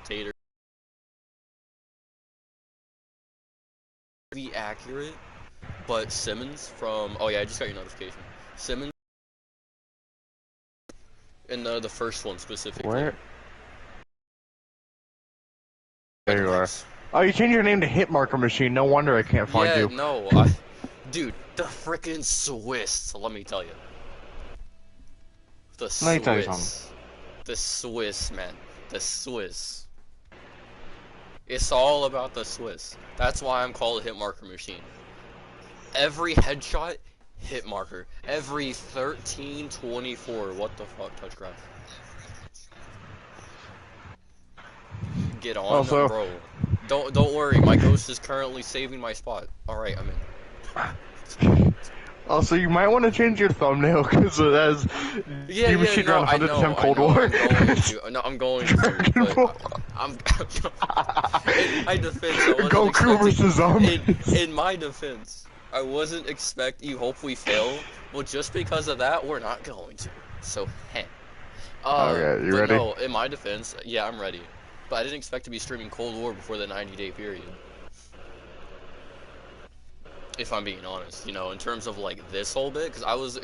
spectator. Be accurate, but Simmons from oh yeah, I just got your notification. Simmons in the first one specifically. Where? There you are. Oh, you changed your name to Hitmarker Machine. No wonder I can't find you. Yeah, no, dude, the frickin' Swiss. Let me tell you, the Let me tell you Swiss, the Swiss, man, the Swiss. It's all about the Swiss. That's why I'm called a Hitmarker Machine. Every headshot, hit marker. Every 13-24. What the fuck, touchcraft? Get on, also, bro. Don't worry. My ghost is currently saving my spot. All right, I'm in. Also, you might want to change your thumbnail because it has Machine around 100% Cold War. I'm going to. But I'm in my defense, I wasn't Goku versus zombies. In my defense, I wasn't expect. You hope we fail. Well, just because of that, we're not going to. So, heh. Okay, you ready? No, in my defense, yeah, I'm ready. But I didn't expect to be streaming Cold War before the 90-day period. If I'm being honest, you know, in terms of like this whole bit, because I was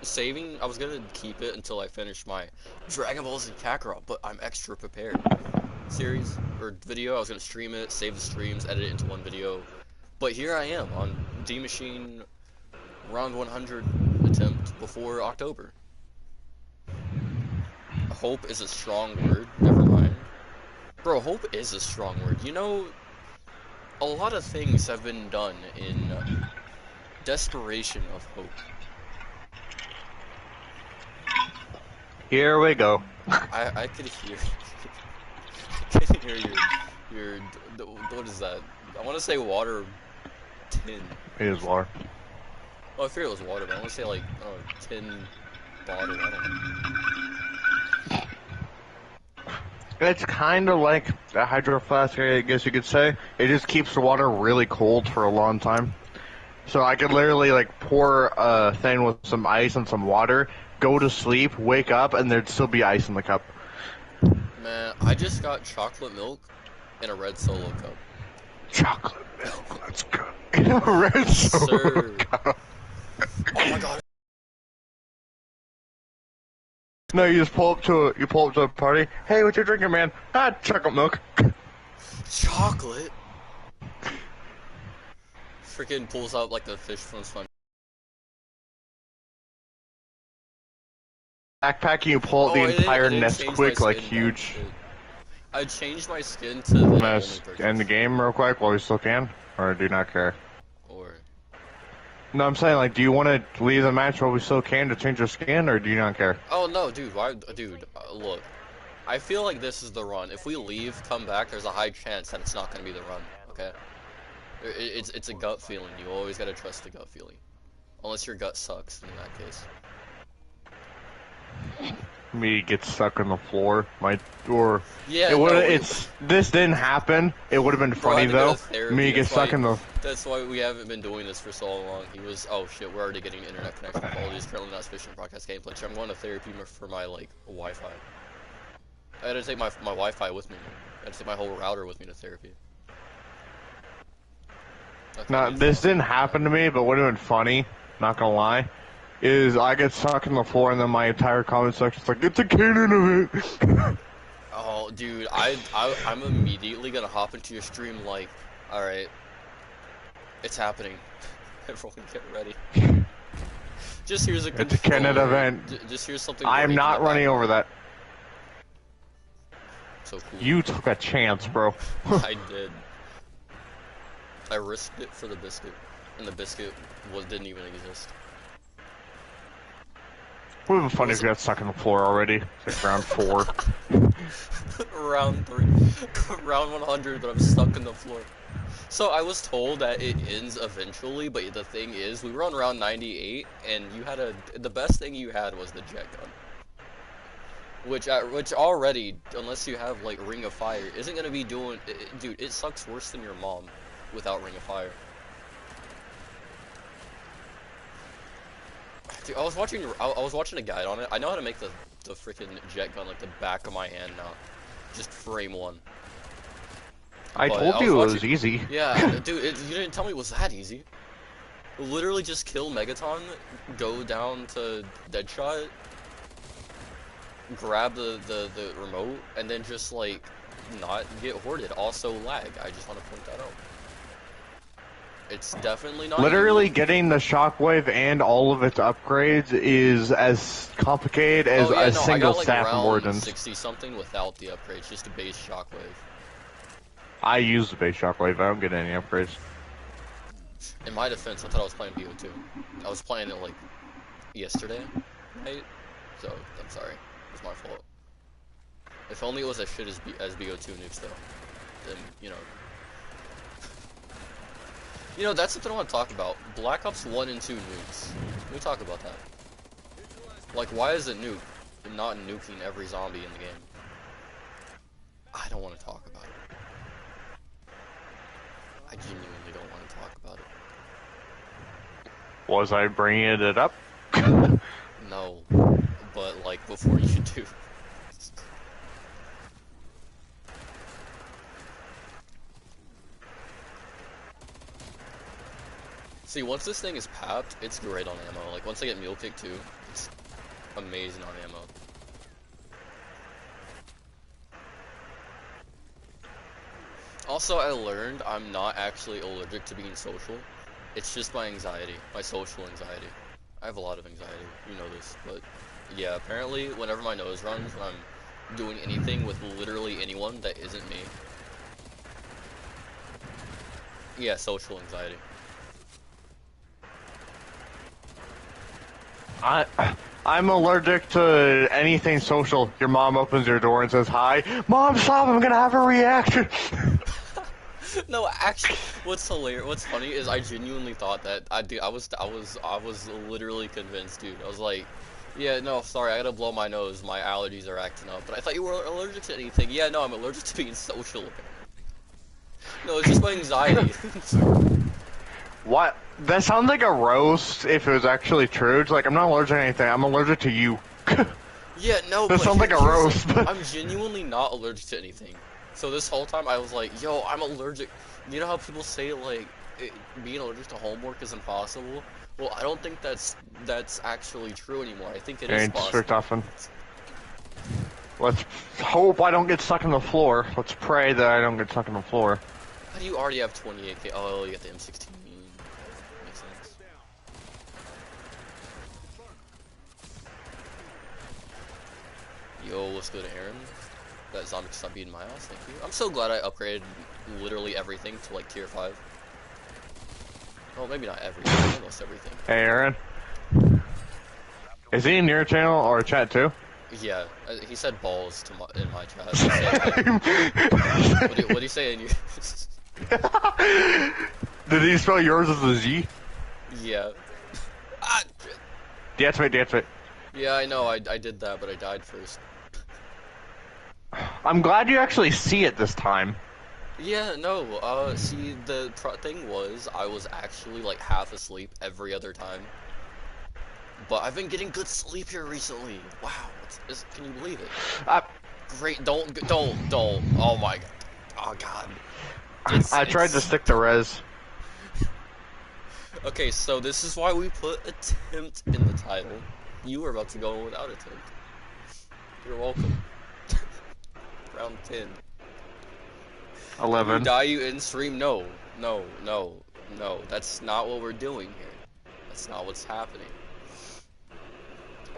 saving, I was gonna keep it until I finished my Dragon Ball Z Kakarot, but I'm extra prepared. Series or video, I was gonna stream it, save the streams, edit it into one video. But here I am on D Machine round 100 attempt before October. Hope is a strong word. Never mind. Bro, hope is a strong word. You know, a lot of things have been done in desperation of hope. Here we go. I could hear. I could hear your. What is that? I want to say water tin. It is water. Oh, I figured it was water, but I want to say like tin bottle. I don't know. It's kind of like a hydro flask, I guess you could say. It just keeps the water really cold for a long time. So I could literally like pour a thing with some ice and some water, go to sleep, wake up, and there'd still be ice in the cup. Man, I just got chocolate milk in a red Solo cup. Chocolate milk, let's go. In a red Solo cup. Oh my god. No, you just pull up to a party. Hey, what you drinking, man? Ah, chocolate milk. Chocolate? Freaking pulls out like the fish from SpongeBob. Backpack, you pull out the entire Nesquik like huge. I changed my skin to the only person. End the game real quick while we still can, or do you not care? Or no, I'm saying like, do you want to leave the match while we still can to change your skin, or do you not care? Oh no, dude, why, dude? Look, I feel like this is the run. If we leave, come back, there's a high chance that it's not gonna be the run. Okay? It's a gut feeling. You always gotta trust the gut feeling, unless your gut sucks. In that case. Me get stuck on the floor, Yeah, this didn't happen. It would have been funny though. Me get stuck in the. That's why we haven't been doing this for so long. He was, oh shit, we're already getting internet connection quality. Is currently not sufficient broadcast gameplay. I'm going to therapy for my like Wi-Fi. I had to take my Wi-Fi with me. I had to take my whole router with me to therapy. Now this didn't happen to me, but would have been funny. Not gonna lie. Is I get stuck in the floor and then my entire comment section's like, it's a canon of it. Oh, dude, I'm immediately gonna hop into your stream like, alright, it's happening. Everyone get ready. Just here's a controller. It's a canon event. Just here's something. I'm not running over that. So cool. You took a chance, bro. I did. I risked it for the biscuit, and the biscuit didn't even exist. Would have been funny if you got stuck on the floor already. It's like round 4. Round 3. Round 100, but I'm stuck in the floor. So I was told that it ends eventually, but the thing is, we were on round 98, and you had the best thing you had was the jet gun. Which already, unless you have, like, Ring of Fire, isn't gonna be doing... dude, it sucks worse than your mom without Ring of Fire. Dude, I was watching a guide on it. I know how to make the freaking jet gun like the back of my hand now. Just frame one. I But I told was you it watching. was easy. Yeah, dude, you didn't tell me it was that easy. Literally just kill Megaton, go down to Deadshot, grab the remote, and then just like not get hoarded. Also lag. I just want to point that out. It's definitely not Literally you. getting the Shockwave and all of its upgrades is as complicated as Oh yeah, a no, I single got like staff of round Wardens. 60 something without the upgrades, just a base shockwave. I use the base Shockwave, I don't get any upgrades. In my defense, I thought I was playing BO2. I was playing it like yesterday night, so I'm sorry. It's my fault. If only it was as shit as BO2 nukes though, then that's something I want to talk about. Black Ops 1 and 2 nukes. Can we talk about that? Like, why is it nuke not nuking every zombie in the game? I don't want to talk about it. I genuinely don't want to talk about it. Was I bringing it up? No, but like before you do. See, once this thing is papped, it's great on ammo. Like, once I get Mule Kick too, it's amazing on ammo. Also, I learned I'm not actually allergic to being social. It's just my anxiety, my social anxiety. I have a lot of anxiety, you know this, but yeah, apparently whenever my nose runs, when I'm doing anything with literally anyone that isn't me. Yeah, social anxiety. I'm allergic to anything social. Your mom opens your door and says hi. Mom, stop! I'm gonna have a reaction. No, actually, what's hilarious, what's funny is I genuinely thought that I was literally convinced, dude. I was like, yeah, no, sorry, I gotta blow my nose. My allergies are acting up. But I thought you were allergic to anything. Yeah, no, I'm allergic to being social. No, it's just my anxiety. What? That sounds like a roast if it was actually true. It's like, I'm not allergic to anything. I'm allergic to you. Yeah, no, That but sounds like a here's the roast. thing. I'm genuinely not allergic to anything. So this whole time I was like, yo, I'm allergic. You know how people say like being allergic to homework is impossible? Well, I don't think that's actually true anymore. I think it is Ain't strict possible. often. Let's hope I don't get stuck on the floor. Let's pray that I don't get stuck on the floor. How do you already have 28k? Oh, you got the M16. Makes sense. Yo, what's good, Aaron? That zombie can stop beating my ass, thank you. I'm so glad I upgraded literally everything to like tier 5. Well, maybe not everything, almost everything. Hey, Aaron. Is he in your channel or chat too? Yeah, he said balls in my chat. He said, what do you say in yours? Did he spell yours as a Z? Yeah. Ah, Deactivate, deactivate. yeah, I know, I did that, but I died first. I'm glad you actually see it this time. Yeah, no, see, the thing was, I was actually like half asleep every other time. But I've been getting good sleep here recently. Wow, can you believe it? Great, don't, oh my god. Oh god. I tried to stick to res. Okay, so this is why we put attempt in the title. You were about to go without attempt. You're welcome. Round 10. 11. You die, you in stream? No. That's not what we're doing here. That's not what's happening.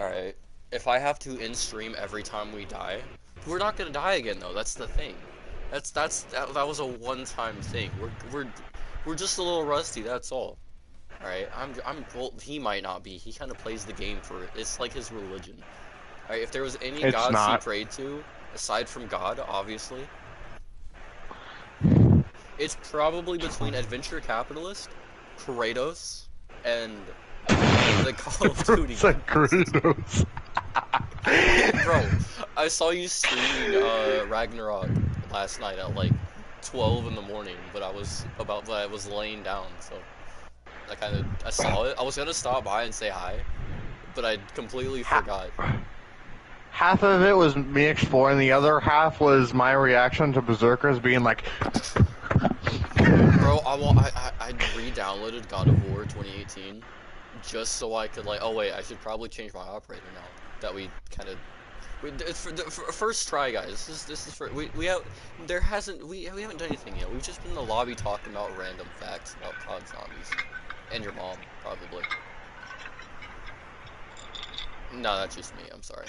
Alright. If I have to in stream every time we die, we're not gonna die again though, that's the thing. That was a one-time thing. We're just a little rusty, that's all. Alright, well, he might not be. He kind of plays the game for it. It's like his religion. Alright, if there was any It's gods he not. prayed to, aside from God, obviously, it's probably between Adventure Capitalist, Kratos, and the Call of Duty. Kratos. Bro, I saw you streaming Ragnarok last night at like 12 in the morning, but I was laying down, so I saw it. I was gonna stop by and say hi, but I completely forgot. half of it was me exploring, the other half was my reaction to Berserkers being like, Bro, I re-downloaded God of War 2018 just so I could like. Oh wait, I should probably change my operator now that we kind of. It's for first try, guys. This is for we have there hasn't we haven't done anything yet. We've just been in the lobby talking about random facts about COD zombies and your mom probably. No, that's just me. I'm sorry.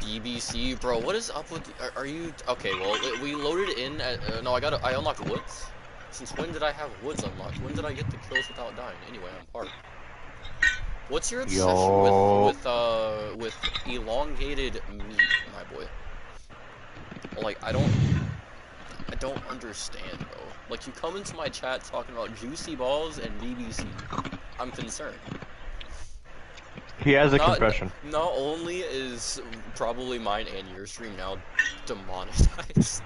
BBC, bro, what is up with? Are you okay? Well, we loaded in. No, I unlocked woods. Since when did I have woods unlocked? When did I get the kills without dying? Anyway, I'm parked. What's your obsession yo. with elongated meat, my boy? Like I don't understand, bro. Like you come into my chat talking about juicy balls and BBC. I'm concerned. He has a Not confession. not only is probably mine and your stream now demonetized.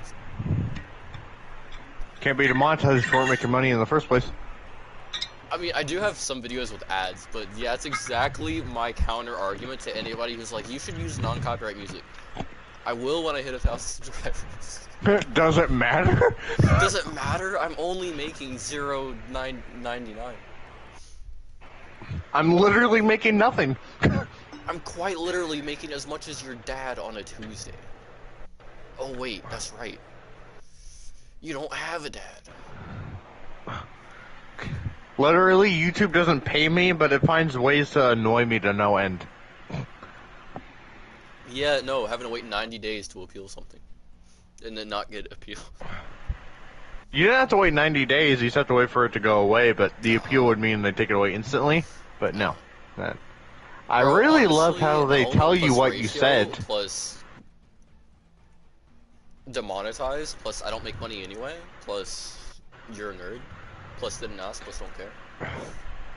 Can't be demonetized if you weren't making money in the first place. I mean, I do have some videos with ads, but yeah, it's exactly my counter argument to anybody who's like, you should use non-copyright music. I will when I hit 1,000 subscribers. Does it matter? Does it matter? I'm only making $0.99. I'm literally making nothing. I'm quite literally making as much as your dad on a Tuesday. Oh wait, that's right. You don't have a dad. Literally, YouTube doesn't pay me, but it finds ways to annoy me to no end. Yeah, no, having to wait 90 days to appeal something. And then not get appeal. You didn't have to wait 90 days, you just have to wait for it to go away, but the appeal would mean they take it away instantly. But no. I Bro, really honestly, love how they tell you plus what you ratio, said. Plus demonetized, plus I don't make money anyway, plus you're a nerd, plus didn't ask, plus don't care.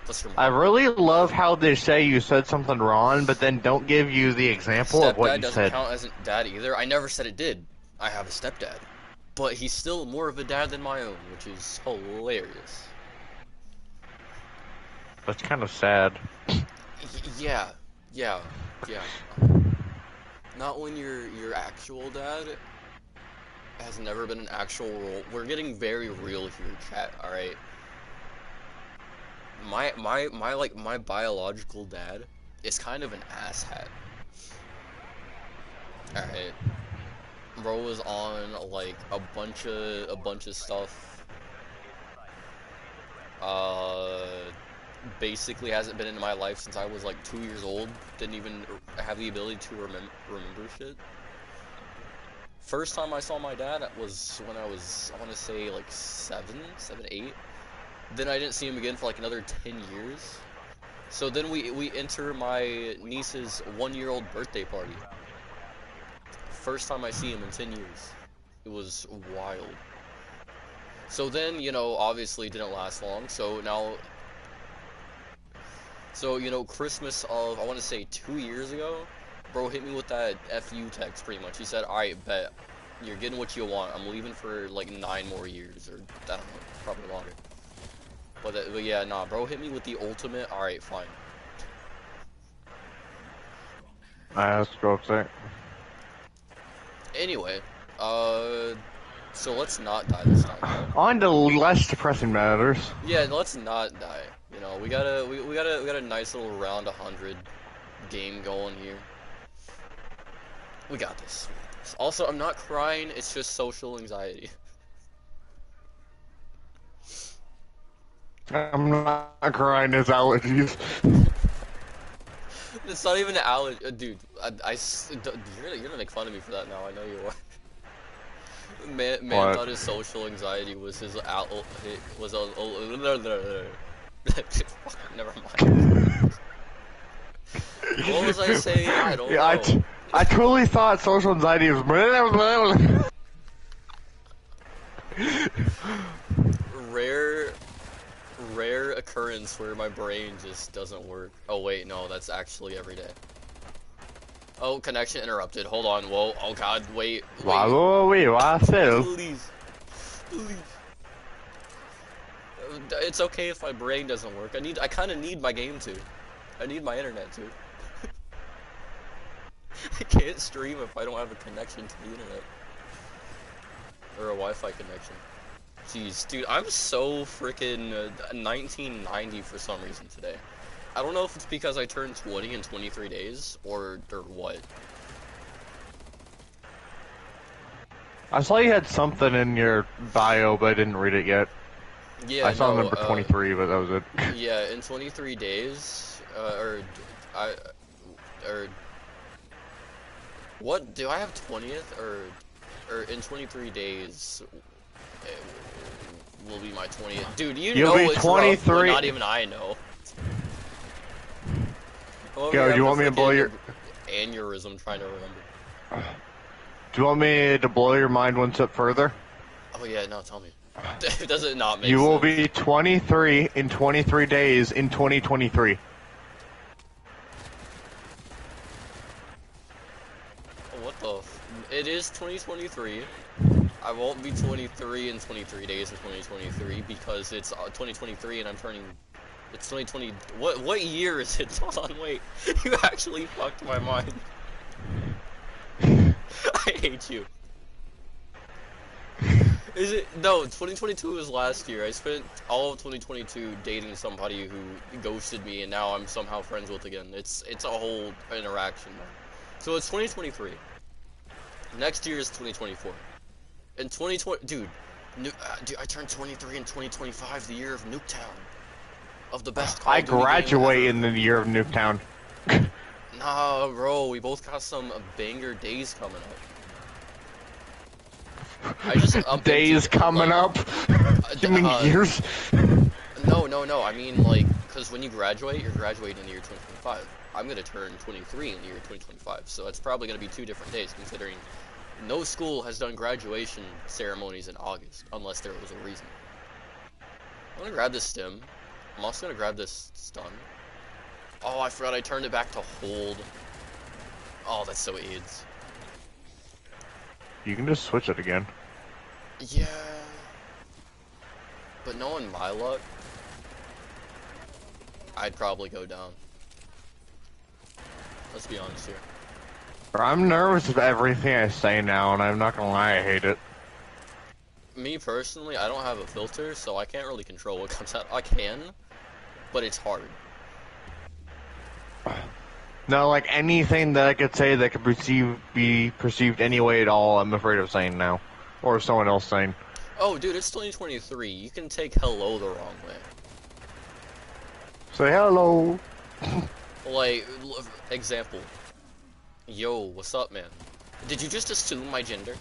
Plus your mom. I really love how they say you said something wrong, but then don't give you the example of what Stepdad you doesn't said. count as a dad either. I never said it did. I have a stepdad. But he's still more of a dad than my own, which is hilarious. That's kind of sad. Yeah. Not when your actual dad has never been an actual role. We're getting very real here, chat, alright? My biological dad is kind of an asshat. Alright. Bro was on like a bunch of stuff. Basically hasn't been in my life since I was like 2 years old. Didn't even have the ability to remember shit. First time I saw my dad was when I was, I want to say like 7, 8. Then I didn't see him again for like another 10 years. So then we enter my niece's 1-year-old birthday party. First time I see him in 10 years. It was wild. So then, you know, obviously it didn't last long. So now, you know, Christmas of, I want to say 2 years ago, bro hit me with that FU text pretty much. He said, alright, bet. You're getting what you want. I'm leaving for like 9 more years, or I don't know, probably longer. But yeah, nah, bro hit me with the ultimate, alright, fine. That's gross. Anyway, so let's not die this time. On to less depressing matters. Yeah, let's not die. You know, we got a nice little round 100 game going here. We got this. Also, I'm not crying, it's just social anxiety. I'm not crying, it's allergies. It's not even an allergy, dude. You're gonna make fun of me for that now. I know you are. Man thought his social anxiety was his never mind. What was I saying? I don't know. I truly thought social anxiety was. Rare occurrence where my brain just doesn't work. Oh wait, no, that's actually every day. Oh, connection interrupted. Hold on. Whoa. Oh god. Wait. Please. It's okay if my brain doesn't work. I kind of need my game to. I need my internet too. I can't stream if I don't have a connection to the internet. Or a Wi-Fi connection. Jeez, dude, I'm so freaking 1990 for some reason today. I don't know if it's because I turned 20 in 23 days, or what. I saw you had something in your bio, but I didn't read it yet. Yeah, I saw no, number 23, but that was it. yeah, in 23 days, what, do I have 20th, or in 23 days, will be my 20th. Dude, You'll be it's 23. rough, but not even I know. Go, do you want me to blow your... aneurysm trying to remember. Do you want me to blow your mind one step further? Oh yeah, no, tell me. Does it not make You sense? will be 23 in 23 days in 2023. What the it is 2023. I won't be 23 in 23 days in 2023 because it's 2023 and I'm turning... It's 2020... What year is it? Hold on, wait. You actually fucked my mind. I hate you. Is it? No, 2022 was last year. I spent all of 2022 dating somebody who ghosted me and now I'm somehow friends with again. It's a whole interaction now. So it's 2023. Next year is 2024. And 2020... Dude, I turned 23 in 2025, the year of Nuketown. Of the best Call I of Duty game graduate ever. in the year of Nuketown. Nah, bro, we both got some banger days coming up. I just Days coming up? You mean years? No, I mean, like, because when you graduate, you're graduating in the year 2025. I'm gonna turn 23 in the year 2025, so that's probably gonna be 2 different days, considering no school has done graduation ceremonies in August, unless there was a reason. I'm gonna grab this stem. I'm also gonna grab this stun. Oh, I forgot I turned it back to hold. Oh, that's so AIDS. You can just switch it again. Yeah. But knowing my luck, I'd probably go down. Let's be honest here. I'm nervous of everything I say now, and I'm not gonna lie, I hate it. Me personally, I don't have a filter, so I can't really control what comes out. I can, but it's hard. No, like anything that I could say that could be perceived any way at all, I'm afraid of saying now. Or someone else saying. Oh, dude, it's 2023. You can take hello the wrong way. Say hello. Like, example. Yo, what's up, man? Did you just assume my gender?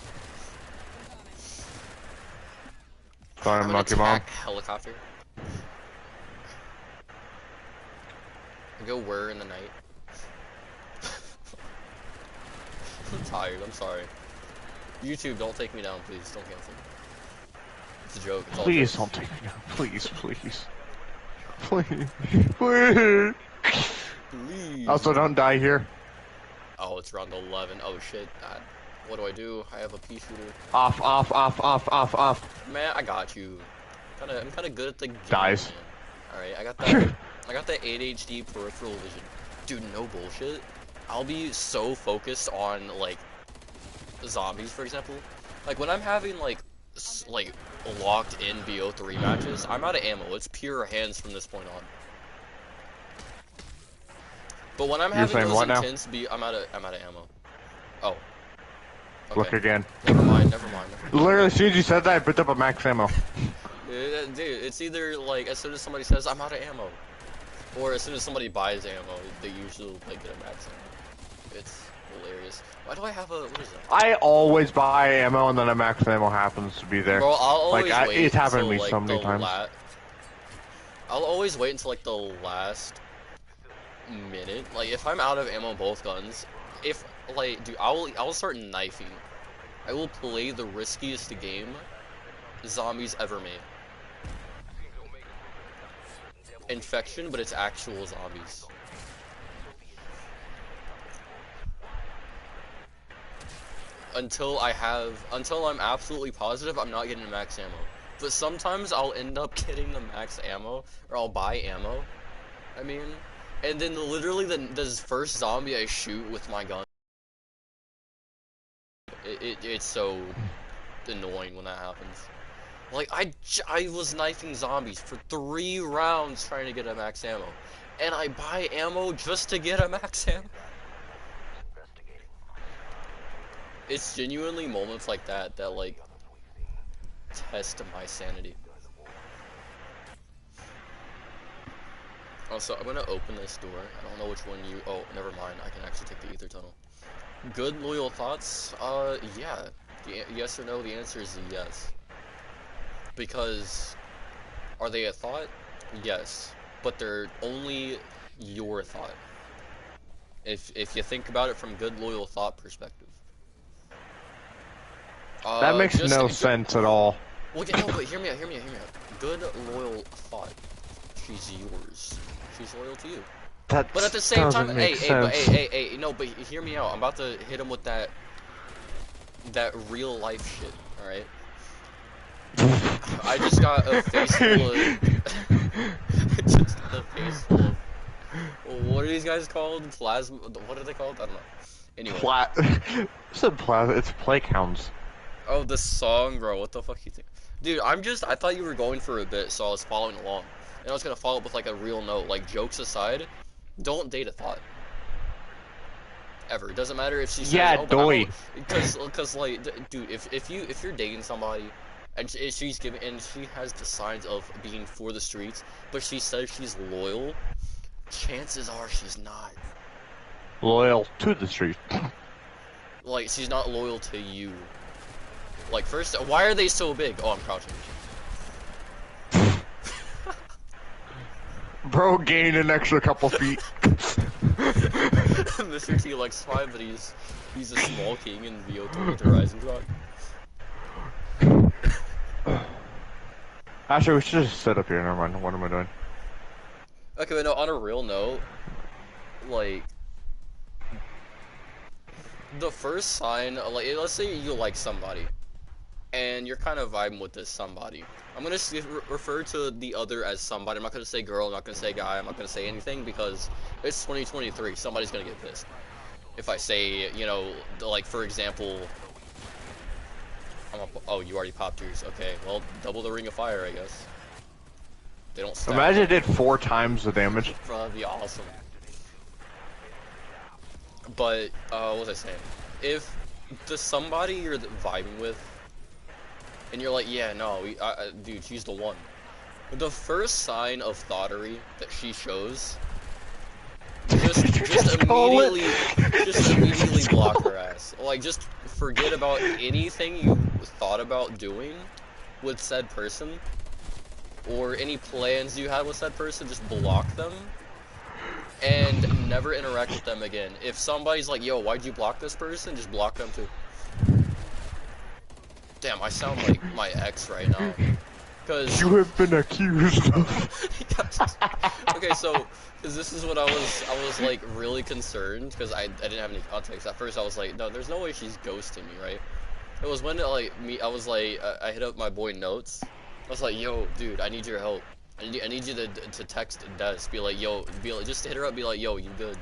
Sorry, I'm not your mom. Helicopter. Go where in the night? I'm tired, I'm sorry. YouTube, don't take me down, please. Don't cancel me. It's a joke. It's all Please jokes. don't take me down. Please, please. Please. Please. Please. Also, don't die here. Oh, it's round 11. Oh shit. What do? I have a pea shooter. Off, off, off, off, off, off. Man, I got you. I'm kinda good at the game. Dies. Alright, I got that. I got that 8HD peripheral vision. Dude, no bullshit. I'll be so focused on, like, zombies, for example. Like, when I'm having, like locked-in BO3 matches, I'm out of ammo. It's pure hands from this point on. But when I'm having those intense I'm out of ammo. Oh. Okay. Look again. Never mind. Literally, as soon as you said that, I picked up a max ammo. Dude, it's either, like, as soon as somebody says, I'm out of ammo. Or as soon as somebody buys ammo, they usually, like, get a max ammo. It's hilarious. Why do I have a... What is that? I always buy ammo and then a max ammo happens to be there. Bro, I'll always wait it's happened to me like, so many times. I'll always wait until, like, the last minute. Like, if I'm out of ammo on both guns, dude, I'll start knifing. I will play the riskiest game zombies ever made. Infection, but it's actual zombies. Until I'm absolutely positive I'm not getting max ammo. But sometimes I'll end up getting the max ammo, or I'll buy ammo, I mean, And then literally this first zombie I shoot with my gun, it's so annoying when that happens. Like, I was knifing zombies for 3 rounds trying to get a max ammo. And I buy ammo just to get a max ammo. It's genuinely moments like that that, like, test my sanity. Also, I'm gonna open this door. I don't know which one you... Oh, never mind. I can actually take the ether tunnel. Good, loyal thoughts? Yeah. Yes or no? The answer is yes. Because... Are they a thought? Yes. But they're only your thought. If you think about it from good, loyal thought perspective. That makes Just... no sense at all. Well, yeah, no, but hear me out, hear me out, hear me out. Good, loyal thought. She's yours. She's loyal to you. That But at the same time, sense. no, but hear me out. I'm about to hit him with that real life shit, alright? I just got a face full of... just a face full of... What are these guys called? Plasma... What are they called? I don't know. Anyway. It's plague hounds. Oh, the song, bro. What the fuck you think? Dude, I thought you were going for a bit, so I was following along. And I was gonna follow up with, like, a real note. Like, jokes aside, don't date a thought. Ever. It doesn't matter if she says, Yeah, oh, doy. Because, like, dude, if you're dating somebody, and she's giving, and she has the signs of being for the streets, but she says she's loyal, chances are she's not. Loyal to the street. Like, she's not loyal to you. Like, first, why are they so big? Oh, I'm crouching. Bro gained an extra couple feet. Mr. T likes 5, but he's a small king in VO3 Horizon Rock. Actually, we should just sit up here. Never mind. What am I doing? Okay, but no, on a real note, like, the first sign, like, let's say you like somebody, and you're kind of vibing with this somebody. I'm gonna refer to the other as somebody. I'm not gonna say girl, I'm not gonna say guy, I'm not gonna say anything, because it's 2023, somebody's gonna get pissed. If I say, you know, like, for example, oh, you already popped yours, okay, well, double the ring of fire, I guess. They don't stack. Imagine it did 4 times the damage. Bro, that'd be awesome. But, what was I saying? If the somebody you're vibing with, and you're like, yeah, no, dude, she's the one. The first sign of thottery that she shows, just immediately block her ass. Like, just forget about anything you thought about doing with said person, or any plans you had with said person. Just block them, and never interact with them again. If somebody's like, yo, why'd you block this person? Just block them too. Damn, I sound like my ex right now. Cause You have been accused of. okay, so cause this is what I was like really concerned, because I didn't have any context. At first I was like, no, there's no way she's ghosting me, right? It was when I was like, I hit up my boy Notes. I was like, yo, dude, I need your help. I need you to text Des, be like, yo, just hit her up, be like, yo, you good?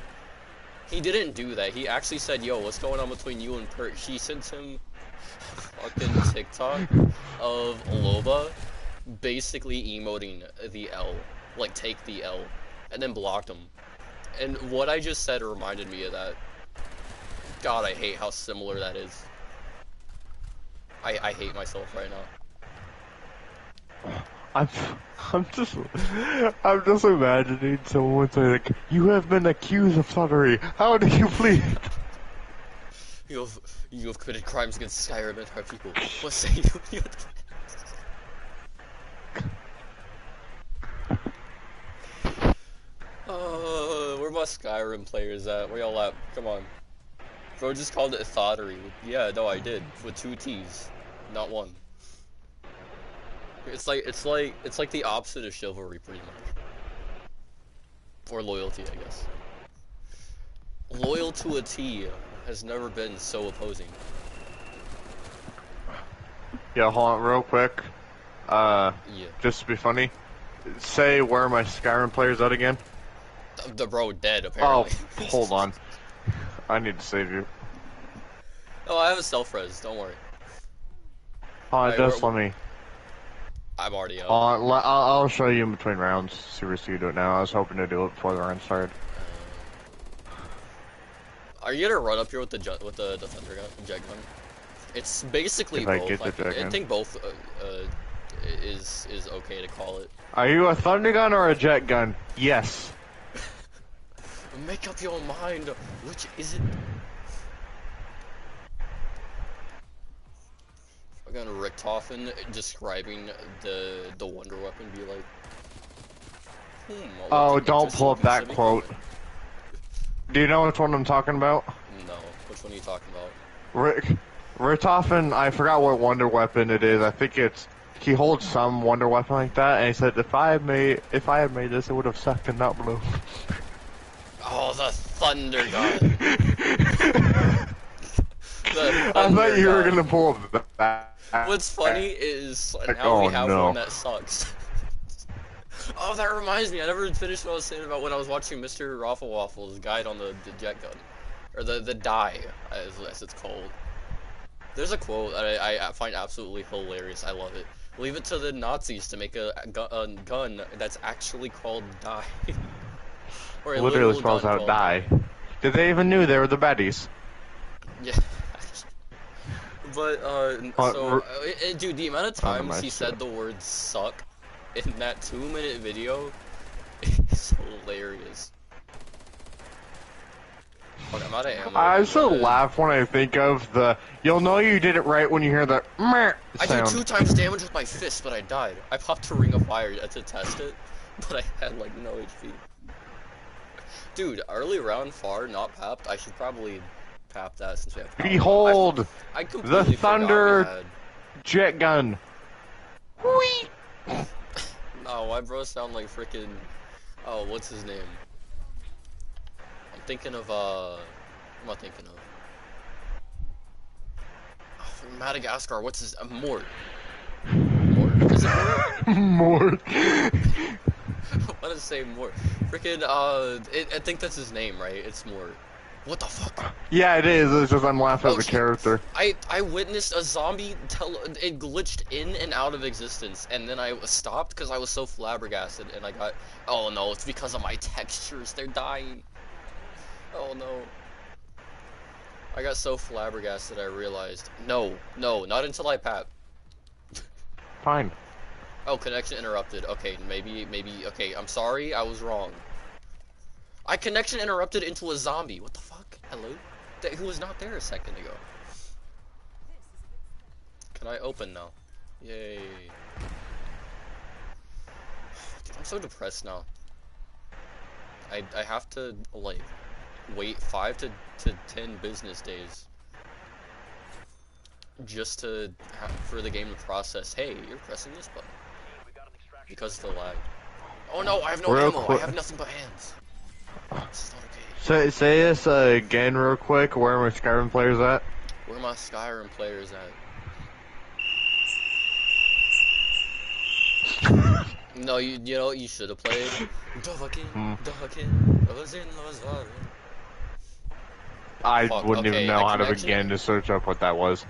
He didn't do that. He actually said, yo, what's going on between you and Pert? She sent him fucking TikTok of Loba basically emoting the L, like, take the L, and then blocked him. And what I just said reminded me of that. God, I hate how similar that is. I hate myself right now. I'm just imagining someone saying, like, you have been accused of thottery. How do you plead? You have committed crimes against Skyrim and our people. What say you? Where my Skyrim players at? Where y'all at? Come on. Bro just called it thottery. Yeah, no, I did. With 2 T's, not 1. It's like the opposite of chivalry, pretty much. Or loyalty, I guess. Loyal to a T has never been so opposing. Yeah, hold on real quick. Yeah. Just to be funny, say where my Skyrim player's at again. The bro dead, Oh, apparently. hold on. I need to save you. Oh, I have a self-res, don't worry. Oh, Alright, just let me. I'm already up. I'll show you in between rounds. Seriously, you do it now. I was hoping to do it before the round started. Are you gonna run up here with the thunder gun, jet gun? It's basically If I both. get the jet I gun. think both is okay to call it. Are you a thunder gun or a jet gun? Yes. Make up your mind. Which is it? I'm gonna Richtofen describing the Wonder Weapon. Be like, what Oh, an don't interesting pull up piece that of quote. equipment. Do you know which one I'm talking about? No, which one are you talking about? Richtofen, I forgot what wonder weapon it is. I think it's he holds some wonder weapon like that, and he said if I had made this, it would have sucked and not blue. Oh, the thunder gun. The I thunder thought you were gun. gonna pull up that. What's funny is now we Oh have no. one that sucks. Oh, that reminds me. I never finished what I was saying about when I was watching Mr. Raffle Waffle's guide on the jet gun. Or the die, as it's called. There's a quote that I find absolutely hilarious. I love it. Leave it to the Nazis to make a gun that's actually called die. Or a Literally literal spells gun out called die. die. Did they even knew they were the baddies? Yeah. But, dude, the amount of times he said the word suck in that 2-minute video is hilarious. Fuck, I'm out of ammo. I still laugh when I think of the. You'll know you did it right when you hear the meh I did sound. 2 times damage with my fist, but I died. I popped a ring of fire to test it, but I had like no HP. Dude, early round far, not papped. I should probably pap that since we have power. Behold I completely the thunder forgot we had... jet gun. Whee! No, my bro sound like freaking. Oh, what's his name? I'm thinking of what am I thinking of? Oh, from Madagascar. What's his? Mort. Mort. Is it Mort? More. I want to say Mort. Freaking I think that's his name, right? It's Mort. What the fuck? Yeah, it is. It's just I'm laughing at the shit. character. I witnessed a zombie it glitched in and out of existence, and then I stopped because I was so flabbergasted, and I got, oh no, it's because of my textures, they're dying. Oh no. I got so flabbergasted I realized, no, not until I pap. Fine. Oh, connection interrupted. Okay, maybe, okay, I'm sorry, I was wrong. I connection interrupted into a zombie. What the fuck? Hello? Who was not there a second ago. Can I open now? Yay. Dude, I'm so depressed now. I have to, like, wait 5 to 10 business days just for the game to process, hey, you're pressing this button. Because of the lag. Oh no, I have no ammo. I have nothing but hands. This is not okay. Say this again real quick. Where are my Skyrim players at? Where are my Skyrim players at? No, you know what you should have played? I Fuck, wouldn't okay, even know how to connection. begin to search up what that was.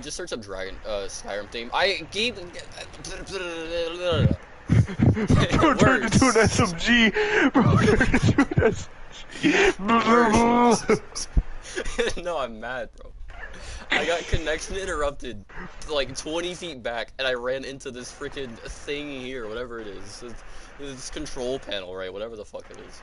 Just search up Skyrim theme. I keep. Bro, turned into an SMG. Bro, turned into an SMG. No, I'm mad, bro. I got connection interrupted, like 20 feet back, and I ran into this freaking thing here, whatever it is. This control panel, right? Whatever the fuck it is.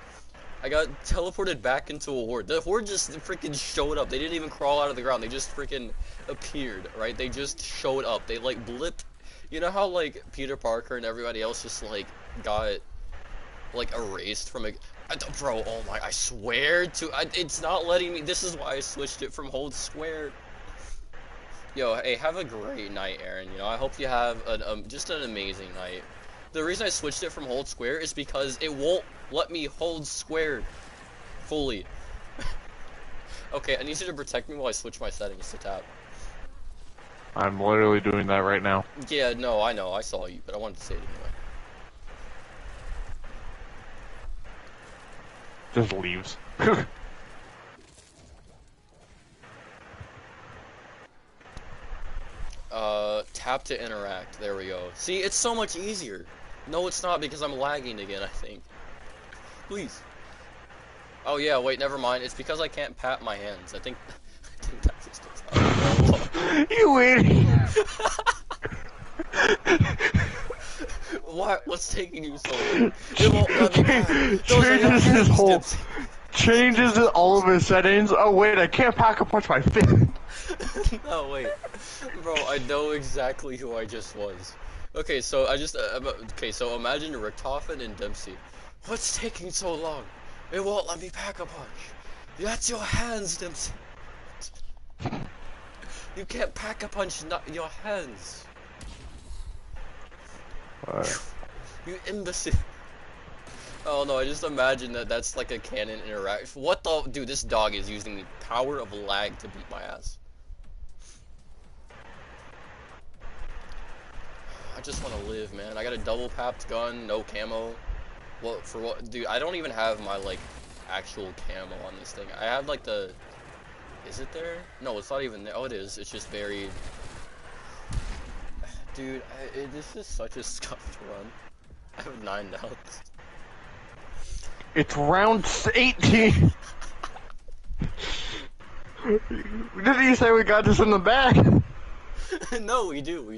I got teleported back into a horde. The horde just freaking showed up. They didn't even crawl out of the ground. They just freaking appeared, right? They just showed up. They like blipped. You know how like Peter Parker and everybody else just like got like erased from a. Bro, oh my! I swear to. It's not letting me. This is why I switched it from hold square. Yo, hey, have a great night, Aaron. You know, I hope you have just an amazing night. The reason I switched it from hold square is because it won't let me hold squared fully. Okay, I need you to protect me while I switch my settings to tap. I'm literally doing that right now. Yeah, no, I know, I saw you, but I wanted to say it anyway. Just leaves. Tap to interact. There we go. See, it's so much easier. No, it's not because I'm lagging again, I think. Please. Oh yeah, wait, never mind. It's because I can't pat my hands. I think that's just You idiot! What? What's taking you so long? It won't let me pat. Those are your Changes his hands, whole... Dipsy. Changes all of his settings. Oh wait, I can't pack a punch my fist. No, wait. Bro, I know exactly who I just was. Okay, so okay, so imagine Richtofen and Dempsey. What's taking so long? It won't let me pack a punch. That's your hands, Dempsey. You can't pack a punch, not your hands. You imbecile. Oh no, I just imagine that's like a canon interaction. What the? Dude, this dog is using the power of lag to beat my ass. I just want to live, man. I got a double papped gun, no camo. What for what? Dude, I don't even have my like actual camo on this thing. I have like the. Is it there? No, it's not even there. Oh, it is. It's just buried. Dude, this is such a scuffed run. I have 9 downs. It's round 18. Didn't you say we got this in the back? No, we do.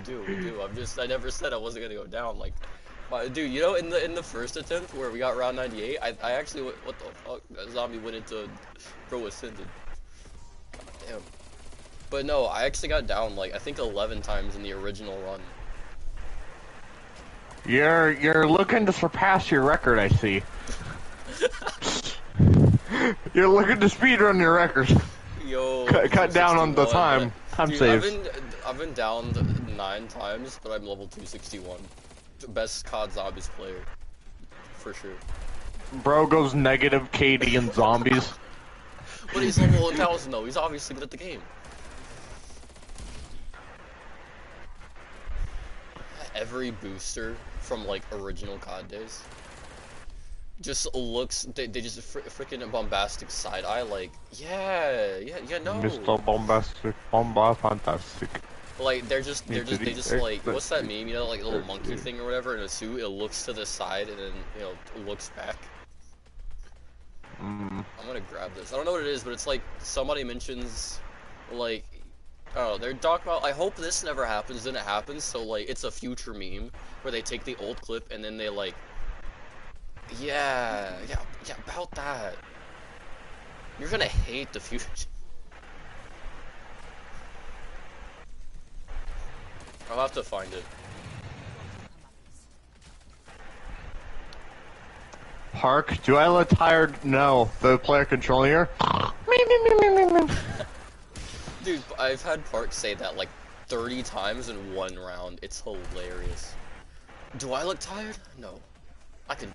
I never said I wasn't gonna go down. Like, dude, you know, in the first attempt where we got round 98, I actually what the fuck? That zombie went into Bro Ascended. God damn. But no, I actually got down like I think 11 times in the original run. You're looking to surpass your record, I see. You're looking to speedrun your record. Yo, cut down on the time. Time dude, saves. I've been downed 9 times, but I'm level 261. Best COD Zombies player, for sure. Bro goes negative KD in zombies. But he's level 1000 though. He's obviously good at the game. Every booster from like original COD days just looks, they just freaking bombastic side eye like, yeah, no. Mr. Bombastic, Bomba Fantastic. Like they just like, what's that meme, you know, like a little monkey thing or whatever in a suit, it looks to the side and then, you know, looks back. I'm gonna grab this. I don't know what it is, but it's like somebody mentions like, oh, they're talking about, I hope this never happens, then it happens, so like it's a future meme where they take the old clip and then they like, yeah, about that. You're gonna hate the future. I'll have to find it. Park, do I look tired? No. The player controlling her? Dude, I've had Park say that like 30 times in one round. It's hilarious. Do I look tired? No.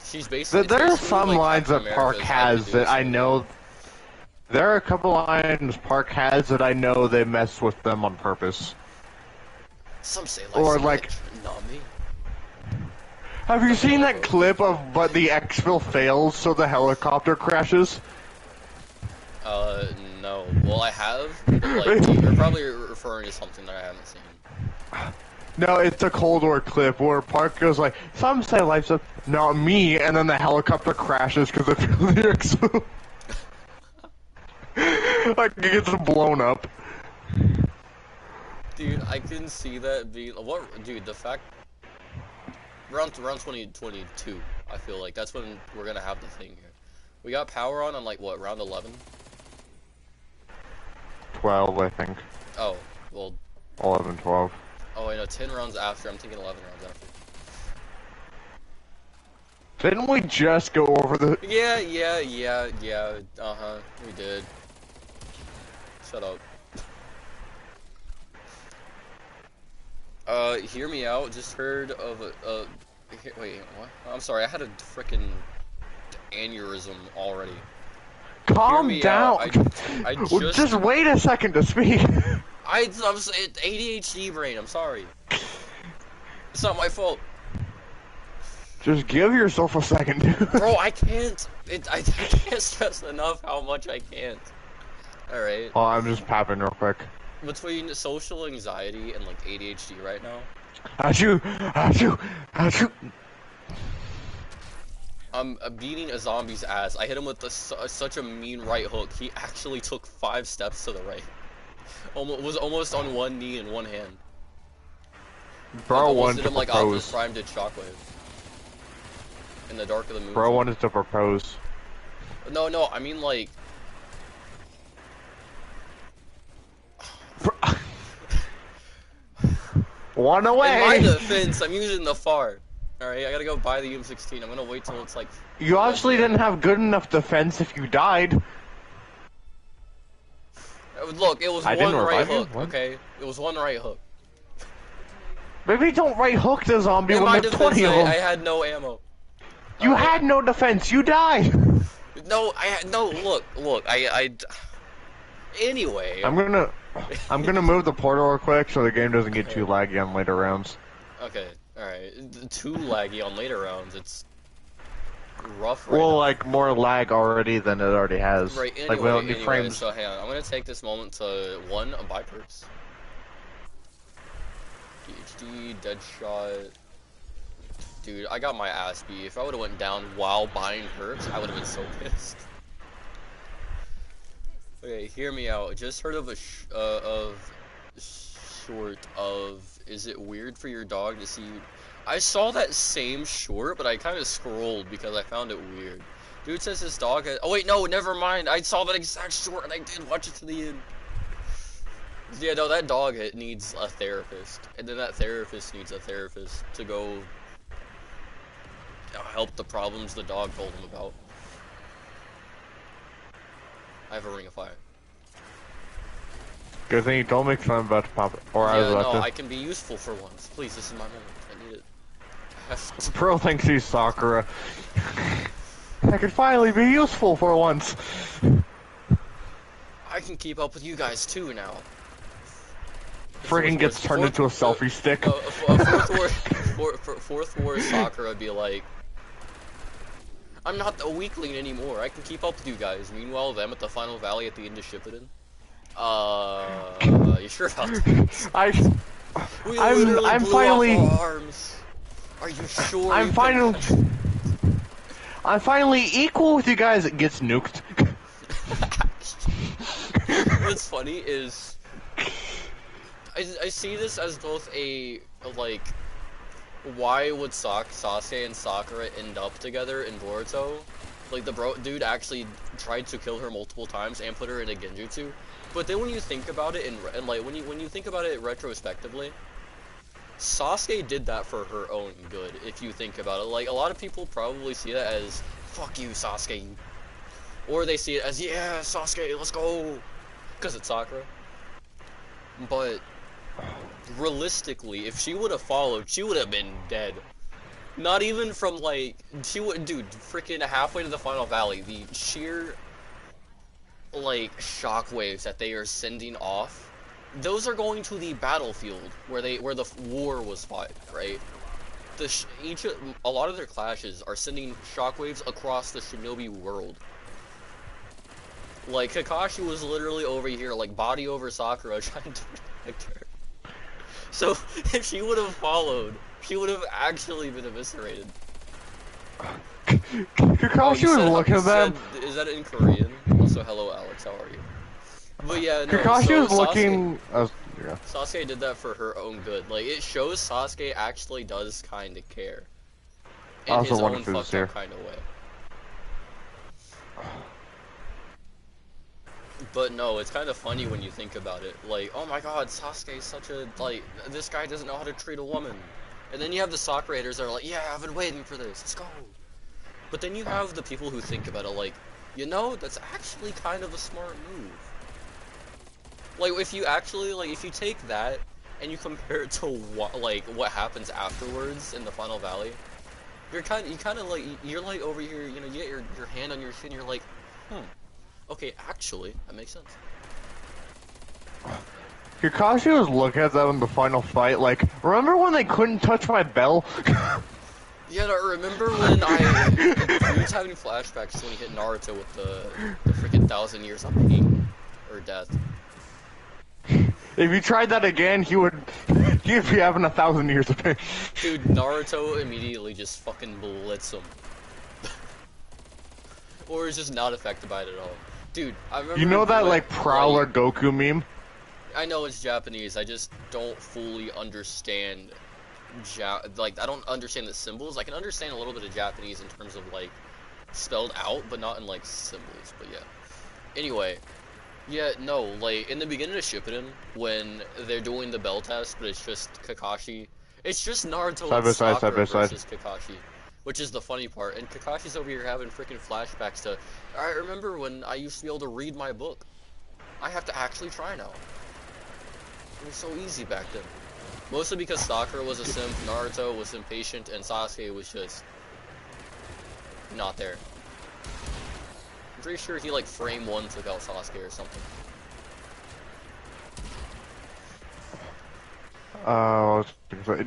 She's basically. There are some like lines that Park has that I know. There are a couple lines Park has that I know they mess with them on purpose. Some say or like. Not me. Have you seen that clip of but the exfil fails so the helicopter crashes? No. Well, I have. But, like, you're probably referring to something that I haven't seen. No, it's a Cold War clip where Park goes like, some say life's up, not me, and then the helicopter crashes because of the exfil. Like, it gets blown up. Dude, I can see that being dude, the fact around 2022, I feel like that's when we're gonna have the thing here. We got power on like what, round 11? 12, I think. Oh, well 11, 12. Oh wait, no, 10 rounds after. I'm thinking 11 rounds after. Didn't we just go over the Yeah, we did. Shut up. Hear me out. Just heard of a wait, what? I'm sorry, I had a frickin' aneurysm already. Calm down. I just wait a second to speak. I'm ADHD brain. I'm sorry. It's not my fault. Just give yourself a second, dude. Bro, I can't. I can't stress enough how much I can't. Alright. Oh, I'm just popping real quick. Between social anxiety and, like, ADHD right now, Achoo! Achoo! Achoo! I'm beating a zombie's ass. I hit him with such a mean right hook. He actually took 5 steps to the right. Was almost on one knee and one hand. Bro Almost wanted did to him like Optimus propose. Prime did Shockwave. In the Dark of the Moon. Bro wanted to propose. No, I mean like... One away! In my defense, I'm using the FAR. Alright, I gotta go buy the M16. I'm gonna wait till it's like... You obviously didn't have good enough defense if you died. Look, it was I one didn't right revive you? hook, What? okay? It was one right hook. Maybe don't right hook the zombie In when my there's defense, 20 of I them. had no ammo. You had no defense, you died! No, look, anyway. I'm gonna move the portal real quick so the game doesn't get too laggy on later rounds. Okay, alright. Too laggy on later rounds, it's rough right Well, now. like, more lag already than it already has. Right, anyway, Like, we don't need frames. so hang on, I'm gonna take this moment to, one, buy perks. PhD, Deadshot. Dude, I got my ass beat. If I would've went down while buying perks, I would've been so pissed. Okay, hear me out. Just heard of a short of, is it weird for your dog to see you? I saw that same short, but I kind of scrolled because I found it weird. Dude says his dog has, oh wait, no, never mind. I saw that exact short and I did watch it to the end. Yeah, no, that dog needs a therapist. And then that therapist needs a therapist to go help the problems the dog told him about. I have a ring of fire. Good thing you told me 'cause I'm about to pop it. Or I was Yeah, about no, to. I can be useful for once. Please, this is my moment. I need it. I have to. Pro thinks he's Sakura. I can finally be useful for once. I can keep up with you guys too now. Friggin' gets turned into a selfie stick. Fourth war Sakura would be like, I'm not the weakling anymore. I can keep up with you guys. Meanwhile, them at the final valley at the end of Shippuden. You sure about that? I'm finally. Our arms. Are you sure? I'm finally equal with you guys. It gets nuked. What's funny is, I see this as both a, like, why would Sasuke and Sakura end up together in Boruto? Like, the dude actually tried to kill her multiple times and put her in a genjutsu. But then when you think about it, and like, when you think about it retrospectively, Sasuke did that for her own good, if you think about it. Like, a lot of people probably see that as, fuck you, Sasuke. Or they see it as, yeah, Sasuke, let's go! Because it's Sakura. But, realistically, if she would have followed, she would have been dead. Not even from, like, dude, freaking halfway to the final valley, the sheer, like, shockwaves that they are sending off, those are going to the battlefield where the war was fought, right? A lot of their clashes are sending shockwaves across the shinobi world. Like, Kakashi was literally over here, like, body over Sakura, trying to protect her. So, if she would have followed, she would have actually been eviscerated. Kakashi was looking at them. Is that in Korean? Also, hello Alex, how are you? But yeah, no, Kakashi was looking. Yeah. Sasuke did that for her own good. Like, it shows Sasuke actually does kind of care. In his own fucked up kind of way. But no, it's kind of funny when you think about it. Like, oh my god, Sasuke's such a, like, this guy doesn't know how to treat a woman. And then you have the Sakura haters that are like, yeah, I've been waiting for this, let's go. But then you have the people who think about it like, you know, that's actually kind of a smart move. Like, if you actually, like, if you take that and you compare it to what happens afterwards in the final valley, you're kind of like, you're like over here, you know, you get your hand on your chin, you're like, okay, actually, that makes sense. Kakashi was looking at them in the final fight, like, remember when they couldn't touch my bell? Yeah, no, remember when he was having flashbacks when he hit Naruto with the freaking 1,000 years of pain or death. If you tried that again, he'd be having 1,000 years of pain. Dude, Naruto immediately just fucking blitz him. Or is just not affected by it at all. Dude, I remember... You know that, like, Prowler Goku meme? I know it's Japanese, I just don't fully understand... I don't understand the symbols. I can understand a little bit of Japanese in terms of, like, spelled out, but not in, like, symbols. But, yeah. Anyway... Yeah, no, like, in the beginning of Shippuden, when they're doing the bell test, but it's just Kakashi... It's just Naruto and Sakura versus Kakashi. Which is the funny part, and Kakashi's over here having freaking flashbacks to... I remember when I used to be able to read my book. I have to actually try now. It was so easy back then. Mostly because Sakura was a simp, Naruto was impatient, and Sasuke was just... not there. I'm pretty sure he, like, frame 1 took out Sasuke or something.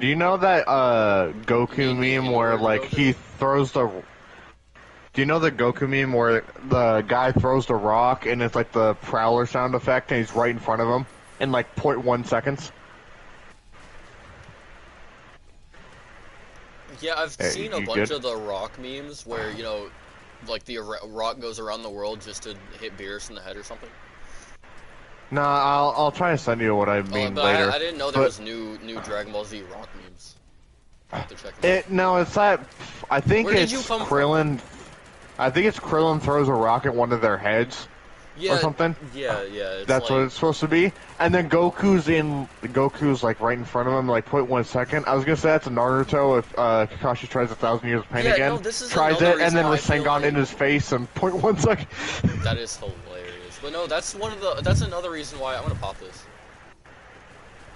Do you know that, Goku meme where, like, Goku? He throws the... Do you know the Goku meme where the guy throws the rock and it's, like, the Prowler sound effect and he's right in front of him in, like, 0.1 seconds? Yeah, I've seen a bunch of the rock memes where, you know... Like, the rock goes around the world just to hit Beerus in the head or something? Nah, I'll try to send you what I mean later. I didn't know there was new Dragon Ball Z rock memes. I have to check them out. No, it's that... I think it's Krillin... I think it's Krillin throws a rock at one of their heads. Or something. Yeah. It's That's what it's supposed to be. And then Goku's like right in front of him, like 0.1 second. I was gonna say that's a Naruto if Kakashi tries 1,000 years of pain again. No, this is tries it, and then Rasengan in his face in 0.1 second. That is hilarious. But no, that's another reason why I want to pop this.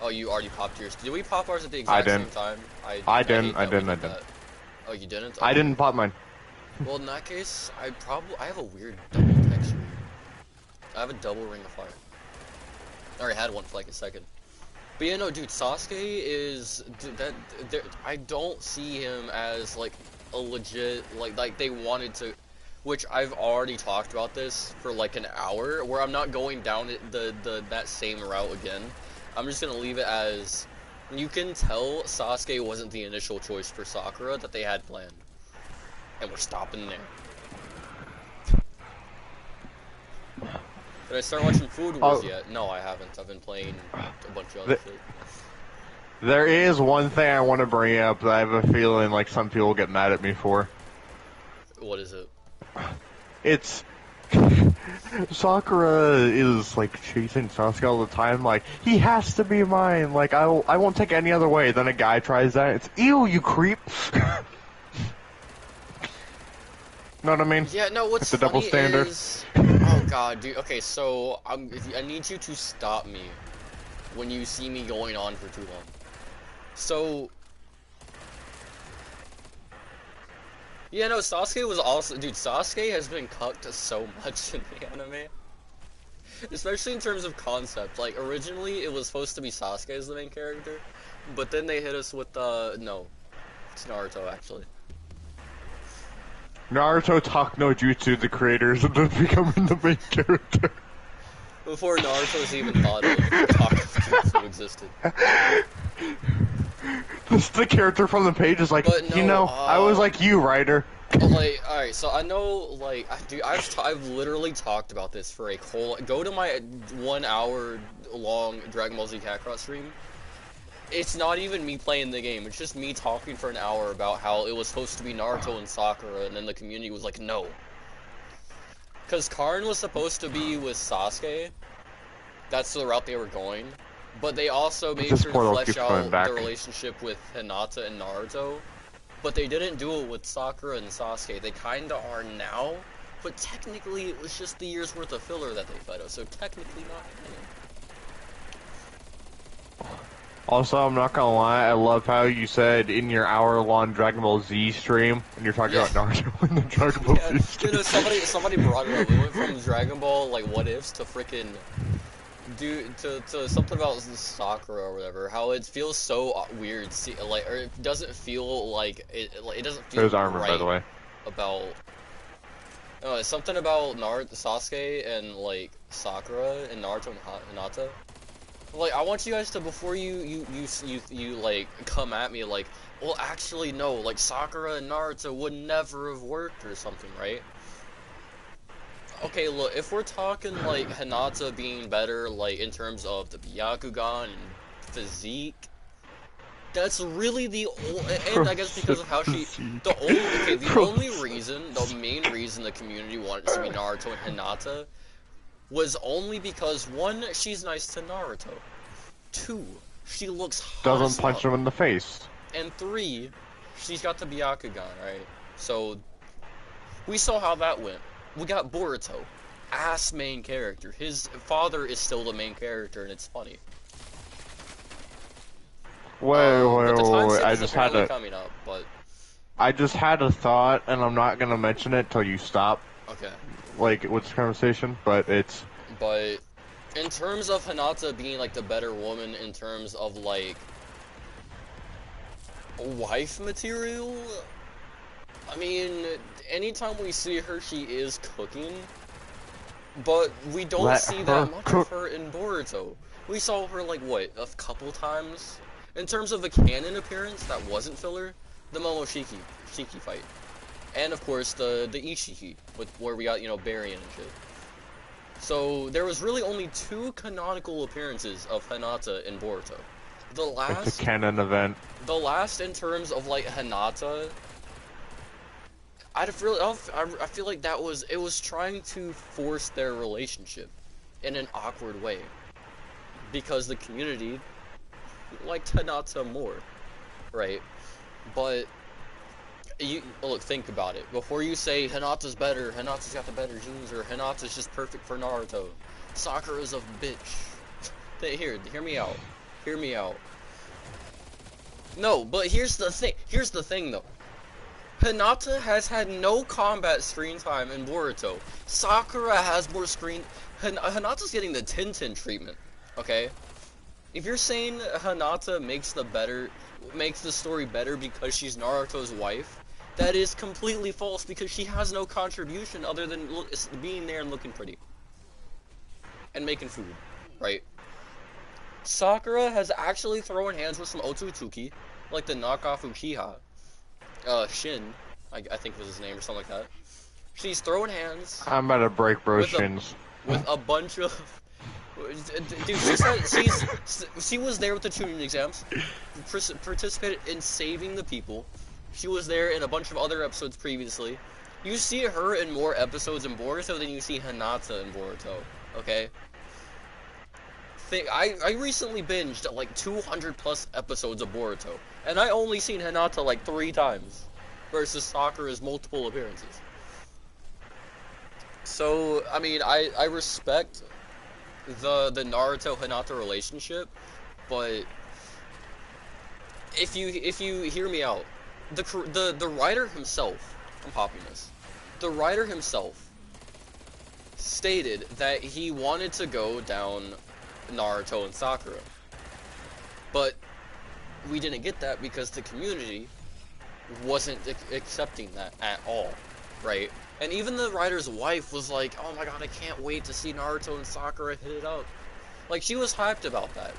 Oh, you already popped yours. Did we pop ours at the exact same time? I didn't. Oh, you didn't? Okay. I didn't pop mine. Well, in that case, I have a weird double texture. I have a double Ring of Fire. I already had one for like a second. But yeah, no, dude, Sasuke is... I don't see him as, like, a legit... Like they wanted to... Which I've already talked about this for, like, an hour, where I'm not going down that same route again. I'm just gonna leave it as... You can tell Sasuke wasn't the initial choice for Sakura that they had planned. And we're stopping there. Did I start watching Food Wars yet? No, I haven't. I've been playing a bunch of other shit. There is one thing I want to bring up that I have a feeling like some people get mad at me for. What is it? It's... Sakura is, like, chasing Sasuke all the time, like, he has to be mine, like, I won't take any other way. Then a guy tries that, it's, ew, you creep! Know what I mean? Yeah, no, what's it's a double standard. Is... Oh god, dude. Okay, so I need you to stop me when you see me going on for too long. So... Yeah, no, Sasuke was also... Dude, Sasuke has been cucked so much in the anime. Especially in terms of concept. Like, originally, it was supposed to be Sasuke as the main character. But then they hit us with, no. It's Naruto, actually. Naruto talk no jutsu, the creators, and then becoming the main character. Before Naruto's even thought of talk jutsu existed. The character from the page is like, no, you know, I was like you, writer. Like, alright, so I know, like, dude, I've literally talked about this for a whole... Go to my 1 hour long Dragon Ball Z Kakarot stream. It's not even me playing the game, it's just me talking for an hour about how it was supposed to be Naruto and Sakura, and then the community was like, no. Because Karn was supposed to be with Sasuke. That's the route they were going. But they also made sure to flesh out the relationship with Hinata and Naruto. But they didn't do it with Sakura and Sasuke. They kinda are now, but technically it was just the year's worth of filler that they fed us, so technically not canon. Also, I'm not gonna lie, I love how you said in your hour-long Dragon Ball Z stream, and you're talking about Naruto in the Dragon Ball Z stream. You know, somebody brought it up. We went from Dragon Ball, like, what-ifs to frickin'... due to something about Sakura or whatever, how it feels so weird, like, or it doesn't feel like it doesn't feel There's armor, by the right way. about. It's something about Naruto, Sasuke, and like Sakura and Naruto and Hinata. Like, I want you guys to, before you like come at me like, well, actually no, like Sakura and Naruto would never have worked or something, right? Okay, look, if we're talking like Hinata being better, like in terms of the Byakugan and physique, that's really and I guess because of how Physique. the only reason, the main reason the community wanted to be Naruto and Hinata was only because one, she's nice to Naruto. Two, she looks hot Doesn't as punch fuck. him in the face. And three, she's got the Byakugan, right? So, we saw how that went. We got Boruto. Ass main character. His father is still the main character, and it's funny. But the time Wait. skip is apparently coming up, but... I just had a thought, and I'm not gonna mention it till you stop, Okay. like, with this conversation, but it's... But, in terms of Hinata being, like, the better woman in terms of, like... wife material? I mean, anytime we see her, she is cooking. But we don't Let see her that much cook. of her in Boruto. We saw her, like, what, a couple times? In terms of a canon appearance that wasn't filler, the Shiki fight. And, of course, the Ishiki, where we got, you know, Baryon and shit. So, there was really only 2 canonical appearances of Hinata in Boruto. It's a canon event. The last in terms of, like, Hinata... I feel like it was trying to force their relationship in an awkward way. Because the community liked Hinata more, right? But, look, think about it. Before you say, Hinata's better, Hinata's got the better genes, or Hinata's just perfect for Naruto, Sakura's a bitch. Hear me out. Hear me out. No, but here's the thing though. Hinata has had no combat screen time in Boruto. Sakura has more screen... Hinata's getting the Tintin treatment, okay? If you're saying Hinata makes the story better because she's Naruto's wife, that is completely false because she has no contribution other than being there and looking pretty. And making food, right? Sakura has actually thrown hands with some Otsutsuki, like the knockoff Uchiha. Shin, I think was his name or something like that. She's throwing hands. I'm about to break bro's shins. With a bunch of... Dude, she was there with the tuning exams, participated in saving the people. She was there in a bunch of other episodes previously. You see her in more episodes in Boruto than you see Hinata in Boruto, okay? I recently binged like 200 plus episodes of Boruto, and I only seen Hinata like 3 times, versus Sakura's multiple appearances. So, I mean, I respect the Naruto-Hinata relationship, but if you hear me out, the writer himself, I'm popping this, the writer himself stated that he wanted to go down Naruto and Sakura, but we didn't get that because the community wasn't accepting that at all, right? And even the writer's wife was like, oh my god, I can't wait to see Naruto and Sakura hit it up. Like, she was hyped about that.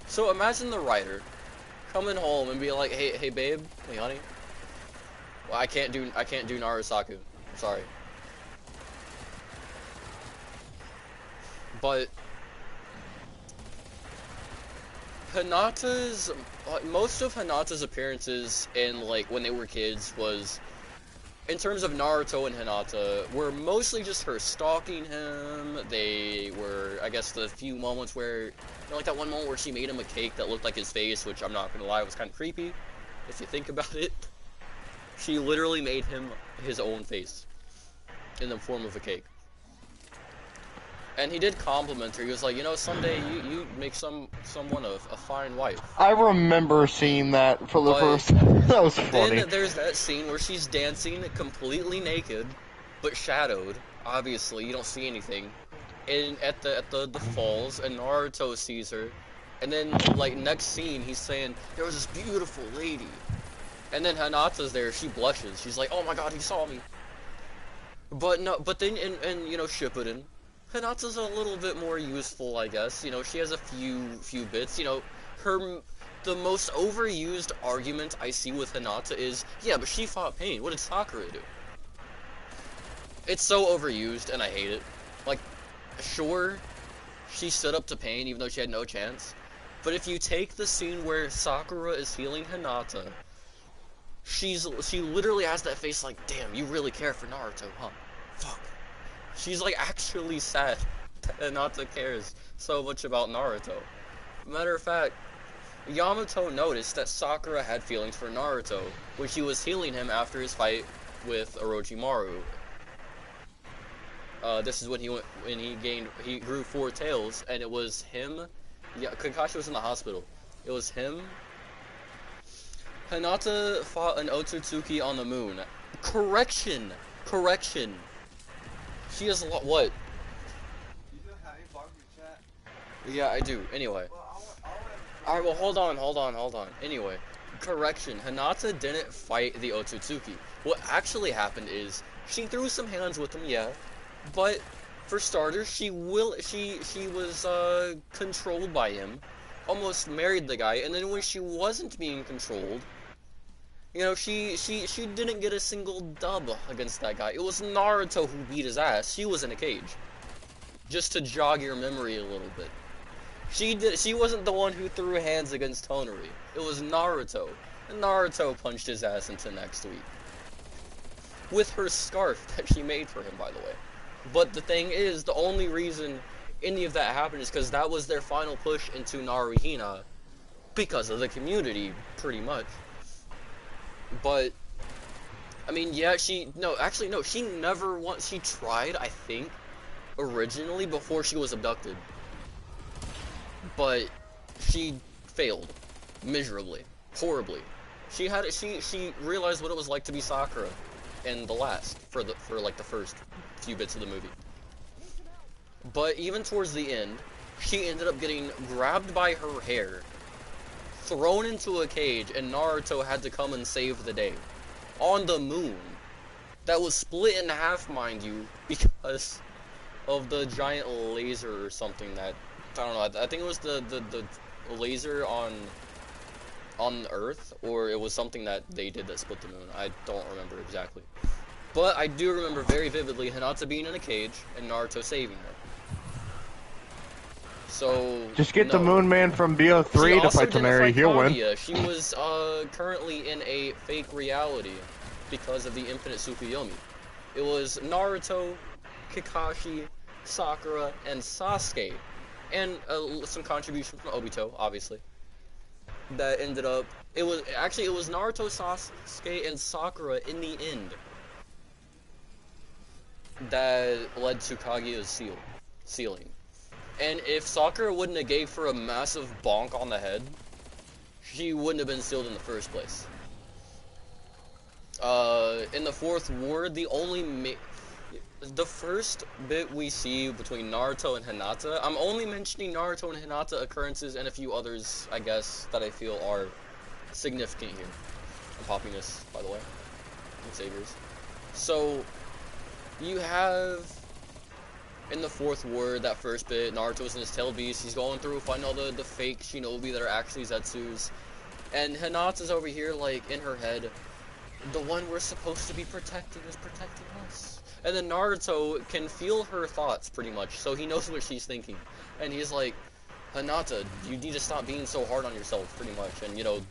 So imagine the writer coming home and be like, hey babe, hey honey, well, I can't do Narusaku, I'm sorry. But most of Hinata's appearances in, like, when they were kids was, in terms of Naruto and Hinata, were mostly just her stalking him. They were, I guess, the few moments where, you know, like that one moment where she made him a cake that looked like his face, which I'm not gonna lie was kind of creepy, if you think about it. She literally made him his own face in the form of a cake. And he did compliment her. He was like, you know, someday you make someone a fine wife. I remember seeing that for the first. That was funny. Then there's that scene where she's dancing completely naked, but shadowed. Obviously, you don't see anything. at the falls, and Naruto sees her, and then like next scene he's saying there was this beautiful lady, and then Hinata's there. She blushes. She's like, oh my god, he saw me. But no, but then in Shippuden, Hinata's a little bit more useful, I guess. She has a few bits. The most overused argument I see with Hinata is, yeah, but she fought pain. What did Sakura do? It's so overused, and I hate it. Like, sure, she stood up to pain even though she had no chance. But if you take the scene where Sakura is healing Hinata, she literally has that face like, damn, you really care for Naruto, huh? Fuck. She's like actually sad that Hinata cares so much about Naruto. Matter of fact, Yamato noticed that Sakura had feelings for Naruto when she was healing him after his fight with Orochimaru. This is when he grew 4 tails, and it was him. Yeah, Kakashi was in the hospital. It was him. Hinata fought an Otsutsuki on the moon. Correction. She has what? You know how you block your chat? Yeah, I do. Anyway. Alright, well, hold on. Anyway, correction. Hinata didn't fight the Otsutsuki. What actually happened is, she threw some hands with him, yeah. But, for starters, she was, controlled by him. Almost married the guy, and then when she wasn't being controlled, she didn't get a single dub against that guy. It was Naruto who beat his ass. She was in a cage. Just to jog your memory a little bit. She wasn't the one who threw hands against Tonari. It was Naruto. And Naruto punched his ass into next week. With her scarf that she made for him, by the way. But the thing is, the only reason any of that happened is because that was their final push into Naruhina. Because of the community, pretty much. But, I mean, yeah, she never once, she tried, I think, originally before she was abducted. But, she failed. Miserably. Horribly. She realized what it was like to be Sakura in the last, for like the first few bits of the movie. But even towards the end, she ended up getting grabbed by her hair, thrown into a cage, and Naruto had to come and save the day. On the moon. That was split in half, mind you, because of the giant laser or something that, I don't know, I think it was the laser on Earth, or it was something that they did that split the moon. I don't remember exactly. But I do remember very vividly Hinata being in a cage and Naruto saving her. So just get the Moon Man from BO3 to fight Tonari. He'll win. She was currently in a fake reality because of the infinite Tsukuyomi. It was Naruto, Kakashi, Sakura, and Sasuke, and some contribution from Obito, obviously. That ended up. It was Naruto, Sasuke, and Sakura in the end that led to Kaguya's sealing. And if Sakura wouldn't have gave her a massive bonk on the head, she wouldn't have been sealed in the first place. In the fourth war, the first bit we see between Naruto and Hinata, I'm only mentioning Naruto and Hinata occurrences and a few others, I guess, that I feel are significant here. I'm popping this, by the way. Saviors. So, you have, in the fourth war, that first bit, Naruto's in his tail beast, he's going through, finding all the fake shinobi that are actually Zetsus, and Hinata's over here, like, in her head, the one we're supposed to be protecting is protecting us. And then Naruto can feel her thoughts, pretty much, so he knows what she's thinking. And he's like, Hinata, you need to stop being so hard on yourself, pretty much, and,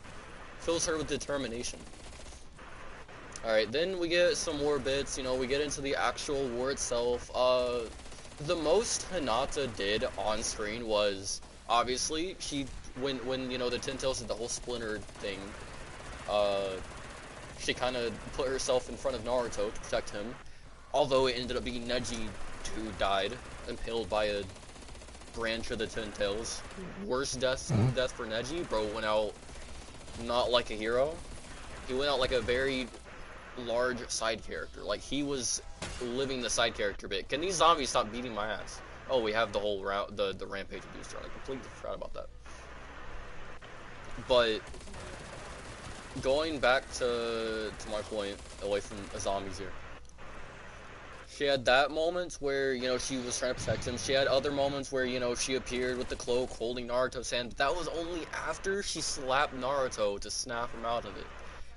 fills her with determination. Alright, then we get some more bits, we get into the actual war itself. The most Hinata did on screen was, obviously, when the Ten Tails did the whole splinter thing, she kind of put herself in front of Naruto to protect him, although it ended up being Neji who died, impaled by a branch of the Ten Tails. Worst death for Neji. Bro went out not like a hero. He went out like a very large side character. Like, he was living the side character bit. Can these zombies stop beating my ass? Oh, we have the whole route, the rampage booster. I completely forgot about that. But going back to my point, away from zombies here. She had that moments where, you know, she was trying to protect him. She had other moments where, you know, she appeared with the cloak holding Naruto's hand. But that was only after she slapped Naruto to snap him out of it.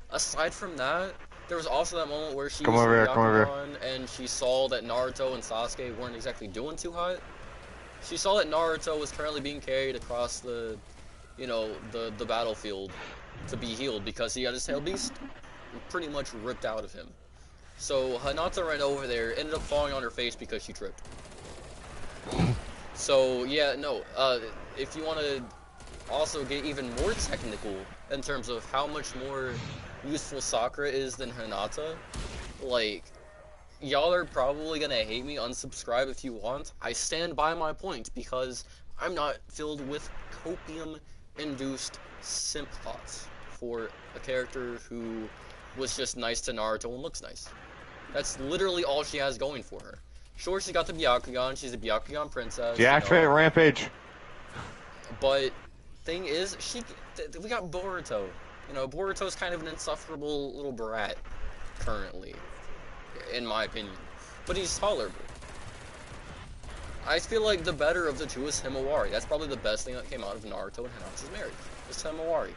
Aside from that, there was also that moment where she Come used her over here, come over here. Byakugan and she saw that Naruto and Sasuke weren't exactly doing too hot. She saw that Naruto was currently being carried across the, you know, the battlefield to be healed because he had his tail beast pretty much ripped out of him. So Hinata ran over there, ended up falling on her face because she tripped. So yeah, no, if you want to also get even more technical in terms of how much more useful Sakura is than Hinata, like, y'all are probably gonna hate me, unsubscribe if you want. I stand by my point because I'm not filled with copium-induced simp thoughts for a character who was just nice to Naruto and looks nice. That's literally all she has going for her. Sure, she got the Byakugan, she's a Byakugan princess, you Deactivate know, rampage. but thing is, we got Boruto. You know, Boruto's kind of an insufferable little brat currently, in my opinion, but he's tolerable. I feel like the better of the two is Himawari. That's probably the best thing that came out of Naruto and Hinata's marriage, is Himawari.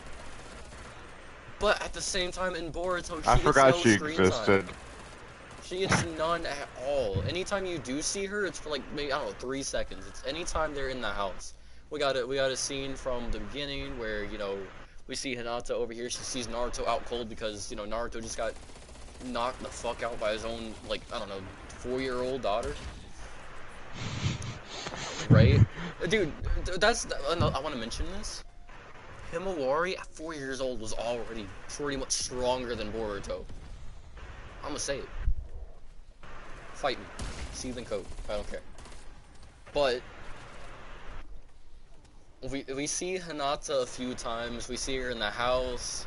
But at the same time, in Boruto, I she gets forgot no she screen existed. time. She gets none at all. Anytime you do see her, it's for like maybe, I don't know, 3 seconds. It's anytime they're in the house. We got a scene from the beginning where, you know, we see Hinata over here. She sees Naruto out cold because, you know, Naruto just got knocked the fuck out by his own, like, I don't know, 4-year-old daughter. Right? Dude, I want to mention this. Himawari at 4 years old was already pretty much stronger than Boruto. I'm gonna say it. Fight me. Seething coat. I don't care. But we see Hinata a few times. We see her in the house,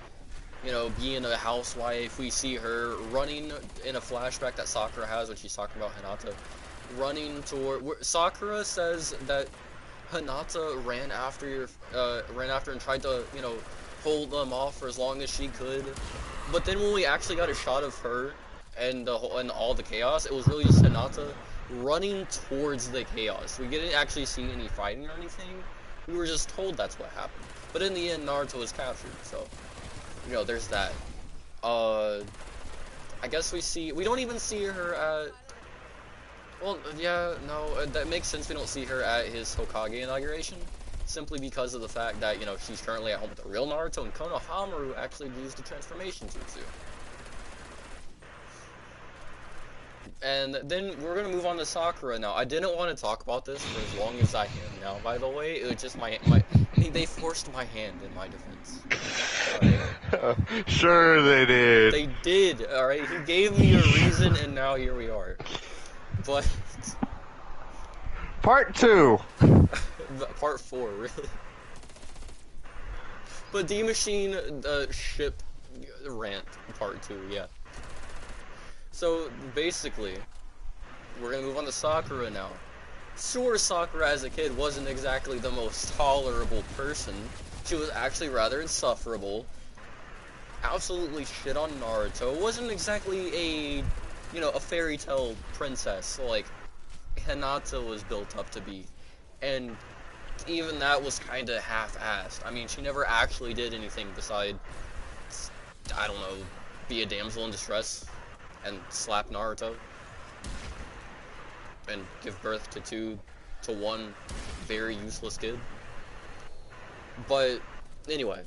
you know, being a housewife. We see her running in a flashback that Sakura has when she's talking about Hinata. Running toward... Sakura says that Hinata ran after and tried to, you know, hold them off for as long as she could. But then when we actually got a shot of her and all the chaos, it was really just Hinata running towards the chaos. We didn't actually see any fighting or anything. We were just told that's what happened. But in the end, Naruto was captured, so, you know, there's that. I guess we don't even see her at, well, yeah, no, that makes sense we don't see her at his Hokage inauguration, simply because of the fact that, you know, she's currently at home with the real Naruto, and Konohamaru actually used the transformation jutsu. And then we're gonna move on to Sakura now. I didn't want to talk about this for as long as I am now, by the way. It was just they forced my hand in my defense. Alright? Sure they did. They did, alright? He gave me a reason, and now here we are. But... Part 2. Part 4, really. But D-Machine, ship rant, part 2, yeah. So, basically, we're gonna move on to Sakura now. Sure, Sakura as a kid wasn't exactly the most tolerable person. She was actually rather insufferable. Absolutely shit on Naruto. Wasn't exactly a, you know, a fairy tale princess like Hinata was built up to be. And even that was kinda half-assed. I mean, she never actually did anything besides, I don't know, be a damsel in distress and slap Naruto and give birth to one very useless kid. But anyway,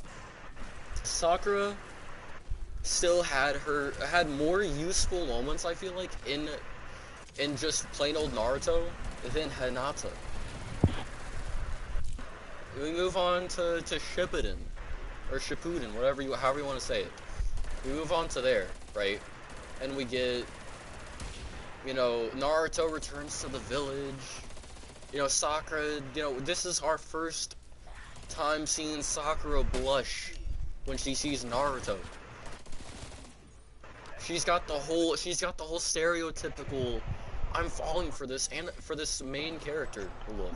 Sakura still had more useful moments, I feel like, in just plain old Naruto than Hinata. We move on to Shippuden, or Shippuden, however you want to say it. We move on to there, right? And we get, you know, Naruto returns to the village. You know, Sakura, you know, this is our first time seeing Sakura blush when she sees Naruto. She's got the whole stereotypical, I'm falling for this and for this main character look.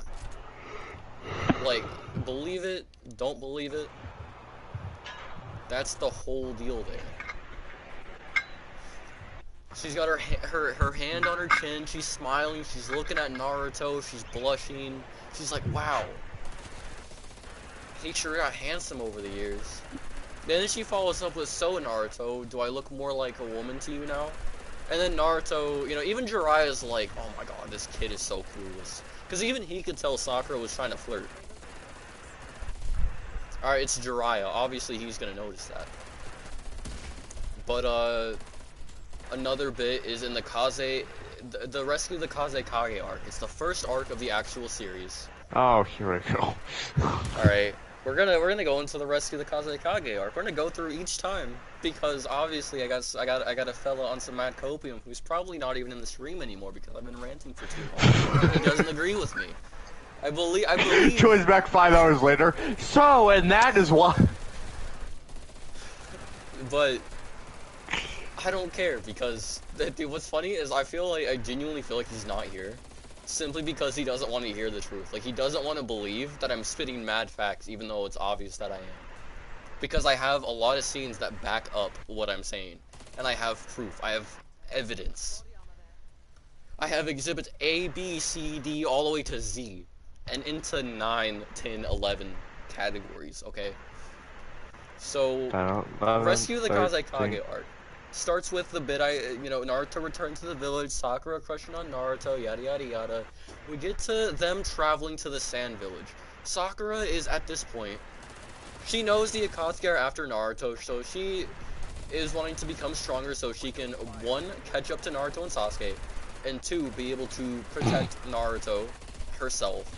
Like, believe it, don't believe it. That's the whole deal there. She's got her hand on her chin. She's smiling. She's looking at Naruto. She's blushing. She's like, wow. He sure got handsome over the years. Then she follows up with, so Naruto, do I look more like a woman to you now? And then Naruto, you know, even Jiraiya's like, oh my god, this kid is so clueless. Because even he could tell Sakura was trying to flirt. Alright, it's Jiraiya. Obviously, he's gonna notice that. But, another bit is in the Kaze... The Rescue of the Kazekage arc. It's the first arc of the actual series. Oh, here we go. Alright. We're gonna go into the Rescue of the Kazekage arc. We're gonna go through each time because obviously I got a fella on some mad copium who's probably not even in the stream anymore because I've been ranting for too long. He doesn't agree with me. I believe. Joins back 5 hours later. So, and that is why. But I don't care because dude, what's funny is I genuinely feel like he's not here. Simply because he doesn't want to hear the truth. Like, he doesn't want to believe that I'm spitting mad facts, even though it's obvious that I am. Because I have a lot of scenes that back up what I'm saying. And I have proof. I have evidence. I have exhibits A, B, C, D, all the way to Z. And into 9, 10, 11 categories, okay? So, Rescue the Kazekage arc. Starts with the bit Naruto returned to the village, Sakura crushing on Naruto, yada yada yada. We get to them traveling to the Sand Village. Sakura is at this point, she knows the Akatsuki are after Naruto, so she is wanting to become stronger so she can, 1, catch up to Naruto and Sasuke, and 2, be able to protect Naruto herself.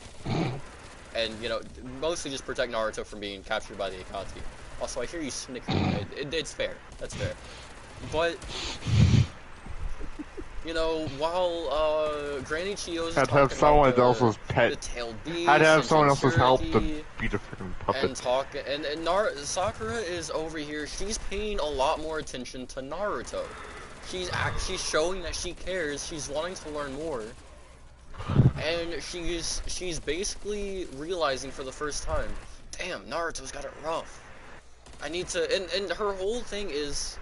And, you know, mostly just protect Naruto from being captured by the Akatsuki. Also, I hear you snickering. It's fair. That's fair. But, you know, while Granny Chio's had to have someone else's pet. The tailed beast, had to have someone else's help to beat a freaking puppet. And Sakura is over here. She's paying a lot more attention to Naruto. She's showing that she cares. She's wanting to learn more, and she's basically realizing for the first time, damn, Naruto's got it rough. I need to. And her whole thing is.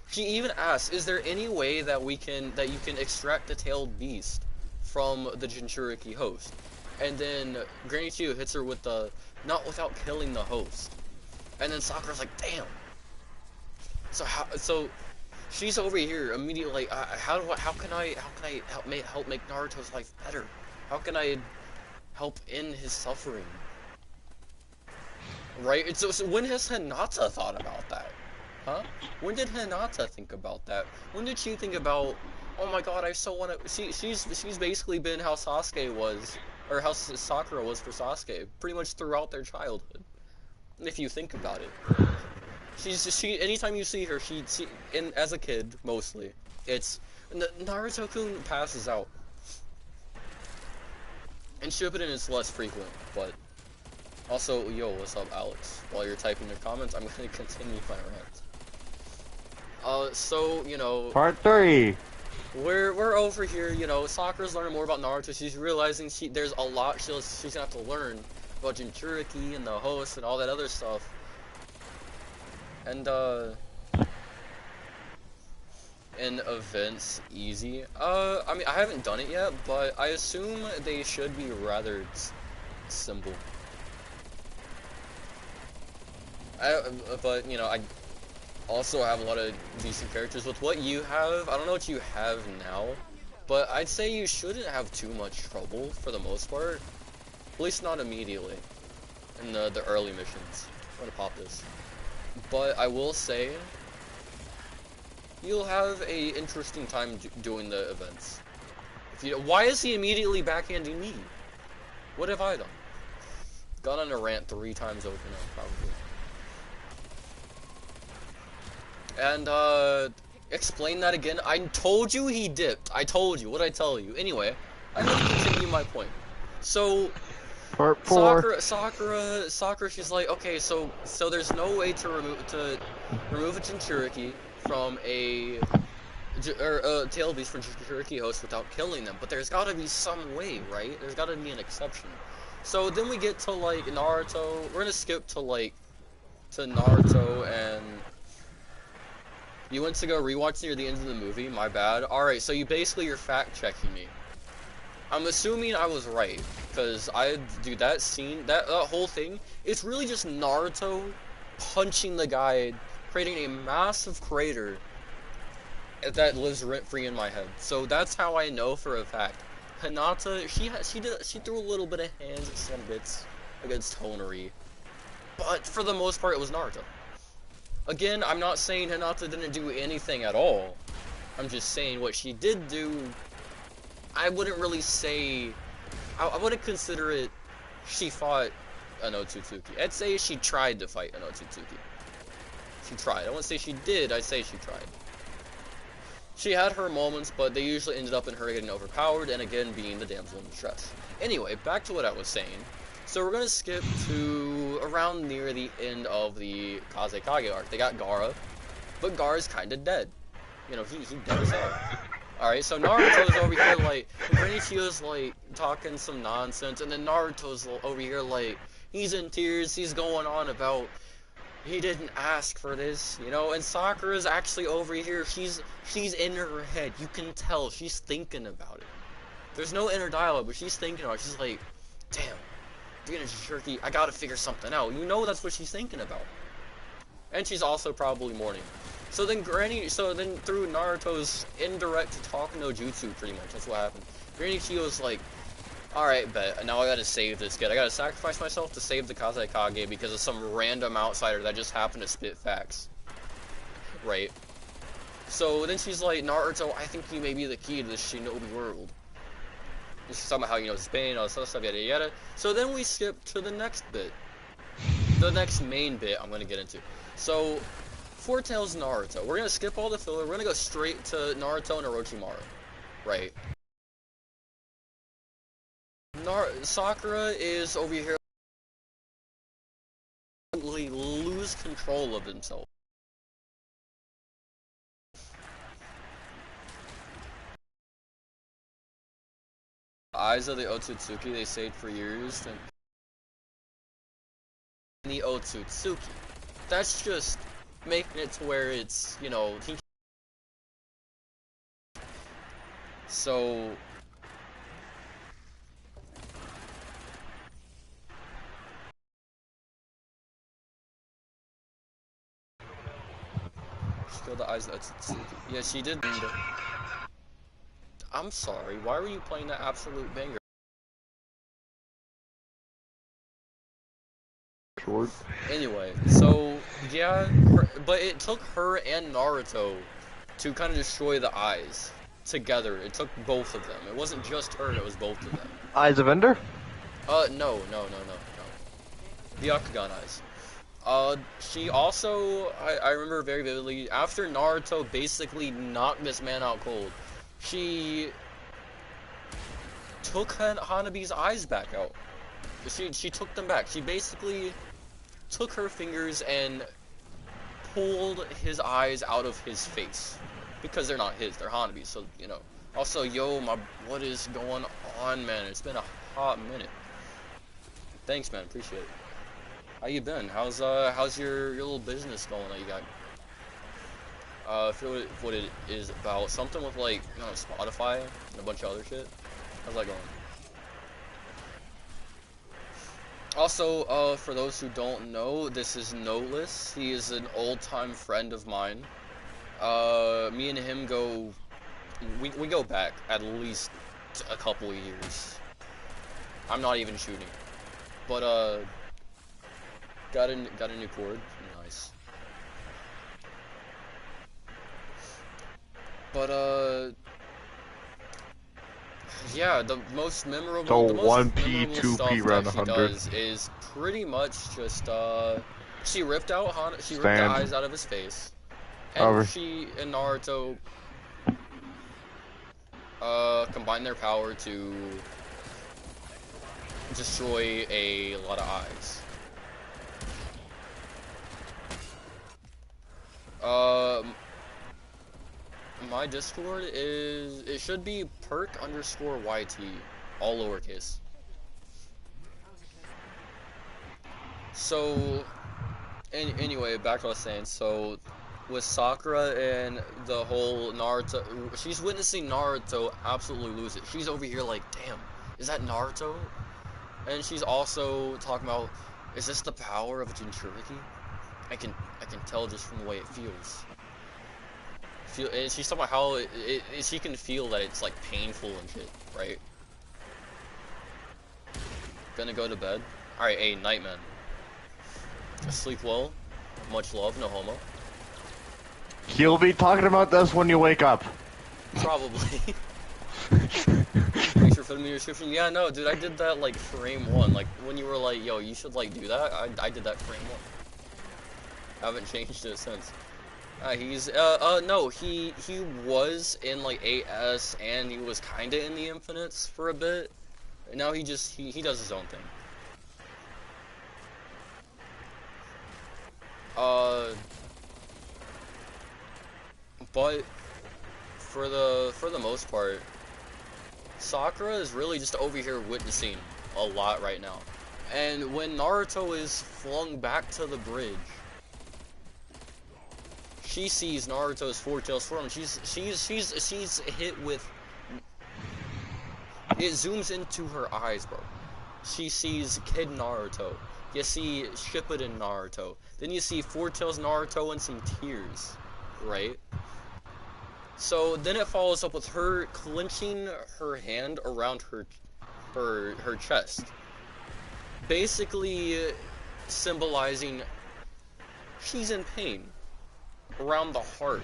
She even asks, is there any way that you can extract the tailed beast from the Jinchuriki host? And then Granny Chiyo hits her with the, not without killing the host. And then Sakura's like, damn. So she's over here immediately like, how can I help make Naruto's life better? How can I help end his suffering? Right? So when has Hinata thought about that? Huh? When did Hinata think about that? When did she think about, oh my god, I so want to... She's basically been how Sasuke was, or how Sakura was for Sasuke, pretty much throughout their childhood. If you think about it. Anytime you see her, as a kid, mostly, it's, Naruto-kun passes out. And Shippuden is less frequent, but... Also, yo, what's up, Alex? While you're typing your comments, I'm gonna continue my rant. So, you know... Part 3! We're over here, you know, Sakura's learning more about Naruto. She's realizing there's a lot she's gonna have to learn about Jinchuriki and the host and all that other stuff. And, in events, easy. I mean, I haven't done it yet, but I assume they should be rather simple. But, you know, I also have a lot of decent characters. With what you have, I don't know what you have now, but I'd say you shouldn't have too much trouble for the most part. At least not immediately in the early missions. I'm gonna pop this. But I will say, you'll have a interesting time doing the events. Why is he immediately backhanding me? What have I done? Gone on a rant 3 times over now, probably. And, explain that again. I told you he dipped. I told you. What'd I tell you? Anyway, I'm gonna continue my point. So, Part 4. Sakura, she's like, okay, so there's no way to remove a Jinchuriki from a tail beast for Jerky Host without killing them, but there's gotta be some way, right? There's gotta be an exception. So then we get to, like, Naruto. We're gonna skip to, like, to Naruto, and you went to go rewatch near the end of the movie, my bad. Alright, so you're fact-checking me. I'm assuming I was right, because dude, that scene, that whole thing, it's really just Naruto punching the guy, creating a massive crater that lives rent-free in my head. So that's how I know for a fact. Hinata, she threw a little bit of hands at some bits against Tonari, but for the most part, it was Naruto. Again, I'm not saying Hinata didn't do anything at all. I'm just saying what she did do, I wouldn't really say, I wouldn't consider it she fought an Otsutsuki. I'd say she tried to fight an Otsutsuki. She tried. I wouldn't say she did, I'd say she tried. She had her moments, but they usually ended up in her getting overpowered and again being the damsel in distress. Anyway, back to what I was saying. So we're gonna skip to around near the end of the Kazekage arc. They got Gaara, but Gaara's kinda dead. You know, he dead as hell. Alright, so Naruto's over here like, Genichio's like talking some nonsense, and then Naruto's over here like, he's in tears, he's going on about he didn't ask for this, you know, and Sakura's actually over here, she's in her head, you can tell, she's thinking about it. There's no inner dialogue, but she's thinking about it, she's like, damn, being a jerky, I gotta figure something out, you know that's what she's thinking about. And she's also probably mourning. So then through Naruto's indirect talk no jutsu, pretty much, that's what happened. Granny Chiyo's like, alright, bet, now I gotta save this kid. I gotta sacrifice myself to save the Kazekage because of some random outsider that just happened to spit facts. Right. So then she's like, Naruto, I think you may be the key to this shinobi world. She's talking about how, you know, his pain, all this other stuff, yada yada. So then we skip to the next bit. The next main bit I'm gonna get into. So, Four Tails Naruto. We're gonna skip all the filler, we're gonna go straight to Naruto and Orochimaru. Right. Sakura is over here lose control of himself. The eyes of the Otsutsuki, they stayed for years. And the Otsutsuki. That's just making it to where it's, you know, so she killed the eyes of the Otsutsuki. Yeah, she did. I'm sorry, why were you playing that absolute banger? Short. Anyway, so yeah, but it took her and Naruto to kind of destroy the eyes together. It took both of them. It wasn't just her, it was both of them. Eyes of Ender? No. The Okugan eyes. She also, I remember very vividly, after Naruto basically knocked this man out cold, she took Hanabi's eyes back out. She took them back. She basically took her fingers and pulled his eyes out of his face. Because they're not his, they're Hanabi's, so, you know. Also, yo, what is going on, man? It's been a hot minute. Thanks, man, appreciate it. How you been? How's your little business going that you got? I forget what it is about. Something with, like, you know, Spotify and a bunch of other shit. How's that going? Also, for those who don't know, this is Noteless. He is an old-time friend of mine. Me and him we go back at least a couple of years. I'm not even shooting. But, got a new cord. Nice. But, yeah, the most memorable, So 1P, 2P stuff around that she 100. does is pretty much just, she ripped the eyes out of his face, and she and Naruto, combined their power to destroy a lot of eyes. My my Discord is, it should be perk_YT, all lowercase. So, anyway, back to what I was saying. So, with Sakura and the whole Naruto, she's witnessing Naruto absolutely lose it. She's over here like, damn, is that Naruto? And she's also talking about, is this the power of Jinchuriki? I can tell just from the way it feels. And she's talking about how she can feel that it's like painful and shit, right? Gonna go to bed. All right, hey, Nightman. Sleep well. Much love, no homo. You'll be talking about this when you wake up. Probably. Thanks for putting me in your description. Yeah, no, dude, I did that like frame 1. Like when you were like, yo, you should like do that. I did that frame 1. I haven't changed it since. He's no, he was in like 8S and he was kinda in the Infinites for a bit. And now he does his own thing. But for the most part, Sakura is really just over here witnessing a lot right now. And when Naruto is flung back to the bridge, she sees Naruto's four tails form. She's hit with. It zooms into her eyes, bro. She sees Kid Naruto. You see Shippuden Naruto. Then you see Four Tails Naruto and some tears, right? So then it follows up with her clenching her hand around her chest, basically symbolizing she's in pain around the heart.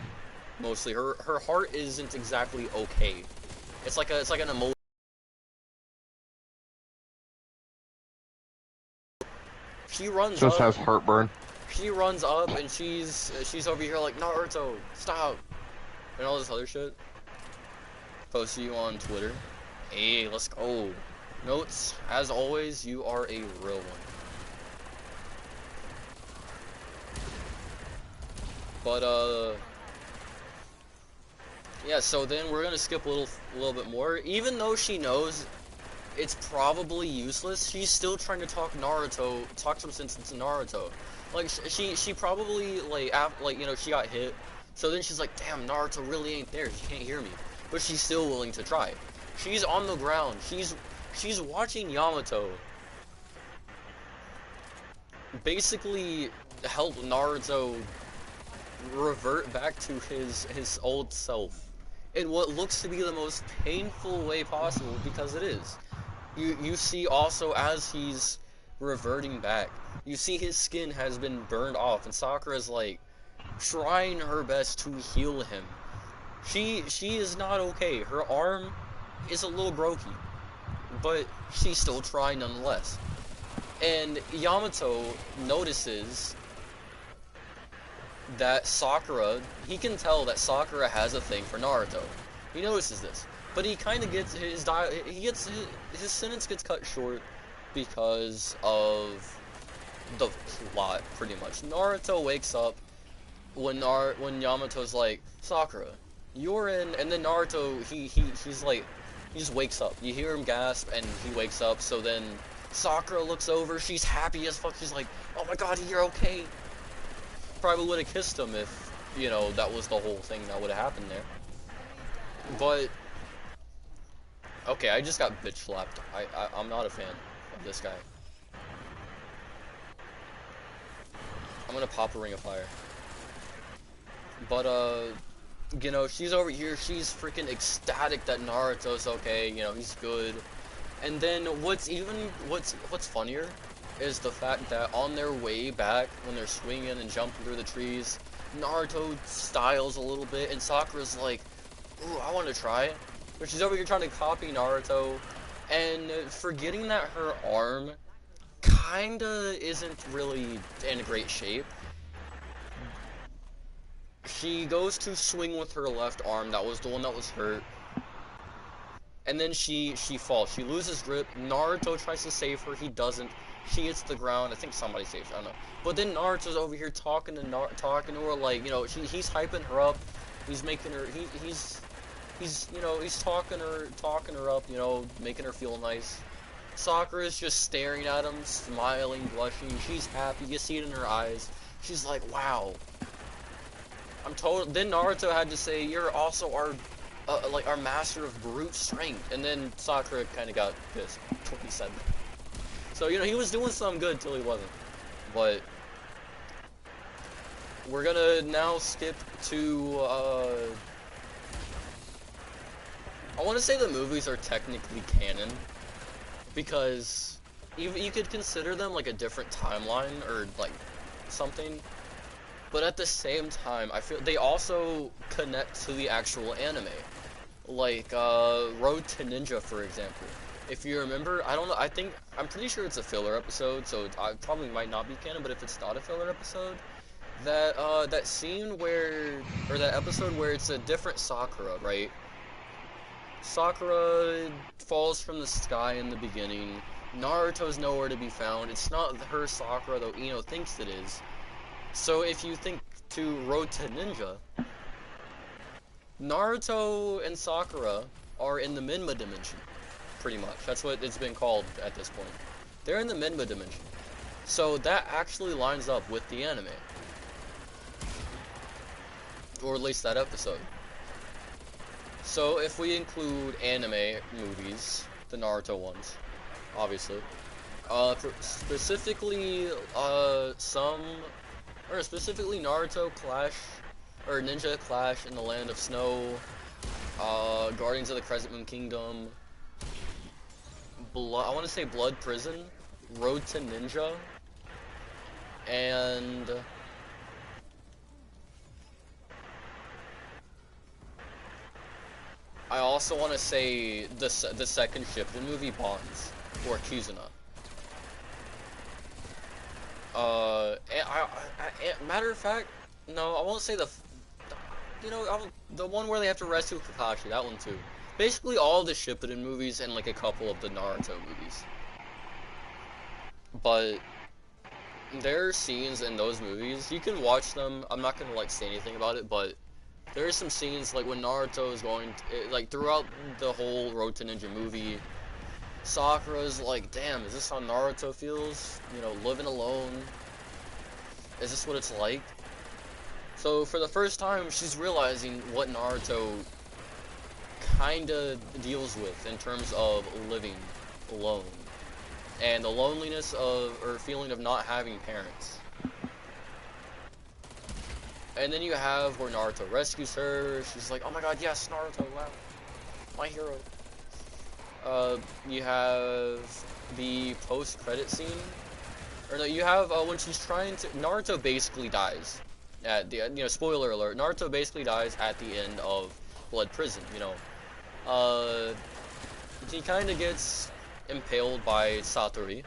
Mostly, her heart isn't exactly okay. It's like an emotion. She runs Just up. has heartburn. She runs up and she's over here like, Naruto, stop, and all this other shit. Post you on Twitter. Hey, let's go. Notes, as always, you are a real one. But yeah. So then we're gonna skip a little bit more. Even though she knows it's probably useless, she's still trying to talk some sense into Naruto. Like she probably like you know, she got hit, so then she's like, damn, Naruto really ain't there, he can't hear me, but she's still willing to try. She's on the ground, she's watching Yamato basically help Naruto revert back to his old self in what looks to be the most painful way possible, because it is. You see also, as he's reverting back, you see his skin has been burned off, and Sakura's like trying her best to heal him. She is not okay. Her arm is a little brokey, but she's still trying nonetheless. And Yamato notices that Sakura, he can tell that Sakura has a thing for Naruto. He notices this, but he kind of gets his sentence gets cut short because of the plot, pretty much. Naruto wakes up when Yamato's like, Sakura, you're in, and then Naruto, he's like, he just wakes up. You hear him gasp, and he wakes up. So then Sakura looks over. She's happy as fuck. She's like, oh my god, you're okay. Probably would have kissed him if, you know, that was the whole thing that would have happened there. But okay, I just got bitch slapped. I'm not a fan of this guy. I'm gonna pop a ring of fire. But you know, she's over here, she's freaking ecstatic that Naruto's okay, you know, he's good. And then what's funnier is the fact that on their way back, when they're swinging and jumping through the trees, Naruto styles a little bit, and Sakura's like, ooh, I want to try it. But she's over here trying to copy Naruto, and forgetting that her arm kinda isn't really in great shape. She goes to swing with her left arm, that was the one that was hurt, and then she falls. She loses grip. Naruto tries to save her, he doesn't. She hits the ground. I think somebody saves her, I don't know. But then Naruto's over here talking to her, like, you know, he's hyping her up, He's making her. He's you know he's talking her up. You know, making her feel nice. Sakura's just staring at him, smiling, blushing. She's happy. You see it in her eyes. She's like, wow. I'm told. Then Naruto had to say, "You're also our, like our master of brute strength." And then Sakura kind of got pissed when he said that. So you know he was doing something good till he wasn't. But we're gonna now skip to. I want to say the movies are technically canon because you could consider them like a different timeline or like something. But at the same time, I feel they also connect to the actual anime. Like, Road to Ninja, for example. If you remember, I don't know, I'm pretty sure it's a filler episode, so I probably might not be canon, but if it's not a filler episode, that scene where, or that episode where it's a different Sakura, right? Sakura falls from the sky in the beginning. Naruto's nowhere to be found. It's not her Sakura, though Ino thinks it is. So if you think to Road to Ninja, Naruto and Sakura are in the Minma dimension, pretty much. That's what it's been called at this point. They're in the Minma dimension. So that actually lines up with the anime. Or at least that episode. So if we include anime movies, the Naruto ones, obviously, specifically specifically Naruto Clash, or Ninja Clash in the Land of Snow, Guardians of the Crescent Moon Kingdom, I want to say Blood Prison, Road to Ninja, and I also want to say the second Shippuden movie, Bonds, or Kizuna. Matter of fact, no, I won't say the one where they have to rescue Kakashi, that one too. Basically all the Shippuden movies and like a couple of the Naruto movies. But there are scenes in those movies, you can watch them, I'm not gonna like say anything about it, but there are some scenes like when Naruto is going to, like throughout the whole Road to Ninja movie, Sakura's like, damn, is this how Naruto feels? You know, living alone. Is this what it's like? So for the first time, she's realizing what Naruto kinda deals with in terms of living alone. And the loneliness of, or feeling of not having parents. And then you have where Naruto rescues her. She's like, oh my god, yes, Naruto, wow, my hero. You have the post-credit scene. Or no, you have when she's trying to. Naruto basically dies. At the spoiler alert. Naruto basically dies at the end of Blood Prison. He kind of gets impaled by Satori.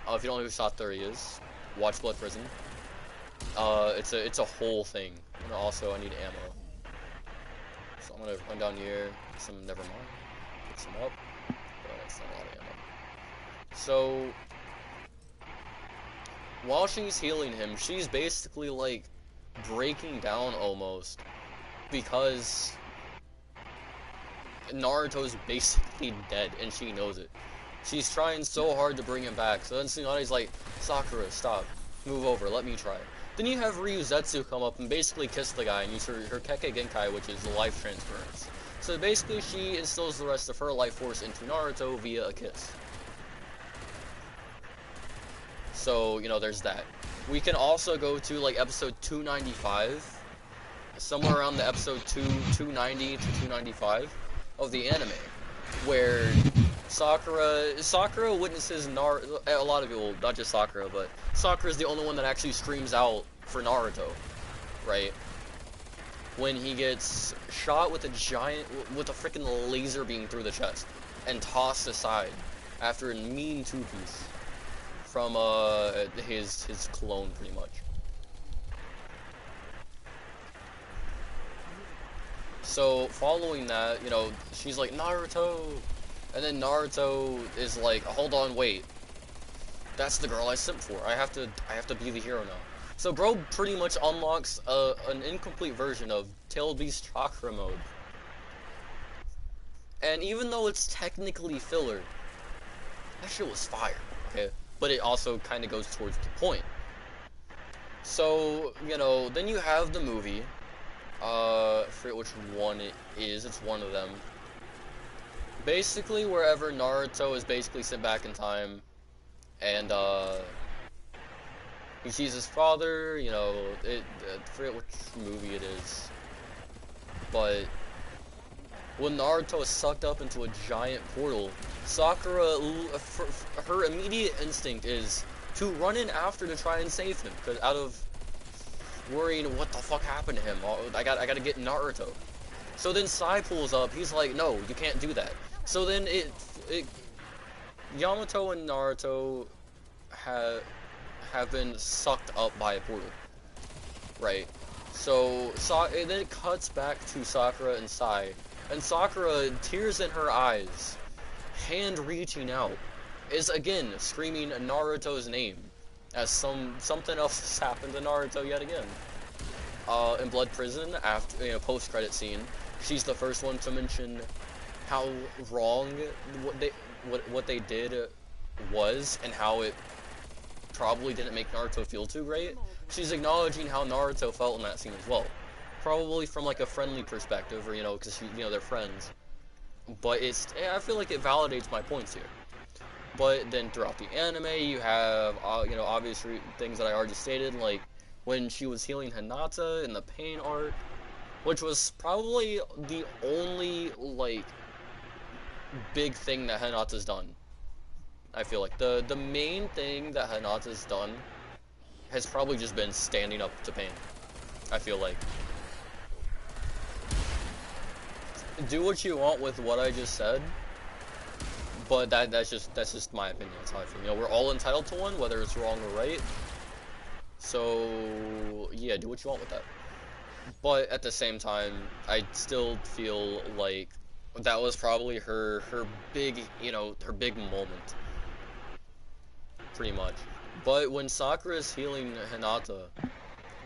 If you don't know who Satori is, watch Blood Prison. It's a whole thing. And also, I need ammo. So I'm gonna run down here. Never mind. Pick some up. But that's not a lot of ammo. So while she's healing him, she's basically like breaking down almost because Naruto's basically dead and she knows it. She's trying so hard to bring him back. So then Tsunade's like, Sakura, stop. Move over, let me try. Then you have Ryuzetsu come up and basically kiss the guy and use her Kekkei Genkai, which is the life transference. So basically she instills the rest of her life force into Naruto via a kiss. So, there's that. We can also go to, like, episode 295, somewhere around the episode 290 to 295 of the anime, where Sakura witnesses a lot of people, not just Sakura, but Sakura's the only one that actually screams out for Naruto, right? When he gets shot with a freaking laser beam through the chest and tossed aside after a mean two-piece from his clone, pretty much. So following that, she's like, Naruto, and then Naruto is like, hold on, wait, that's the girl I simped for. I have to be the hero now. So bro pretty much unlocks an incomplete version of Tail Beast Chakra mode. And even though it's technically filler, that shit was fire, okay? But it also kind of goes towards the point. So, you know, then you have the movie. I forget which one it is. It's one of them. Basically, wherever Naruto is basically sent back in time, and, he sees his father, you know, I forget which movie it is. But when Naruto is sucked up into a giant portal, Sakura, her immediate instinct is to run in after to try and save him, because out of worrying what the fuck happened to him, I gotta get Naruto. So then Sai pulls up, he's like, no, you can't do that. So then Yamato and Naruto have been sucked up by a portal, right? So and then it cuts back to Sakura and Sai, and Sakura, tears in her eyes, hand reaching out, is again screaming Naruto's name, as something else has happened to Naruto yet again. In Blood Prison, after, you know, post-credit scene, she's the first one to mention how wrong what they did was, and how it probably didn't make Naruto feel too great. She's acknowledging how Naruto felt in that scene as well, probably from like a friendly perspective, or, you know, because, you know, they're friends. But I feel like it validates my points here. But then throughout the anime, you have, you know, obvious things that I already stated, like when she was healing Hinata in the pain arc, which was probably the only, like, big thing that Hinata's done. I feel like the main thing that Hinata's done has probably just been standing up to pain. I feel like. Do what you want with what I just said, but that's just my opinion. That's how I feel. You know, we're all entitled to one, whether it's wrong or right. So yeah, do what you want with that. But at the same time, I still feel like that was probably her big, you know, her big moment, pretty much. But when Sakura is healing Hinata,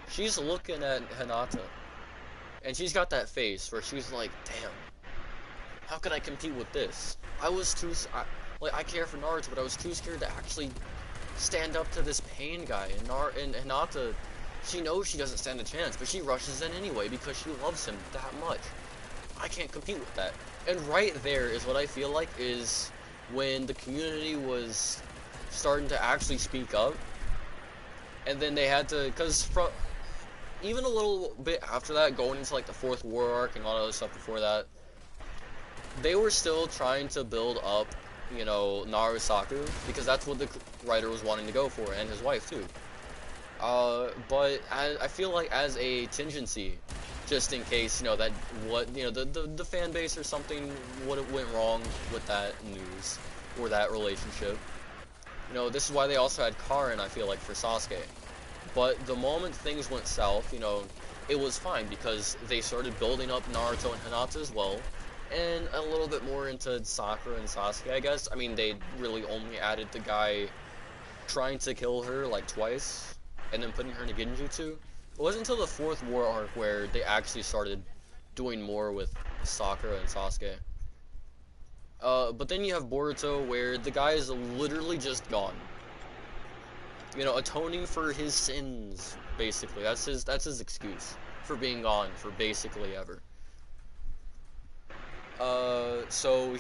she's looking at Hinata, and she's got that face where she's like, damn, how could I compete with this? I care for Naruto, but I was too scared to actually stand up to this pain guy. And Hinata, she knows she doesn't stand a chance, but she rushes in anyway because she loves him that much. I can't compete with that. And right there is what I feel like is when the community was starting to actually speak up, and then they had to, because from even a little bit after that, going into like the Fourth War arc and a lot of other stuff before that, they were still trying to build up, you know, Narusaku, because that's what the writer was wanting to go for, and his wife too. But I feel like as a contingency, just in case, you know, that the fan base or something went wrong with that news or that relationship. You know, this is why they also had Karin, I feel like, for Sasuke. But the moment things went south, you know, it was fine because they started building up Naruto and Hinata as well, and a little bit more into Sakura and Sasuke, I guess. I mean, they really only added the guy trying to kill her like twice, and then putting her in a Genjutsu. It wasn't until the Fourth War arc where they actually started doing more with Sakura and Sasuke. But then you have Boruto, where the guy is literally just gone. You know, atoning for his sins, basically. That's his excuse for being gone for basically ever. So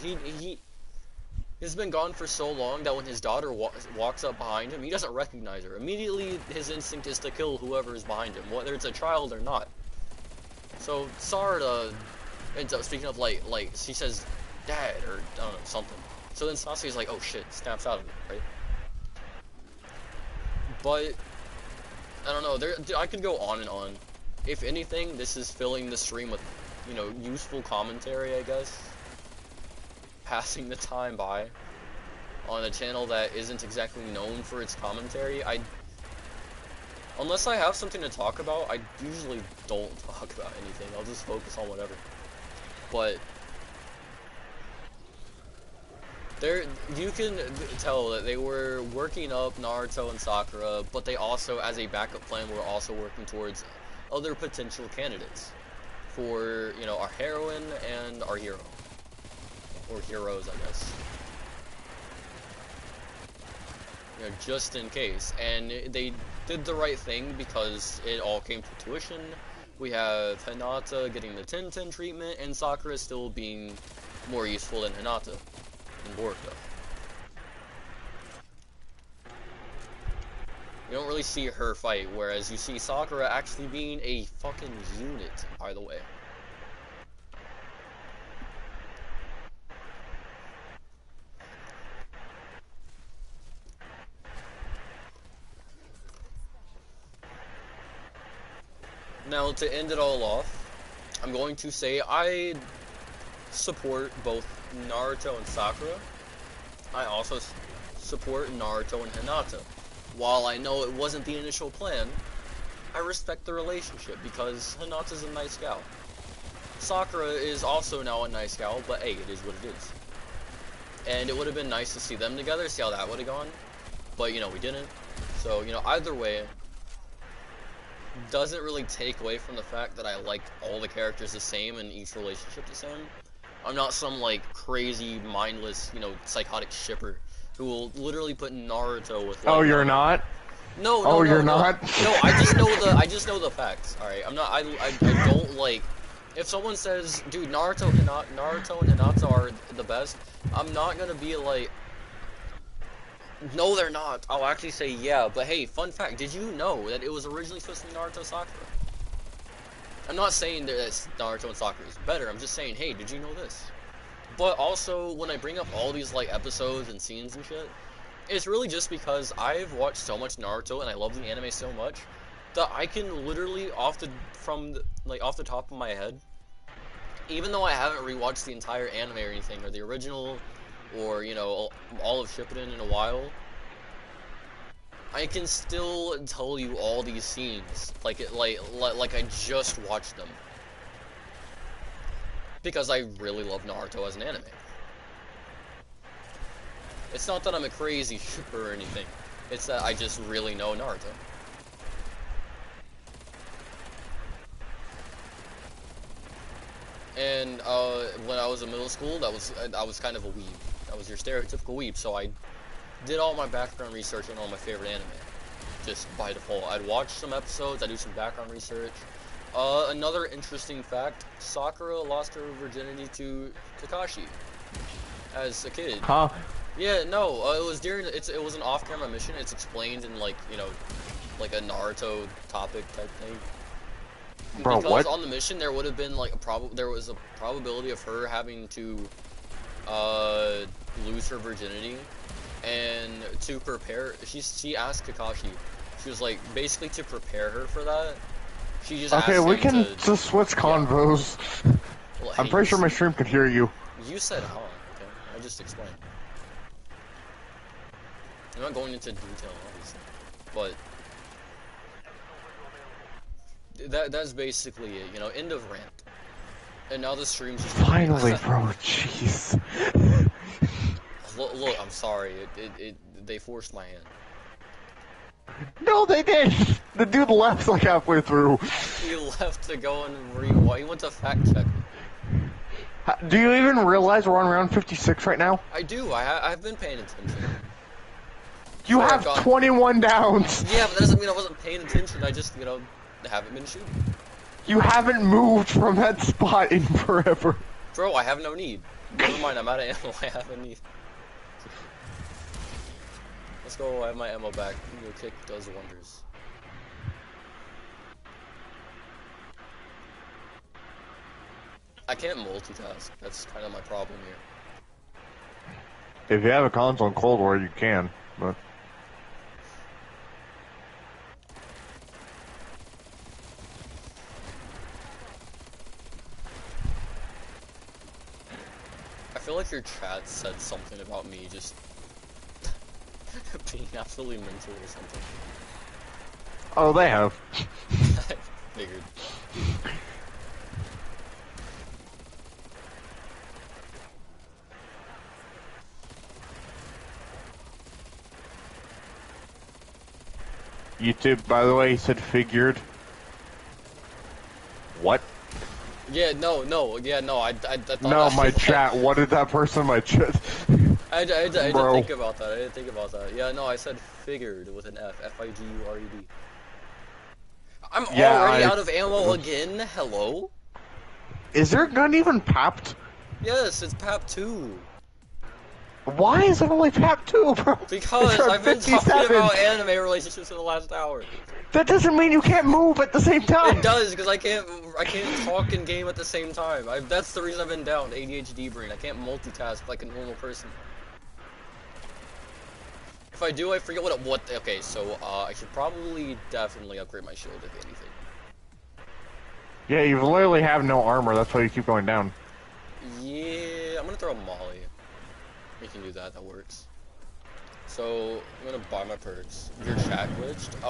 he's been gone for so long that when his daughter walks up behind him, he doesn't recognize her. Immediately, his instinct is to kill whoever is behind him, whether it's a child or not. So Sarada ends up speaking of like she says, "Dad," or I don't know, something. So then Sasuke's like, "Oh shit," snaps out of it, right? But I don't know. I could go on and on. If anything, this is filling the stream with, you know, useful commentary, I guess. Passing the time by on a channel that isn't exactly known for its commentary. Unless I have something to talk about, I usually don't talk about anything. I'll just focus on whatever. But There, you can tell that they were working up Naruto and Sakura, but they also, as a backup plan, were also working towards other potential candidates for, you know, our heroine and our hero. Or heroes, I guess. You know, just in case. And they did the right thing because it all came to fruition. We have Hinata getting the 10-10 treatment, and Sakura still being more useful than Hinata and Boruto. You don't really see her fight, whereas you see Sakura actually being a fucking unit, by the way. Now, to end it all off, I'm going to say I support both Naruto and Sakura. I also support Naruto and Hinata. While I know it wasn't the initial plan, I respect the relationship because Hinata's a nice gal. Sakura is also now a nice gal, but hey, it is what it is. And it would have been nice to see them together, see how that would have gone. But, you know, we didn't. So, you know, either way, doesn't really take away from the fact that I like all the characters the same and each relationship the same. I'm not some, like, crazy, mindless, you know, psychotic shipper who will literally put Naruto with, like... Oh, you're not? No, Oh, you're no. not? No, I just know the facts, alright? I'm not, I don't, like... If someone says, dude, Naruto and Hinata are the best, I'm not gonna be like... No, they're not. I'll actually say yeah, but hey, fun fact, did you know that it was originally supposed to be Naruto Sakura? I'm not saying that Naruto and Sakura is better, I'm just saying, hey, did you know this? But also, when I bring up all these, like, episodes and scenes and shit, it's really just because I've watched so much Naruto and I love the anime so much that I can literally, off the top of my head, even though I haven't rewatched the entire anime or anything, or the original, or, you know, all of Shippuden in a while, I can still tell you all these scenes, like I just watched them. Because I really love Naruto as an anime. It's not that I'm a crazy shipper or anything, it's that I just really know Naruto. And when I was in middle school, I was kind of a weeb. I was your stereotypical weeb, so I did all my background research on all my favorite anime. Just by default. I'd watch some episodes, I'd do some background research. Another interesting fact, Sakura lost her virginity to Kakashi as a kid. Huh? Yeah, no, it was it was an off-camera mission. It's explained in, like, you know, like a Naruto topic type thing. Bro, because what? on the mission there would have been like there was a probability of her having to lose her virginity, and to prepare, she asked Kakashi, she was like, basically to prepare her for that, she just asked him we can to, just switch convos. Well, I'm hey, pretty sure my stream could hear you. You said huh, okay, I just explained. I'm not going into detail, obviously, but that's basically it, you know, end of rant. And now the stream's just Finally, bro, jeez. Look, I'm sorry, they forced my hand. No, they did! The dude left like halfway through. He left to go and rewind, he went to fact check. Do you even realize we're on round 56 right now? I do, I've been paying attention. You have 21 downs! Yeah, but that doesn't mean I wasn't paying attention, I just, you know, haven't been shooting. You haven't moved from that spot in forever. Bro, I have no need. Never mind, I'm out of ammo, I have a need. Let's go, I have my ammo back. Your kick does wonders. I can't multitask, that's kind of my problem here. If you have a console in Cold War, you can, but... I feel like your chat said something about me just being absolutely mental or something. Oh, they have. I figured. YouTube, by the way, he said figured. What? Yeah, no, I thought No, my I, chat. What did that person in my chat? I didn't Bro. think about that. I didn't think about that. Yeah, no, I said figured with an F. F-I-G-U-R-E-D. I'm Yeah, already out of ammo again. Hello? Is their gun even papped? Yes, it's PAP 2. Why is it only PAP 2, bro? Because It's on I've been talking 57. about anime relationships for the last hour. That doesn't mean you can't move at the same time. It does, because I can't talk and game at the same time. That's the reason I've been down. ADHD brain. I can't multitask like a normal person. If I do, I forget what. Okay, so I should probably definitely upgrade my shield if anything. Yeah, you literally have no armor. That's why you keep going down. Yeah, I'm gonna throw a molly. We can do that. That works. So I'm gonna buy my perks. Your chat glitched.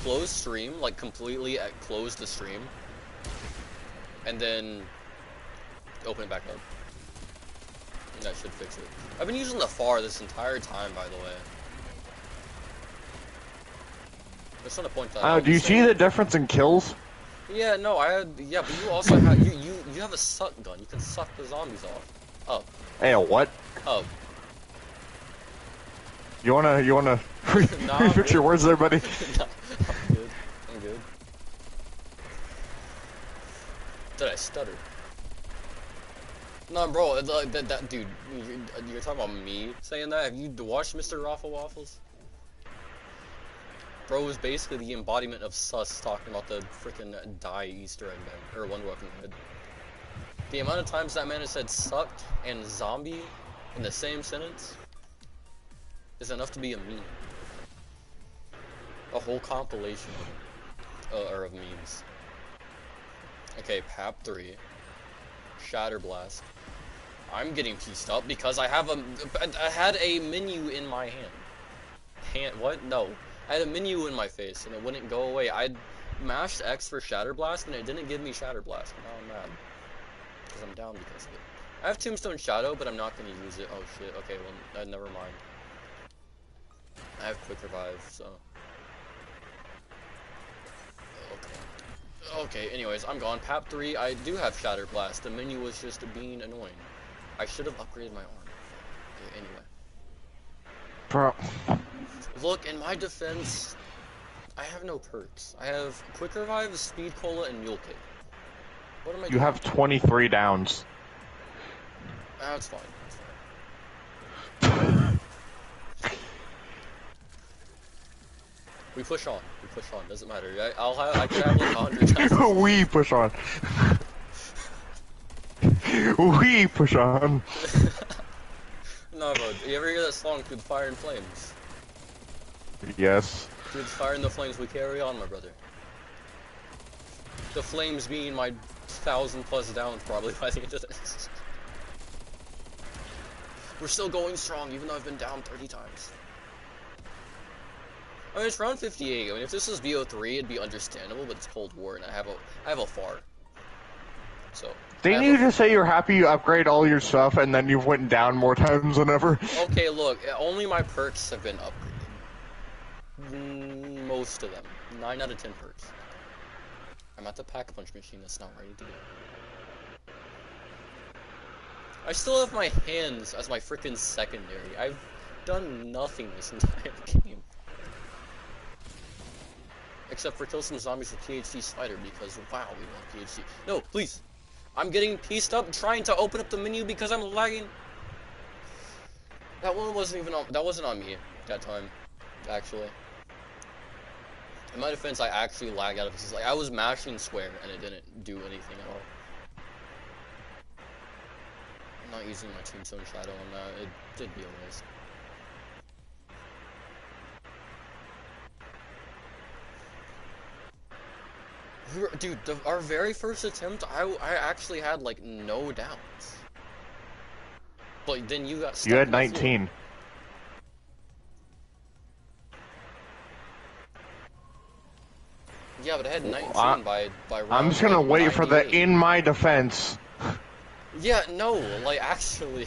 Close stream, like completely close the stream, and then open it back up. And that should fix it. I've been using the FAR this entire time, by the way. I just want to point that out. Do you see the difference in kills? Yeah, no, yeah, but you also have you have a suck gun. You can suck the zombies off. Oh. Hey, what? Oh. You wanna Nah, refix your words there, buddy? No, I'm good. I'm good. Did I stutter? No, bro, that dude, you're talking about me saying that? Have you watched Mr. Raffle Waffles? Bro was basically the embodiment of sus talking about the freaking die Easter egg man, or one walking head. The amount of times that man has said sucked and zombie in the same sentence is enough to be a meme. A whole compilation of memes. Okay, PAP 3. Shatter Blast. I'm getting pieced up because I had a menu in my hand. What? No. I had a menu in my face and it wouldn't go away. I mashed X for Shatter Blast and it didn't give me Shatter Blast. Now I'm mad. Because I'm down because of it. I have Tombstone Shadow, but I'm not going to use it. Oh shit. Okay, well, never mind. I have Quick Revive, so... Okay, anyways, I'm gone. PAP 3, I do have Shatter Blast. The menu was just being annoying. I should have upgraded my armor. Okay, anyway. Bro. Look, in my defense, I have no perks. I have Quick Revive, Speed Cola, and Mule Kick. What am I doing? You have 23 downs. That's fine. That's fine. We push on. We push on. Doesn't matter. I could have like 100 times. We push on. We push on. No, bro. You ever hear that song, Through the Fire and Flames? Yes. Through the fire and the flames, we carry on, my brother. The flames being my 1,000+ downs, probably, by the end of this. We're still going strong, even though I've been down 30 times. I mean, it's round 58. I mean, if this was BO3, it'd be understandable, but it's Cold War, and I have a FAR. So. Didn't you just say you're happy you upgrade all your stuff and then you've went down more times than ever? Okay, look, only my perks have been upgraded. Most of them. 9 out of 10 perks. I'm at the Pack-a-Punch machine that's not ready to go. I still have my hands as my freaking secondary. I've done nothing this entire game. Except for kill some zombies with THC Spider because, wow, we want THC. No, please! I'm getting pieced up trying to open up the menu because I'm lagging. That one wasn't even on, that wasn't on me that time, actually. In my defense, I actually lagged out of this. Like, I was mashing square and it didn't do anything at all. I'm not using my Tombstone Shadow on that. It did be a waste. Dude, our very first attempt, I actually had, like, no downs. But then you got stuck. You had 19. Yeah, but I had 19 by round, I'm just gonna like, wait for the 98. in my defense. Yeah, no, like, actually.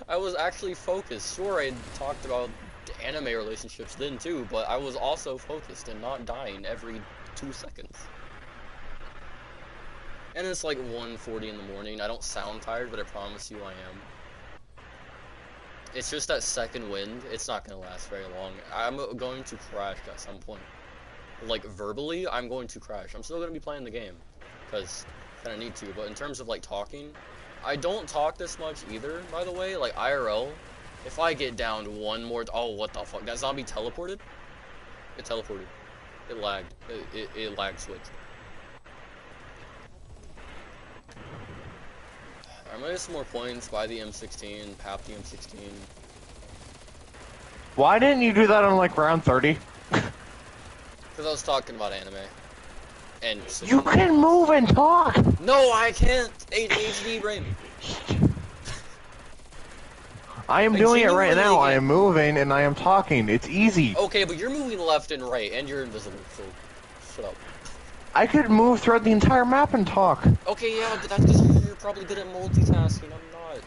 I was actually focused. Sure, I talked about anime relationships then too, but I was also focused and not dying every 2 seconds. And it's like 1:40 in the morning. I don't sound tired, but I promise you I am. It's just that second wind. It's not going to last very long. I'm going to crash at some point. Like, verbally, I'm going to crash. I'm still going to be playing the game, because I kind of need to. But in terms of, like, talking, I don't talk this much either, by the way. Like, IRL, if I get downed one more... Oh, what the fuck? That zombie teleported? It teleported. It lagged. It lag switched. I'm gonna get some more points, buy the M16, pap the M16. Why didn't you do that on like round 30? Because I was talking about anime. And you can move and talk! No, I can't! ADHD brain. I am doing it right now. I am moving and I am talking. It's easy. Okay, but you're moving left and right, and you're invisible, so shut up. I could move throughout the entire map and talk. Okay, yeah, but that's because you're probably good at multitasking. I'm not.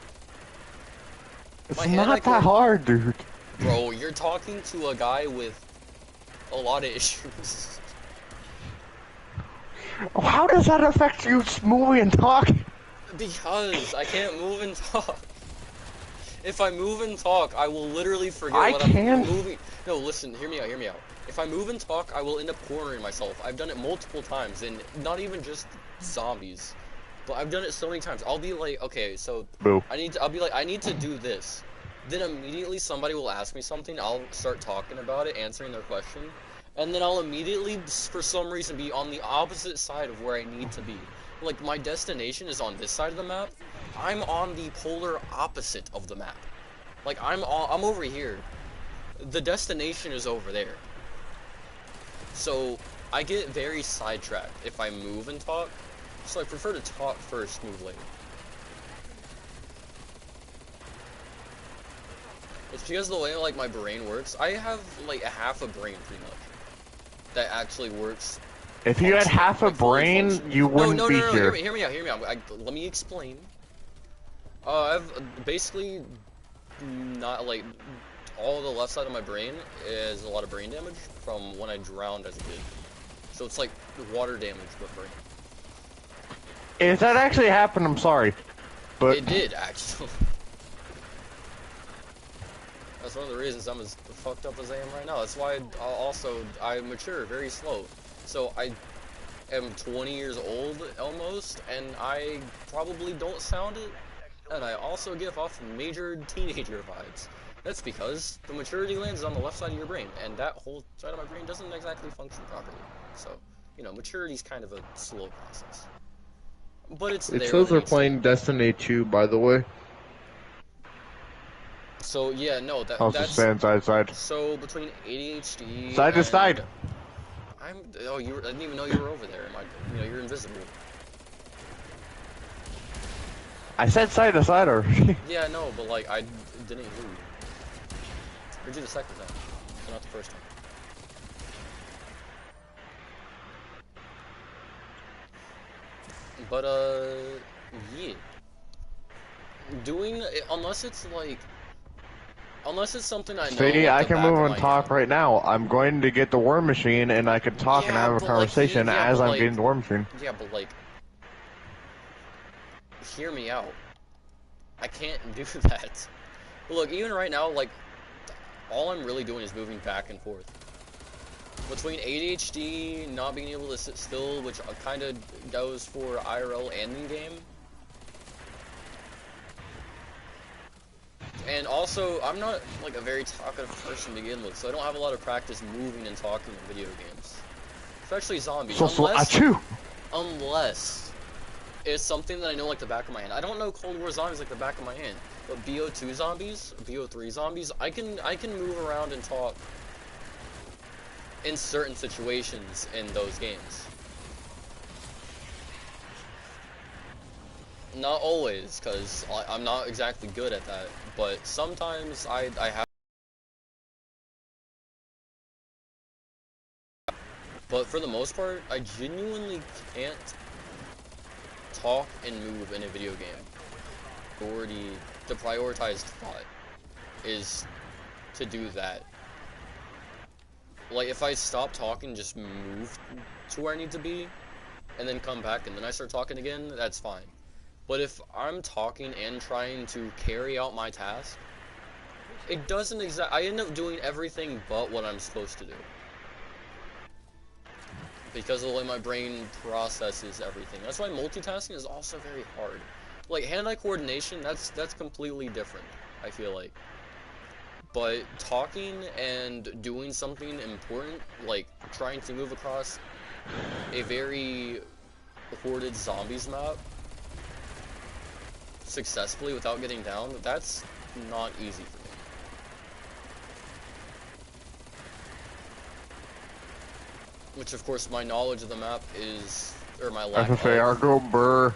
It's not that hard, dude. Bro, you're talking to a guy with a lot of issues. How does that affect you moving and talking? Because I can't move and talk. If I move and talk, I will literally forget I'm moving. No, listen, hear me out. If I move and talk, I will end up cornering myself. I've done it multiple times, and not even just zombies, but I've done it so many times. I'll be like, okay, so I'll be like, I need to do this. Then immediately somebody will ask me something. I'll start talking about it, answering their question, and then I'll immediately, for some reason, be on the opposite side of where I need to be. Like, my destination is on this side of the map. I'm on the polar opposite of the map. Like, I'm over here. The destination is over there. So, I get very sidetracked if I move and talk. So I prefer to talk first, move later. It's because of the way, like, my brain works. I have, like, a half a brain, pretty much, that actually works. If you had half a brain, you wouldn't be here. Hear me out. Let me explain. I've basically not, like, all the left side of my brain is a lot of brain damage from when I drowned as a kid. So it's like water damage, but brain. If that actually happened, I'm sorry, but it did actually. That's one of the reasons I'm as fucked up as I am right now. That's why I mature very slow. So I am 20 years old almost, and I probably don't sound it. And I also give off major teenager vibes. That's because the maturity gland is on the left side of your brain, and that whole side of my brain doesn't exactly function properly. So, you know, maturity's kind of a slow process. But it's there. It says they're playing Destiny 2, by the way. So, yeah, no, that's... stand side to side. So, between ADHD Side to side! I didn't even know you were over there. You're invisible. I said side to side already. Yeah, no, but, like, I didn't hear you. I heard you the second time, but not the first time. But, yeah. Unless it's something I know. See, I can move and talk right now. I'm going to get the war machine, and I can talk and have a conversation as I'm getting the war machine. Yeah, but, like, hear me out. I can't do that. Look, even right now, like, all I'm really doing is moving back and forth. Between ADHD, not being able to sit still, which kind of goes for IRL and in-game. And also, I'm not, like, a very talkative person to begin with, so I don't have a lot of practice moving and talking in video games. Especially zombies. Unless it's something that I know like the back of my hand. I don't know Cold War zombies like the back of my hand, but BO2 zombies, BO3 zombies, I can move around and talk in certain situations in those games. Not always, because I'm not exactly good at that, but sometimes I have. But for the most part, I genuinely can't talk and move in a video game. The prioritized thought is to do that. Like, if I stop talking, just move to where I need to be, and then come back, and then I start talking again, that's fine. But if I'm talking and trying to carry out my task, it doesn't I end up doing everything but what I'm supposed to do. Because of the way my brain processes everything. That's why multitasking is also very hard. Like, hand-eye coordination, that's completely different, I feel like. But talking and doing something important, like trying to move across a very hoarded zombies map successfully without getting down, that's not easy for me. Which, of course, my knowledge of the map is, or my lack of. go burr.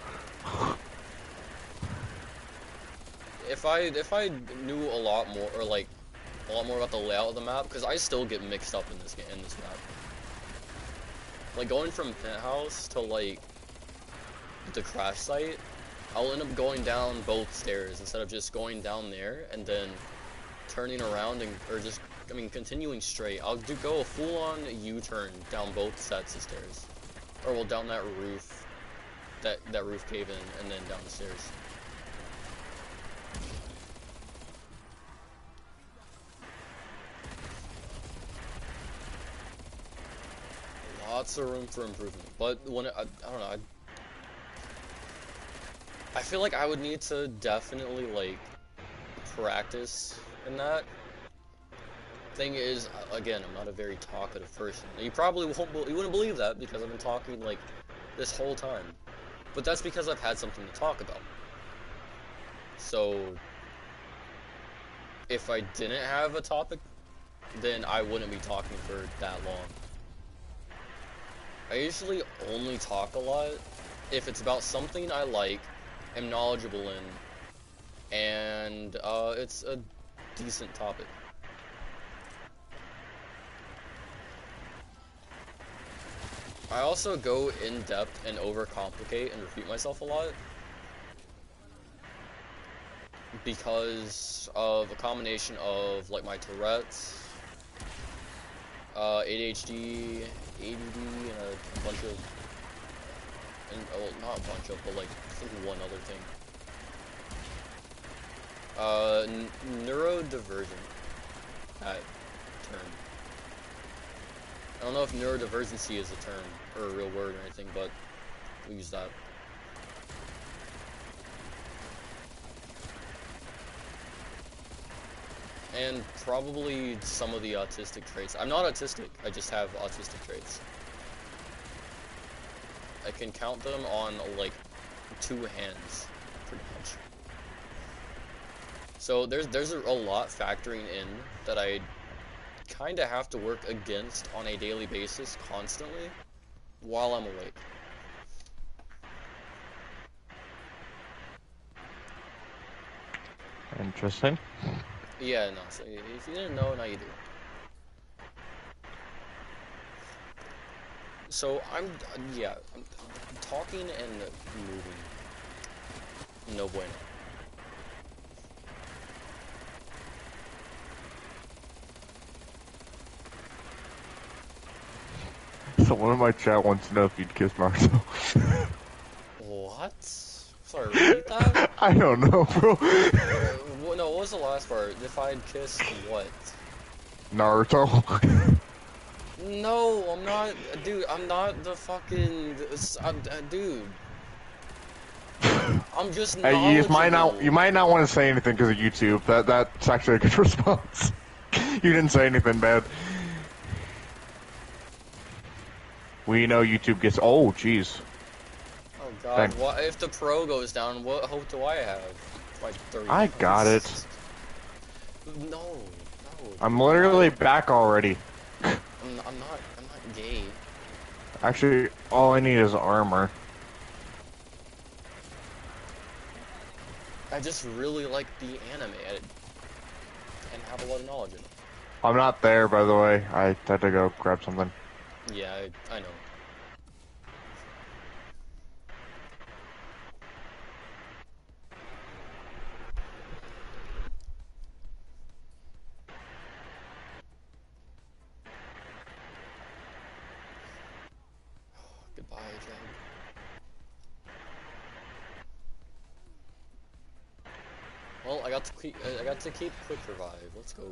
If I knew a lot more, or like a lot more about the layout of the map, because I still get mixed up in this map. Like going from penthouse to like the crash site, I'll end up going down both stairs instead of just going down there and then turning around or just, I mean, continuing straight. I'll go a full-on U-turn down both sets of stairs, or well, down that roof, that roof cave in, and then down the stairs. Lots of room for improvement, but when I don't know, I feel like I would need to definitely like practice in that. Thing is, again, I'm not a very talkative person. You probably you wouldn't believe that because I've been talking like this whole time, but that's because I've had something to talk about. So if I didn't have a topic, then I wouldn't be talking for that long. I usually only talk a lot if it's about something I like, am knowledgeable in, and it's a decent topic. I also go in depth and overcomplicate and repeat myself a lot because of a combination of like my Tourette's, ADHD, ADD, and a bunch of, well, not a bunch of, but like I think one other thing. Neurodivergent. That term. I don't know if neurodivergency is a term or a real word or anything, but we use that. And probably some of the autistic traits. I'm not autistic, I just have autistic traits. I can count them on like 2 hands, pretty much. So there's a lot factoring in that I kind of have to work against on a daily basis constantly while I'm awake. Interesting. Yeah, no, so if you didn't know, now you do. So I'm talking and moving. No bueno. Someone in my chat wants to know if you'd kiss Naruto. What? Sorry, repeat that? I don't know, bro. No, what was the last part? If I'd kissed what? Naruto. No, I'm not, dude, I'm not the fucking, dude. I'm just Hey, knowledgeable. you might not want to say anything because of YouTube. That's actually a good response. You didn't say anything bad. We know YouTube gets. Oh, jeez. Oh god, what if the pro goes down? What hope do I have? Like 30 I got it. No, no. I'm literally back already. I'm not gay. Actually, all I need is armor. I just really like the anime and have a lot of knowledge in it. I'm not there, by the way. I had to go grab something. Yeah, I know. Well, I got to keep quick revive. Let's go.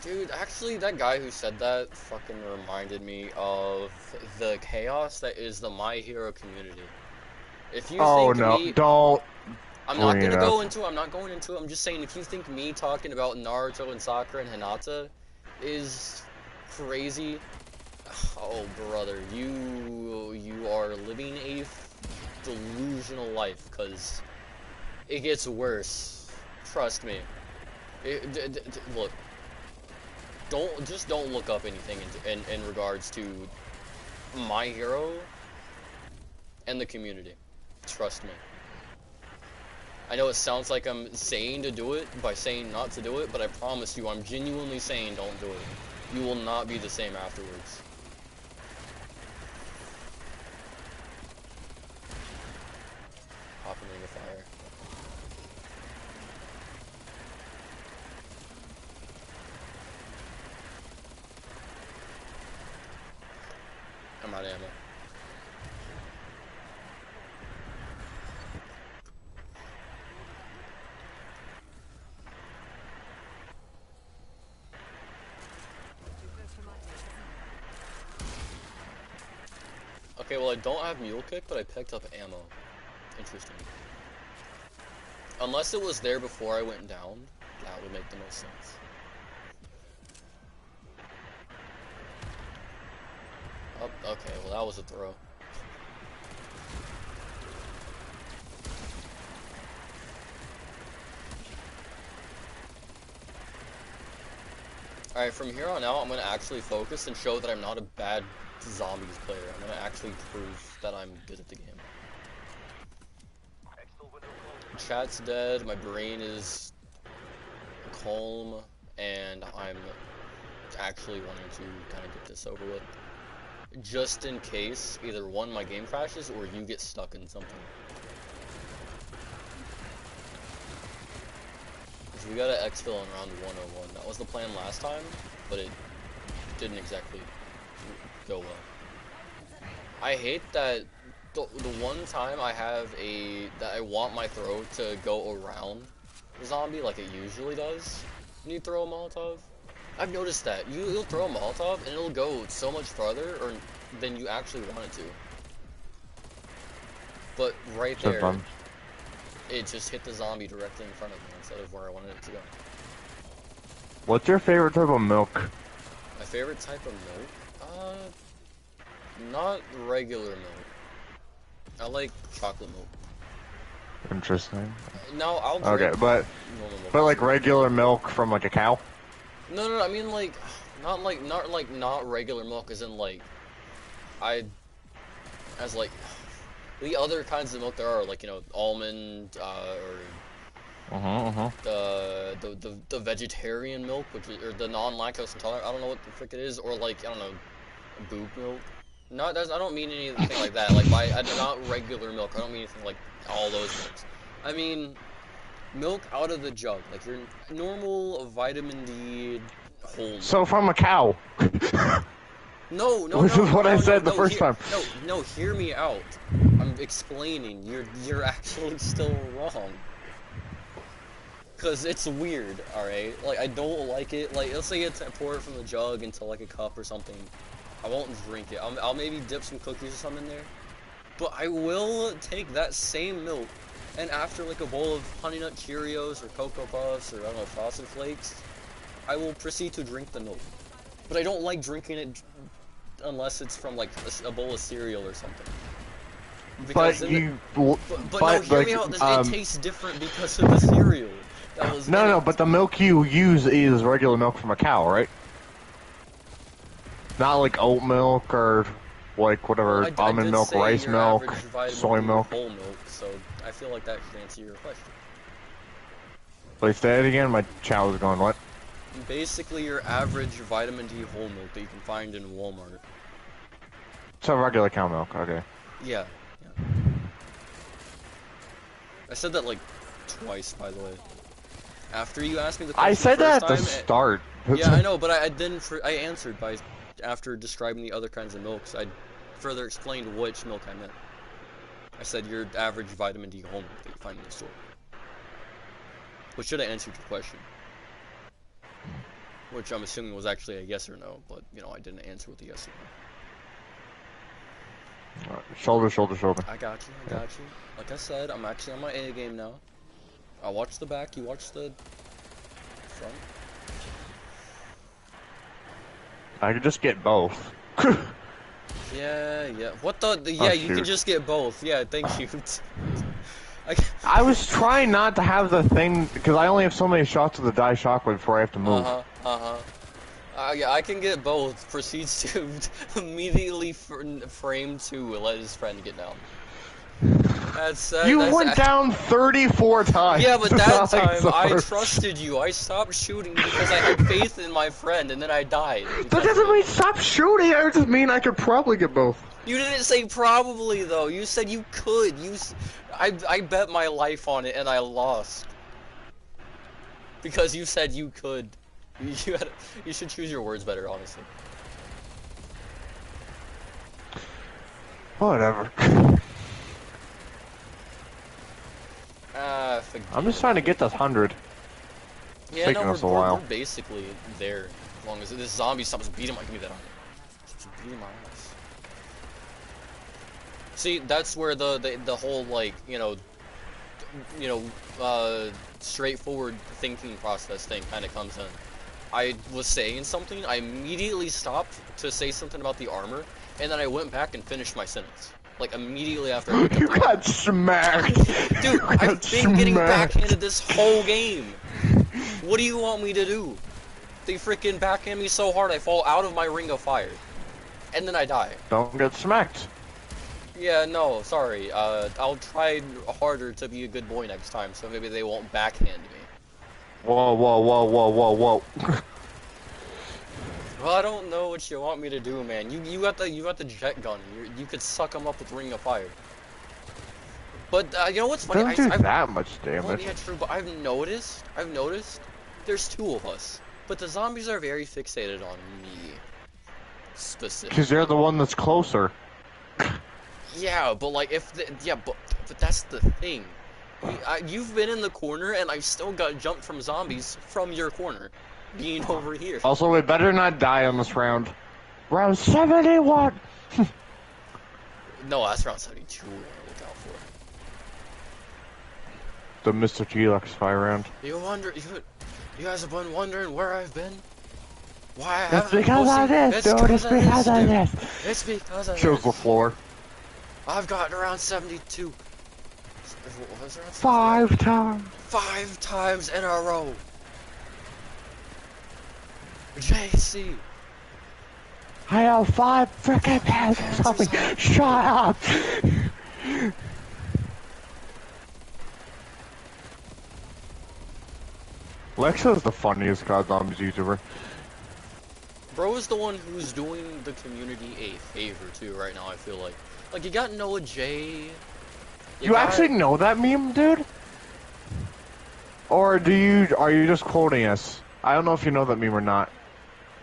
Dude, actually, that guy who said that fucking reminded me of the chaos that is the My Hero community. If you Oh think no, me, don't I'm not bring it gonna up. go into it, I'm not going into it, I'm just saying if you think me talking about Naruto and Sakura and Hinata is crazy, oh brother, you are living a delusional life, cause it gets worse. Trust me. Look, don't look up anything in regards to My Hero and the community. Trust me. I know it sounds like I'm saying to do it by saying not to do it, but I promise you, I'm genuinely saying don't do it. You will not be the same afterwards. Hop in the fire. I'm out of ammo. Okay, well I don't have mule kick, but I picked up ammo. Interesting. Unless it was there before I went down, that would make the most sense. Oh, okay, well that was a throw. Alright, from here on out, I'm gonna actually focus and show that I'm not a bad zombies player. I'm gonna actually prove that I'm good at the game. Chat's dead, my brain is calm, and I'm actually wanting to kind of get this over with. Just in case, either one, my game crashes, or you get stuck in something. Because we got an exfil in round 101. That was the plan last time, but it didn't exactly go well. I hate that the one time that I want my throw to go around the zombie like it usually does when you throw a Molotov. I've noticed that. You'll throw a Molotov and it'll go so much farther than you actually want it to. But right there, it just hit the zombie directly in front of me instead of where I wanted it to go. What's your favorite type of milk? My favorite type of milk? Not regular milk. I like chocolate milk. Interesting. No, I'll drink Okay, but normal milk. like regular milk from like a cow? No, I mean like, not regular milk as in like, as like, the other kinds of milk there are, like, you know, almond, or the vegetarian milk, which is, or the non-lactose intolerant, I don't know what the frick it is, or like, I don't know, boob milk. I don't mean anything like that, like, not regular milk, I don't mean anything like all those milks. I mean, milk out of the jug, like your normal vitamin D whole milk. So from a cow. No, Which is what I said the first time. No, hear me out. I'm explaining. You're actually still wrong. Cause it's weird, alright? Like, I don't like it. Like, let's say pour it from the jug into like a cup or something. I won't drink it. I'll maybe dip some cookies or something in there. But I will take that same milk, and after like a bowl of Honey Nut Cheerios or Cocoa Puffs or I don't know, Frosted Flakes, I will proceed to drink the milk. But I don't like drinking it unless it's from like a bowl of cereal or something. Because But no, hear me out. It tastes different because of the cereal. That was no, but the milk you use is regular milk from a cow, right? Not like oat milk or like whatever, almond milk, rice milk, soy milk. Whole milk, so I feel like that should answer your question. Wait, say it again. My child was going what? Basically, your average vitamin D whole milk that you can find in Walmart. So regular cow milk, okay. Yeah. I said that like twice, by the way. After you asked me the I question said the that first at the time, start. yeah, I know, but I didn't. I answered by after describing the other kinds of milks. I further explained which milk I meant. I said your average vitamin D whole milk that you find in the store, which should have answered your question. Which I'm assuming was actually a yes or no, but you know I didn't answer with a yes or no. Shoulder, shoulder, shoulder. I got you. I got you. Like I said, I'm actually on my A game now. I watch the back. You watch the front. I could just get both. Yeah, yeah. What the? Yeah, Oh, you shoot. can just get both. Yeah, thank you. I was trying not to have the thing because I only have so many shots of the die shockwave before I have to move. Yeah, I can get both. Proceeds to immediately frame two and let his friend get down. You that's went down 34 times. Yeah, but that Like time I Sarge. trusted you. I stopped shooting because I had faith in my friend, and then I died. That doesn't mean stop shooting. I just mean I could probably get both. You didn't say probably though. You said you could. I bet my life on it and I lost because you said you could. You should choose your words better, honestly. Whatever. I'm just trying to get this 100. Yeah, taking no, us a while. we're basically there. As long as this zombie stops beating my, give me that on. Stops beating my ass. See, that's where the whole like straightforward thinking process thing kind of comes in. I was saying something, I immediately stopped to say something about the armor, and then I went back and finished my sentence. Like immediately after I looked You up the got smacked. Dude, You got I've been getting smacked. backhanded this whole game. What do you want me to do? They freaking backhand me so hard I fall out of my ring of fire. And then I die. Don't get smacked. Yeah, no, sorry. I'll try harder to be a good boy next time, so maybe they won't backhand me. Whoa, whoa, whoa, whoa, whoa, whoa. Well, I don't know what you want me to do, man. You got the jet gun. You could suck them up with ring of fire. But you know what's funny? Doesn't do that much damage. Well, yeah, true. But I've noticed. There's two of us, but the zombies are very fixated on me, specifically. Because you're the one that's closer. Yeah, but like but that's the thing. You've been in the corner, and I've still got jumped from zombies from your corner, being over here. Also, we better not die on this round. Round 71! No, that's round 72. We're gonna look out for. The Mr. T-Lex fire round. You guys have been wondering where I've been? Why I That's haven't because of posted- this, dude. It's because of dude. this. It's because of Shows this. the floor. I've gotten around 72. Was there 5 times. 5 times in a row. JC. I have 5 freaking hands or something. Shut up! Lexa is the funniest God Zombies YouTuber. Bro is the one who's doing the community a favor too right now, I feel like. Like, you got Noah J. You actually know that meme, dude? Or are you just quoting us? I don't know if you know that meme or not.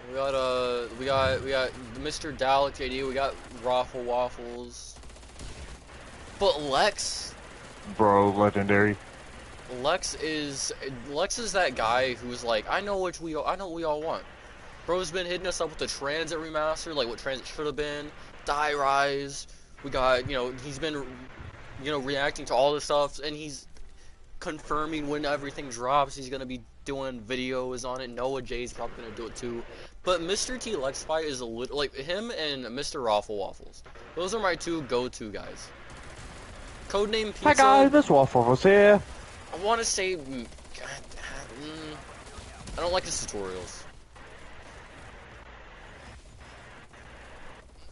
We got Mr. Dalek JD, we got Raffle Waffles. But Lex Bro, legendary. is that guy who's like, I know what we all want. Bro's been hitting us up with the Transit remaster, like what Transit should have been, Die Rise. We got, he's been, reacting to all this stuff, and he's confirming when everything drops. He's gonna be doing videos on it. Noah J's probably gonna do it too. But Mr. T Lex Fight is like him and Mr. Raffle Waffles. Those are my two go-to guys. Codename Pizza. Hi guys, Miss Waffle was here. I want to say, I don't like his tutorials.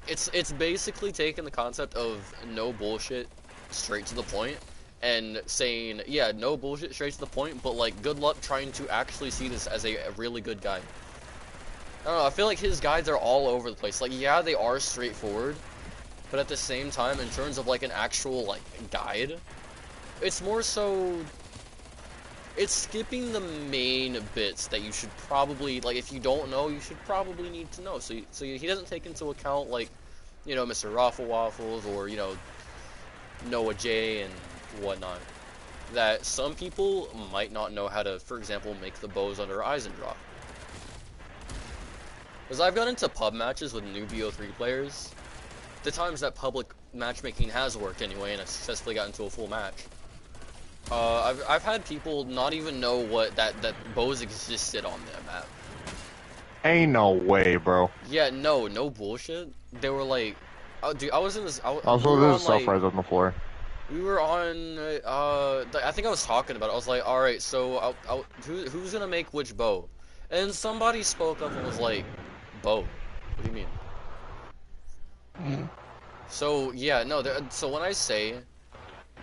It's basically taking the concept of no bullshit, straight to the point, and saying, yeah, no bullshit, straight to the point, but like, good luck trying to actually see this as a really good guide. I don't know, I feel like his guides are all over the place. Like, yeah, they are straightforward, but at the same time, in terms of like an actual like guide, it's more so It's skipping the main bits that you should probably, like, if you don't know, you should probably need to know. So he doesn't take into account, like, you know, Mr. Raffle Waffles or, you know, Noah J and whatnot. That some people might not know how to, for example, make the bows under Eisendraw. Because I've got into pub matches with new BO3 players. The times that public matchmaking has worked anyway, and I successfully got into a full match. I've had people not even know what that bows existed on the map. Ain't no way, bro. Yeah, no bullshit. They were like, oh, dude, I was in this. Also, we were there's on, stuff like, right on the floor. we were on. I think I was talking about it. I was like, all right, so who's gonna make which bow? And somebody spoke up and was like, bow. What do you mean? So yeah, no. So when I say,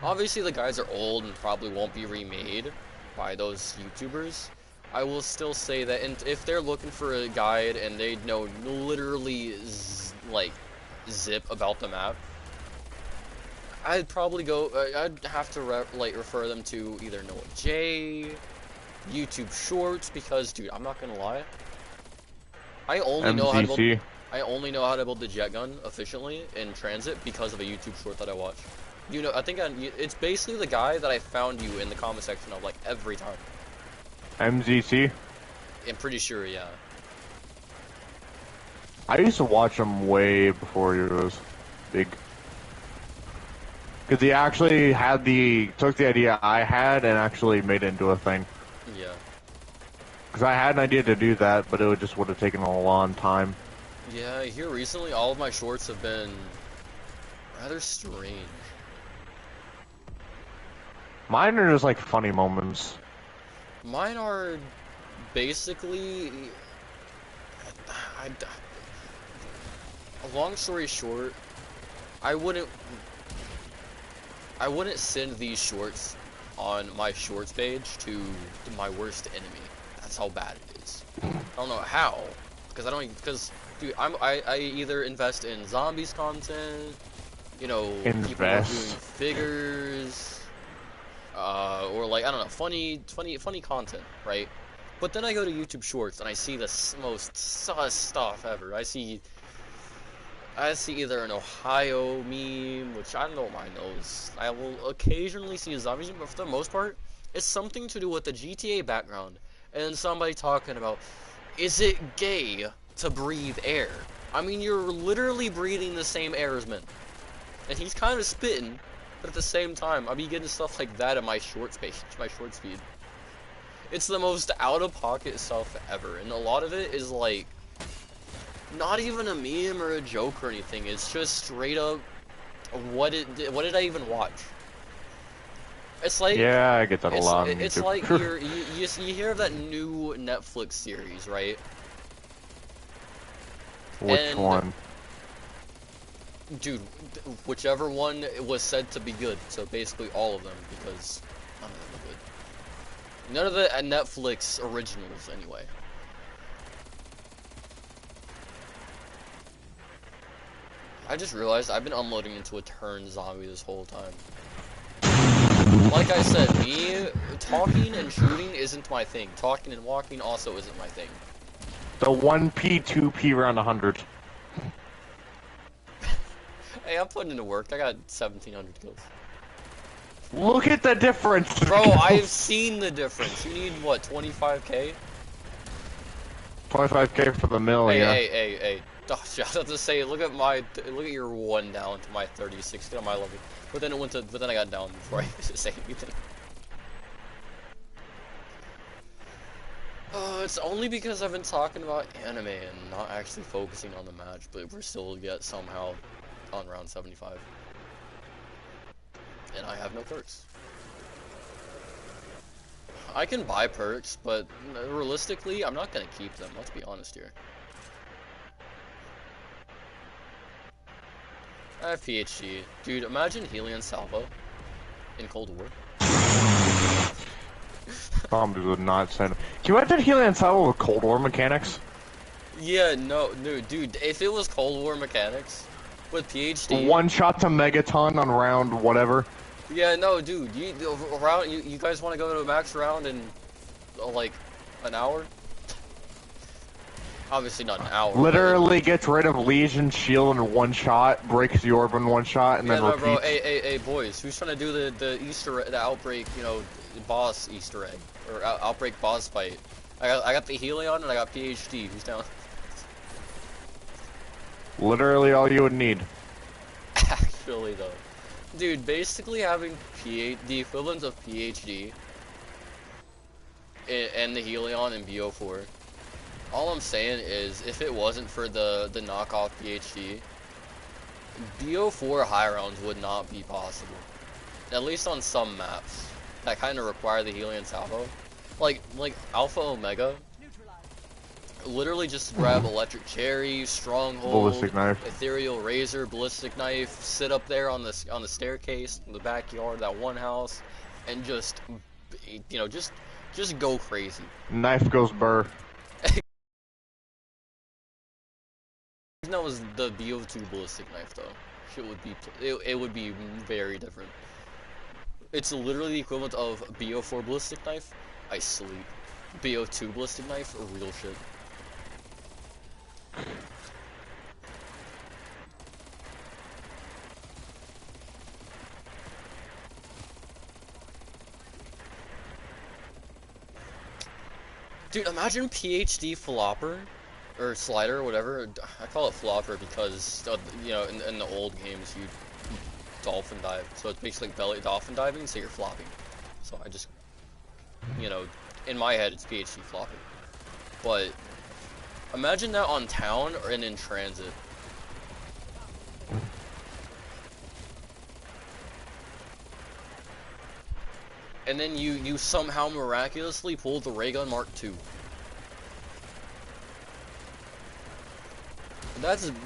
obviously the guys are old and probably won't be remade by those YouTubers. I will still say that, and if they're looking for a guide and they know literally like zip about the map, I'd probably go. I'd have to refer them to either Noah J, YouTube Shorts, because dude, I'm not gonna lie, I only know how to build. MZC. I only know how to build the jet gun efficiently in transit because of a YouTube short that I watch. You know, I think it's basically the guy that I found you in the comment section of, like, every time. MZC. I'm pretty sure, yeah. I used to watch him way before he was big. Because he actually took the idea I had and actually made it into a thing. Yeah. Because I had an idea to do that, but it would have taken a long time. Yeah, here recently, all of my shorts have been rather strange. Mine are just like funny moments. Mine are basically, a long story short, I wouldn't send these shorts on my shorts page to my worst enemy. That's how bad it is. I don't know how, because dude, I either invest in zombies content, you know, people are doing figures, or like, I don't know, funny content, right? But then I go to YouTube Shorts and I see the most sus stuff ever. I see either an Ohio meme, which I don't mind those. I will occasionally see a zombies meme, but for the most part, it's something to do with the GTA background and somebody talking about, is it gay to breathe air? I mean, you're literally breathing the same air as men. And he's kind of spitting, but at the same time, I'll be getting stuff like that in my shorts page, my shorts feed. It's the most out-of-pocket stuff ever, and a lot of it is like, not even a meme or a joke or anything. It's just straight up, what did I even watch? It's like, yeah, I get that a lot. It's like you hear of that new Netflix series, right? Which one? Dude, whichever one was said to be good. So basically all of them, because none of them are good. None of the Netflix originals, anyway. I just realized I've been unloading into a turn zombie this whole time. Like I said, me talking and shooting isn't my thing. Talking and walking also isn't my thing. The 1P, 2P round 100. Hey, I'm putting into work. I got 1,700 kills. Look at the difference! Bro, I've seen the difference. You need, what, 25k? 25k for the mill, hey, yeah. Hey. Oh, I was about to say, look at your 1 down to my 36 on my level. But then I got down before I could say anything. It's only because I've been talking about anime and not actually focusing on the match, but we're still yet somehow on round 75. And I have no perks. I can buy perks, but realistically, I'm not gonna keep them, let's be honest here. I have PhD. Dude, imagine Helion Salvo in Cold War. Zombies would not send. Can you imagine Helion Salvo with Cold War mechanics? Yeah, no, dude, if it was Cold War mechanics with PhD. One shot to Megaton on round whatever. Yeah, no, dude. You guys want to go to a max round in like an hour? Obviously not an hour, but Literally gets rid of Legion shield in one shot, breaks the orb in one shot, and yeah, then no, bro. repeats. Hey, boys. Who's trying to do the outbreak, boss Easter egg or outbreak boss fight? I got the Helion and I got PhD. Who's down? Literally all you would need. Actually, though, dude, basically having the equivalent of PhD and the Helion in BO4. All I'm saying is, if it wasn't for the knockoff PhD, BO4 high rounds would not be possible. At least on some maps that kind of require the Helion salvo, like Alpha Omega. Literally just grab Electric Cherry, Stronghold, Ballistic knife. Ethereal Razor, Ballistic Knife, sit up there on the staircase in the backyard, that one house, and just, just go crazy. Knife goes burr. That was the BO2 Ballistic Knife though. It would be very different. It's literally the equivalent of BO4 Ballistic Knife. I sleep. BO2 Ballistic Knife, real shit. Dude, imagine PhD Flopper, or Slider, or whatever. I call it Flopper because, in the old games you dolphin dive. So it's basically belly dolphin diving, so you're flopping. So I just, in my head it's PhD Flopper. But imagine that on town and in transit. And then you somehow miraculously pulled the Ray Gun Mark II.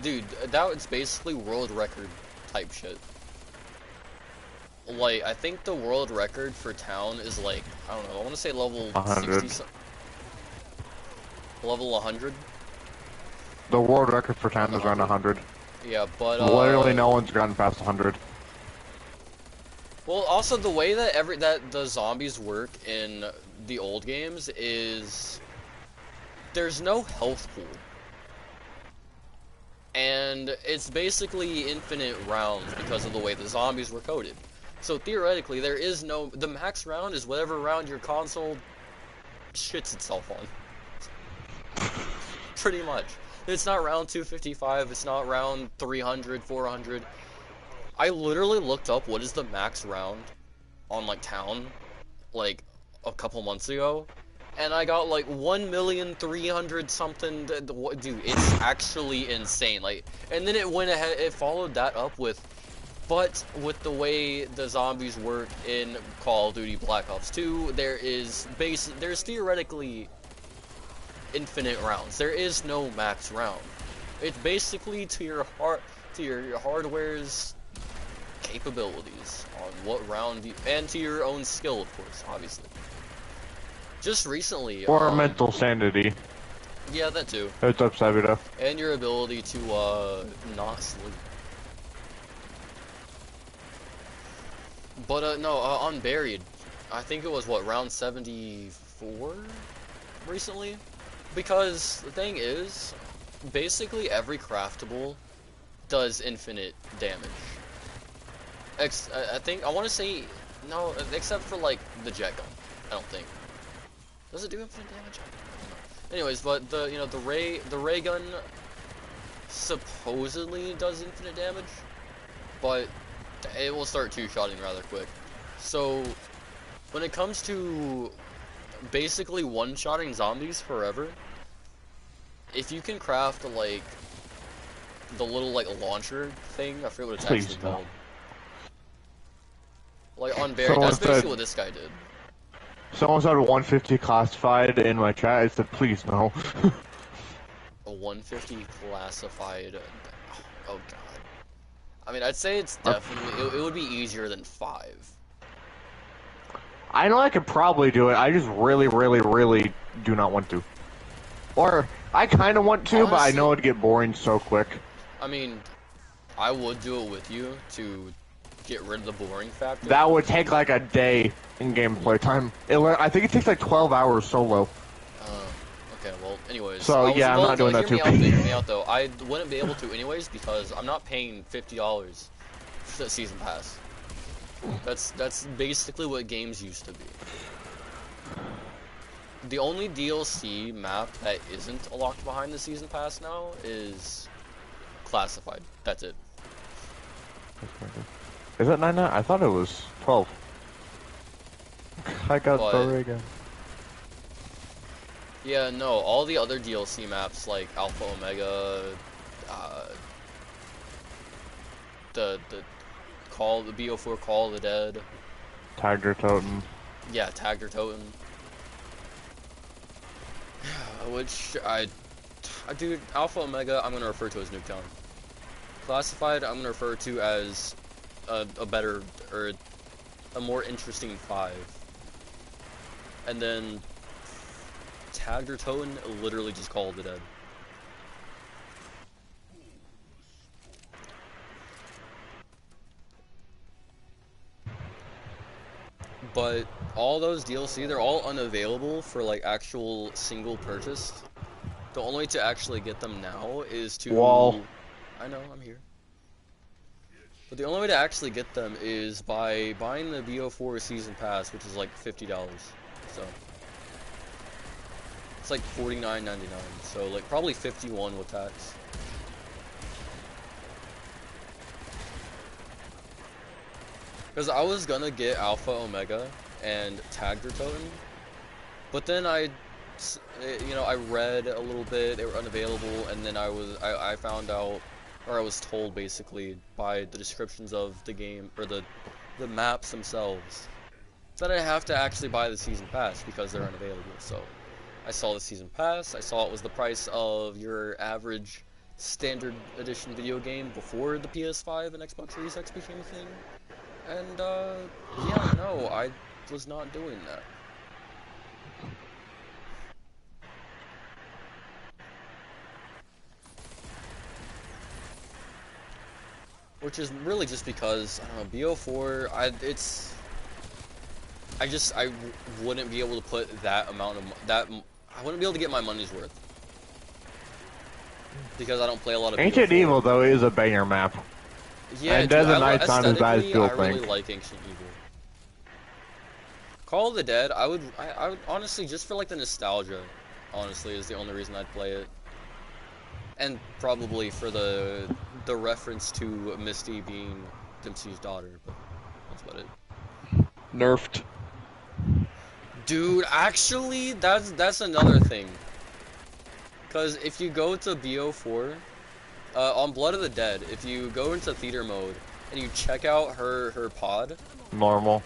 Dude, that's basically world record type shit. Like, I think the world record for town is like, I don't know, I want to say level 100. 60, level 100. The world record for time is around 100. Yeah, but Literally no one's gotten past 100. Well, also the way that the zombies work in the old games is there's no health pool. And it's basically infinite rounds because of the way the zombies were coded. So theoretically, the max round is whatever round your console shits itself on. Pretty much. It's not round 255, it's not round 300, 400. I literally looked up what is the max round on, like, town, like, a couple months ago, and I got, like, 1,300,000 something. Dude, it's actually insane. Like, and then it went ahead, it followed that up with, but with the way the zombies work in Call of Duty Black Ops 2, there's theoretically infinite rounds. There is no max round. It's basically to your hardware's capabilities on what round and to your own skill, of course, obviously. Just recently, Or mental sanity. yeah, that too. It's up, Savita. And your ability to not sleep. But no, Unburied, I think it was what, round 74 recently? Because the thing is, basically every craftable does infinite damage. I think, I want to say, no, except for, like, the jet gun. I don't think. Does it do infinite damage? I don't know. Anyways, but the ray gun supposedly does infinite damage, but it will start two-shotting rather quick. So, when it comes to basically one-shotting zombies forever, if you can craft, like, the little, like, launcher thing, I forget what it's actually called. Like, on Barry, that's basically what this guy did. Someone said 150 classified in my chat. I said, please no. A 150 classified. Oh god. I mean, I'd say it's definitely. It would be easier than 5. I know I could probably do it. I just really, really, really do not want to. Or I kind of want to, honestly, but I know it'd get boring so quick. I mean, I would do it with you to get rid of the boring factor. That would take like a day in gameplay time. I think it takes like 12 hours solo. Okay, well, anyways. So, yeah, I'm not doing that too. Hear me out, though. I wouldn't be able to anyways because I'm not paying $50 for the season pass. That's basically what games used to be. The only DLC map that isn't locked behind the season pass now is classified. That's it. Is it 9? I thought it was 12. I got the rig. Yeah, no, all the other DLC maps like Alpha Omega, the BO4 Call of the Dead, Tiger Totem. Yeah, Tagger Totem. Which dude, Alpha Omega I'm gonna refer to as Nuketown. Classified I'm gonna refer to as a better or a more interesting 5. And then Tagged or Toten, literally just Call of the Dead. But all those DLC, they're all unavailable for like actual single purchase. The only way to actually get them now is to... Wall. I know, I'm here. But the only way to actually get them is by buying the BO4 Season Pass, which is like $50. So... it's like $49.99, so like probably $51 with tax. Because I was gonna get Alpha Omega and Tagged or Totem, but then I read a little bit, they were unavailable, and then I found out, or I was told basically by the descriptions of the game, or the maps themselves, that I have to actually buy the Season Pass because they're unavailable, so... I saw the Season Pass, I saw it was the price of your average standard edition video game before the PS5 and Xbox Series X became a thing. And, yeah, no, I was not doing that. Which is really just because, I don't know, BO4, I wouldn't be able to put that amount of, I wouldn't be able to get my money's worth. Because I don't play a lot of Ancient BO4. Evil, though, is a banger map. Yeah, and dude, Dead of Night's not as bad as people I really think. like Ancient Evil. Call of the Dead, I would honestly, just for like the nostalgia, honestly, is the only reason I'd play it. And probably for the reference to Misty being Dempsey's daughter, but that's about it. Nerfed. Dude, actually, that's another thing. Because if you go to BO4, on Blood of the Dead, if you go into theater mode and you check out her pod, Normal.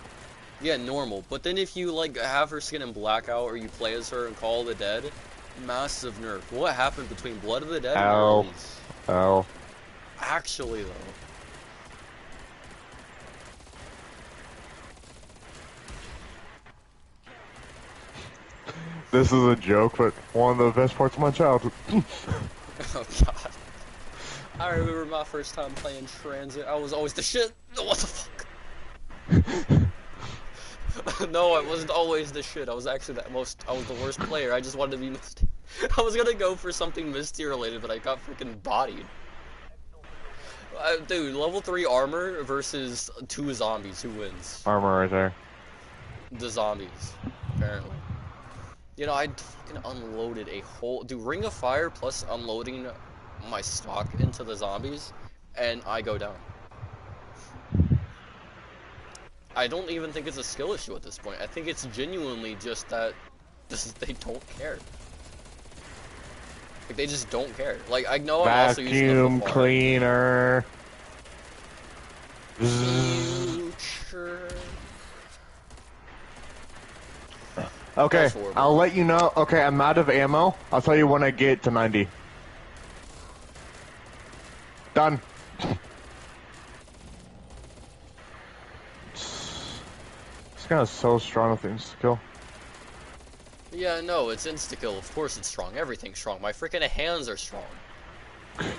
yeah, normal. But then if you like have her skin in blackout or you play as her in Call of the Dead, massive nerf. What happened between Blood of the Dead Ow. and release? Oh. Actually, though. This is a joke, but one of the best parts of my childhood. Oh god. I remember my first time playing Transit. I was always the shit. What the fuck? No, I wasn't always the shit. I was actually I was the worst player. I just wanted to be Misty. I was gonna go for something Misty related, but I got freaking bodied. Dude, level 3 armor versus 2 zombies. Who wins? Armor right there. The zombies, apparently. You know, I fucking unloaded a whole... Dude, Ring of Fire plus unloading my stock into the zombies, and I go down. I don't even think it's a skill issue at this point. I think it's genuinely just that they don't care. Like, they just don't care. Like, I know I'm also using the Vacuum cleaner. Future. Okay, I'll let you know. Okay, I'm out of ammo. I'll tell you when I get to 90. Done. This guy is so strong with insta-kill. Yeah, no, it's insta-kill. Of course it's strong. Everything's strong. My freaking hands are strong.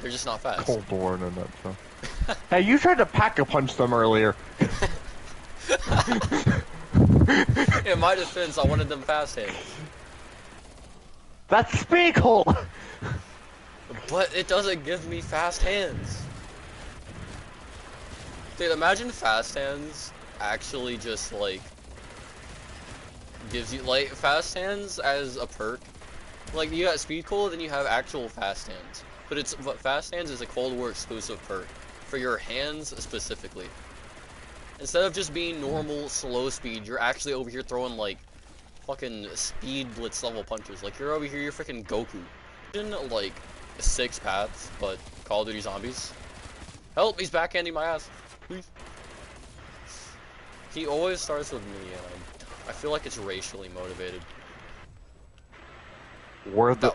They're just not fast. Cold War in a nutshell. Hey, you tried to pack-a-punch them earlier. In my defense, I wanted them fast hands. That's speak hold. But it doesn't give me fast hands. Dude, imagine fast hands actually just, like, gives you, like, fast hands as a perk. Like, you got speed cold, then you have actual fast hands. But fast hands is a Cold War exclusive perk. For your hands, specifically. Instead of just being normal, slow speed, you're actually over here throwing, like, fucking speed blitz level punches. Like, you're over here, you're freaking Goku. Imagine, like, 6 paths, but Call of Duty Zombies. Help, he's backhanding my ass. Please. He always starts with me, and I feel like it's racially motivated. We're the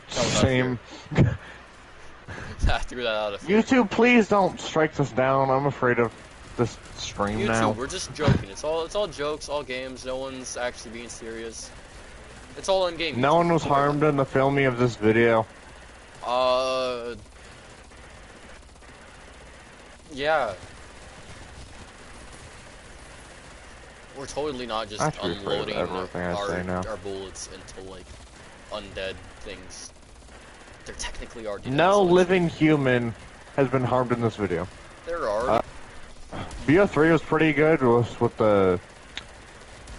same. I threw that out of fear. YouTube, please don't strike us down. I'm afraid of this stream YouTube, now. we're just joking. It's all jokes, all games. No one's actually being serious. It's all in game. No one was harmed in the filming of this video. Yeah. We're totally not just unloading our bullets into, like, undead things. They're technically already dead. No living human has been harmed in this video. There are. BO3 was pretty good with the,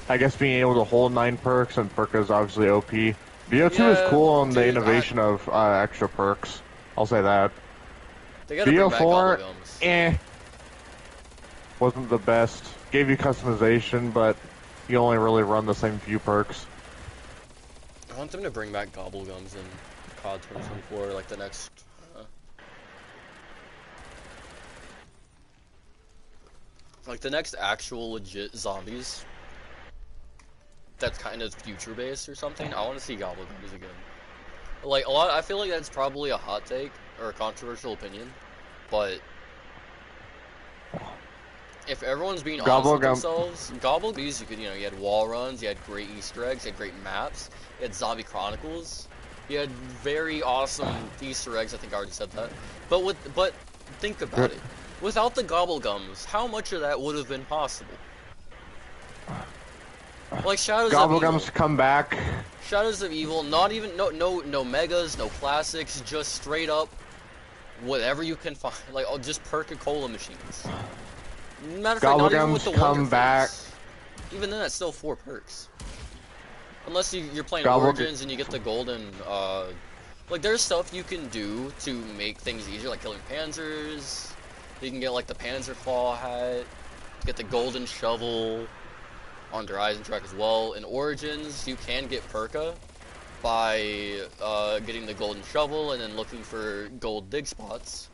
I guess, being able to hold 9 perks, and perk is obviously OP. BO2 is cool on the innovation of extra perks. I'll say that. They gotta bring back BO4, Gobblegums. wasn't the best. Gave you customization, but you only really run the same few perks. I want them to bring back Gobblegums in COD 2024, like the next. Like the next actual legit zombies. That's kind of future based or something. I want to see Gobblegums again. Like I feel like that's probably a hot take or a controversial opinion, but if everyone's being honest with themselves, Gobblegums, you had wall runs, you had great Easter eggs, you had great maps, you had Zombie Chronicles, you had very awesome Easter eggs. I think I already said that. But think about it. Without the Gobblegums, how much of that would have been possible? Like Shadows of Evil. Gobblegums come back. Shadows of Evil, not even no megas, no classics, just straight up whatever you can find. Like just Perca-Cola machines. Matter of fact, not even with the come back. Even then, that's still 4 perks. Unless you're playing Origins and you get the golden. Like there's stuff you can do to make things easier, like killing Panzers. You can get like the Panzer Claw hat, get the golden shovel on Der Eisentrack as well. In Origins, you can get Perka by getting the golden shovel and then looking for gold dig spots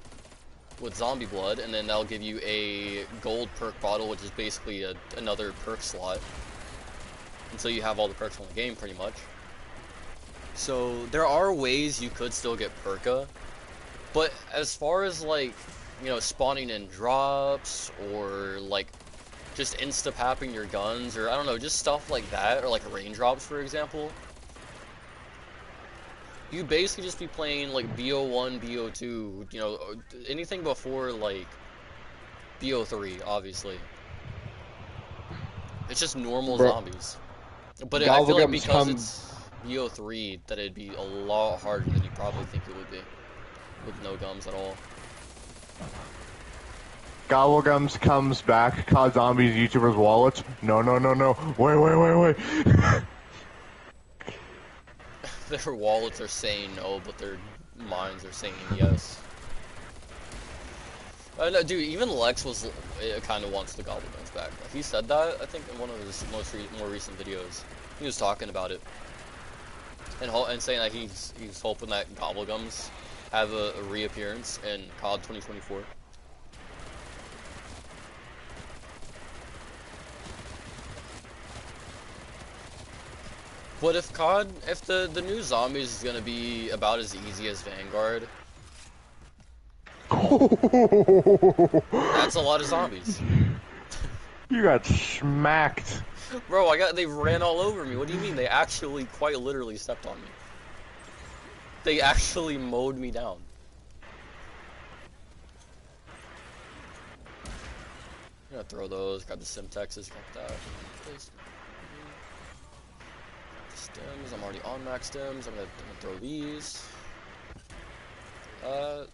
with zombie blood, and then that'll give you a gold perk bottle, which is basically another perk slot. Until you have all the perks on the game, pretty much. So there are ways you could still get Perka, but as far as like, spawning in drops or like just insta-papping your guns, or I don't know, just stuff like that, or like raindrops, for example. You basically just be playing like BO1, BO2, anything before like BO3, obviously. It's just normal zombies. But I feel like because it's BO3, that it'd be a lot harder than you probably think it would be, with no gums at all. Gobblegums comes back, COD Zombies YouTubers' wallets. No. Wait. Their wallets are saying no, but their minds are saying yes. No, dude, even Lex kind of wants the Gobblegums back. Like, he said that, I think, in one of his more recent videos. He was talking about it. And saying that he's hoping that Gobblegums have a reappearance in COD 2024. But if the new Zombies is gonna be about as easy as Vanguard, that's a lot of zombies. You got smacked. Bro, they ran all over me. What do you mean? They actually quite literally stepped on me. They actually mowed me down. I'm gonna throw those, grab the Simtexes, grab that. Place. Stems, I'm already on max stems. I'm gonna throw these. Throw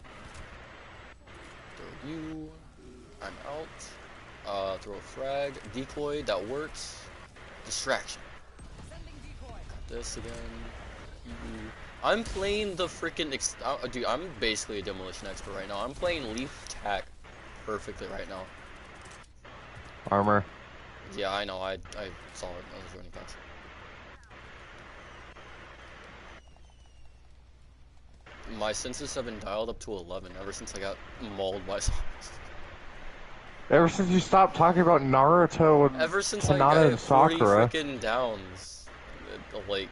you. I'm out. Throw a frag. Decoy, that works. Distraction. Got this again. I'm playing the freaking dude, I'm basically a demolition expert right now. I'm playing Leaf Tack perfectly right now. Armor. Yeah, I know. I saw it. I was running past. My senses have been dialed up to 11 ever since I got mauled by zombies. Ever since you stopped talking about Naruto and Ever since I Hinata and got 40 Sakura. freaking downs, like,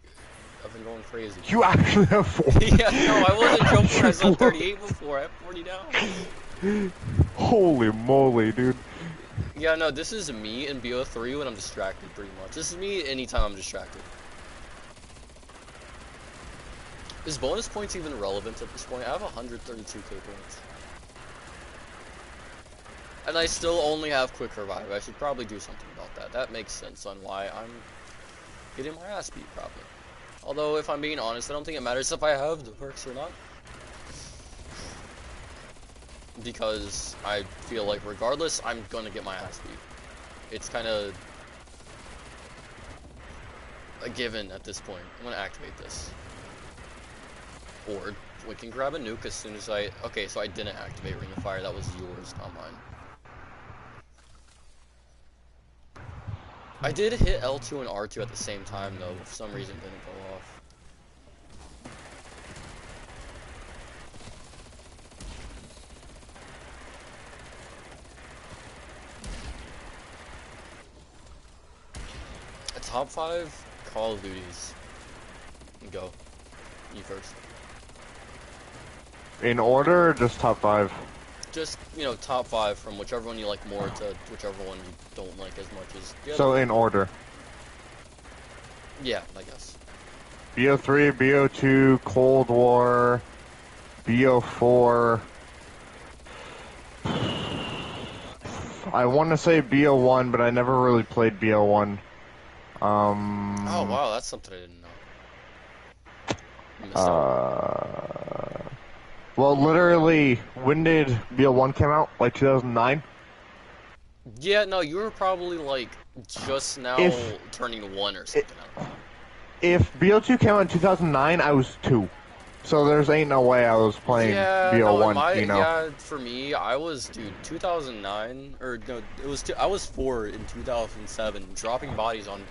I've been going crazy. You actually have 40. Yeah, no, I wasn't joking when I said 38 before. I have 40 downs. Holy moly, dude. Yeah, no, this is me in BO3 when I'm distracted, pretty much. This is me anytime I'm distracted. Is bonus points even relevant at this point? I have 132k points. And I still only have quick revive. I should probably do something about that. That makes sense on why I'm getting my ass beat, probably. Although, if I'm being honest, I don't think it matters if I have the perks or not. Because I feel like regardless, I'm gonna get my ass beat. It's kind of a given at this point. I'm gonna activate this. Or we can grab a nuke as soon as I... Okay, so I didn't activate Ring of Fire. That was yours, not mine. I did hit L2 and R2 at the same time, though. For some reason, it didn't go off. Top 5 Call of Duties. Go. You first. In order or just top 5? Just, you know, top 5 from whichever one you like more to whichever one you don't like as much as the other. So in order. Yeah, I guess. BO3, BO2, Cold War, BO4. I want to say BO1, but I never really played BO1. Oh wow, that's something I didn't know. You missed out. Well, literally, when did BO1 come out? Like 2009? Yeah, no, you were probably like just now turning 1 or something. If BO2 came out in 2009, I was 2. So there's ain't no way I was playing BO1, no, you know? Yeah, for me, I was, dude, 2009, or no, I was 4 in 2007, dropping bodies on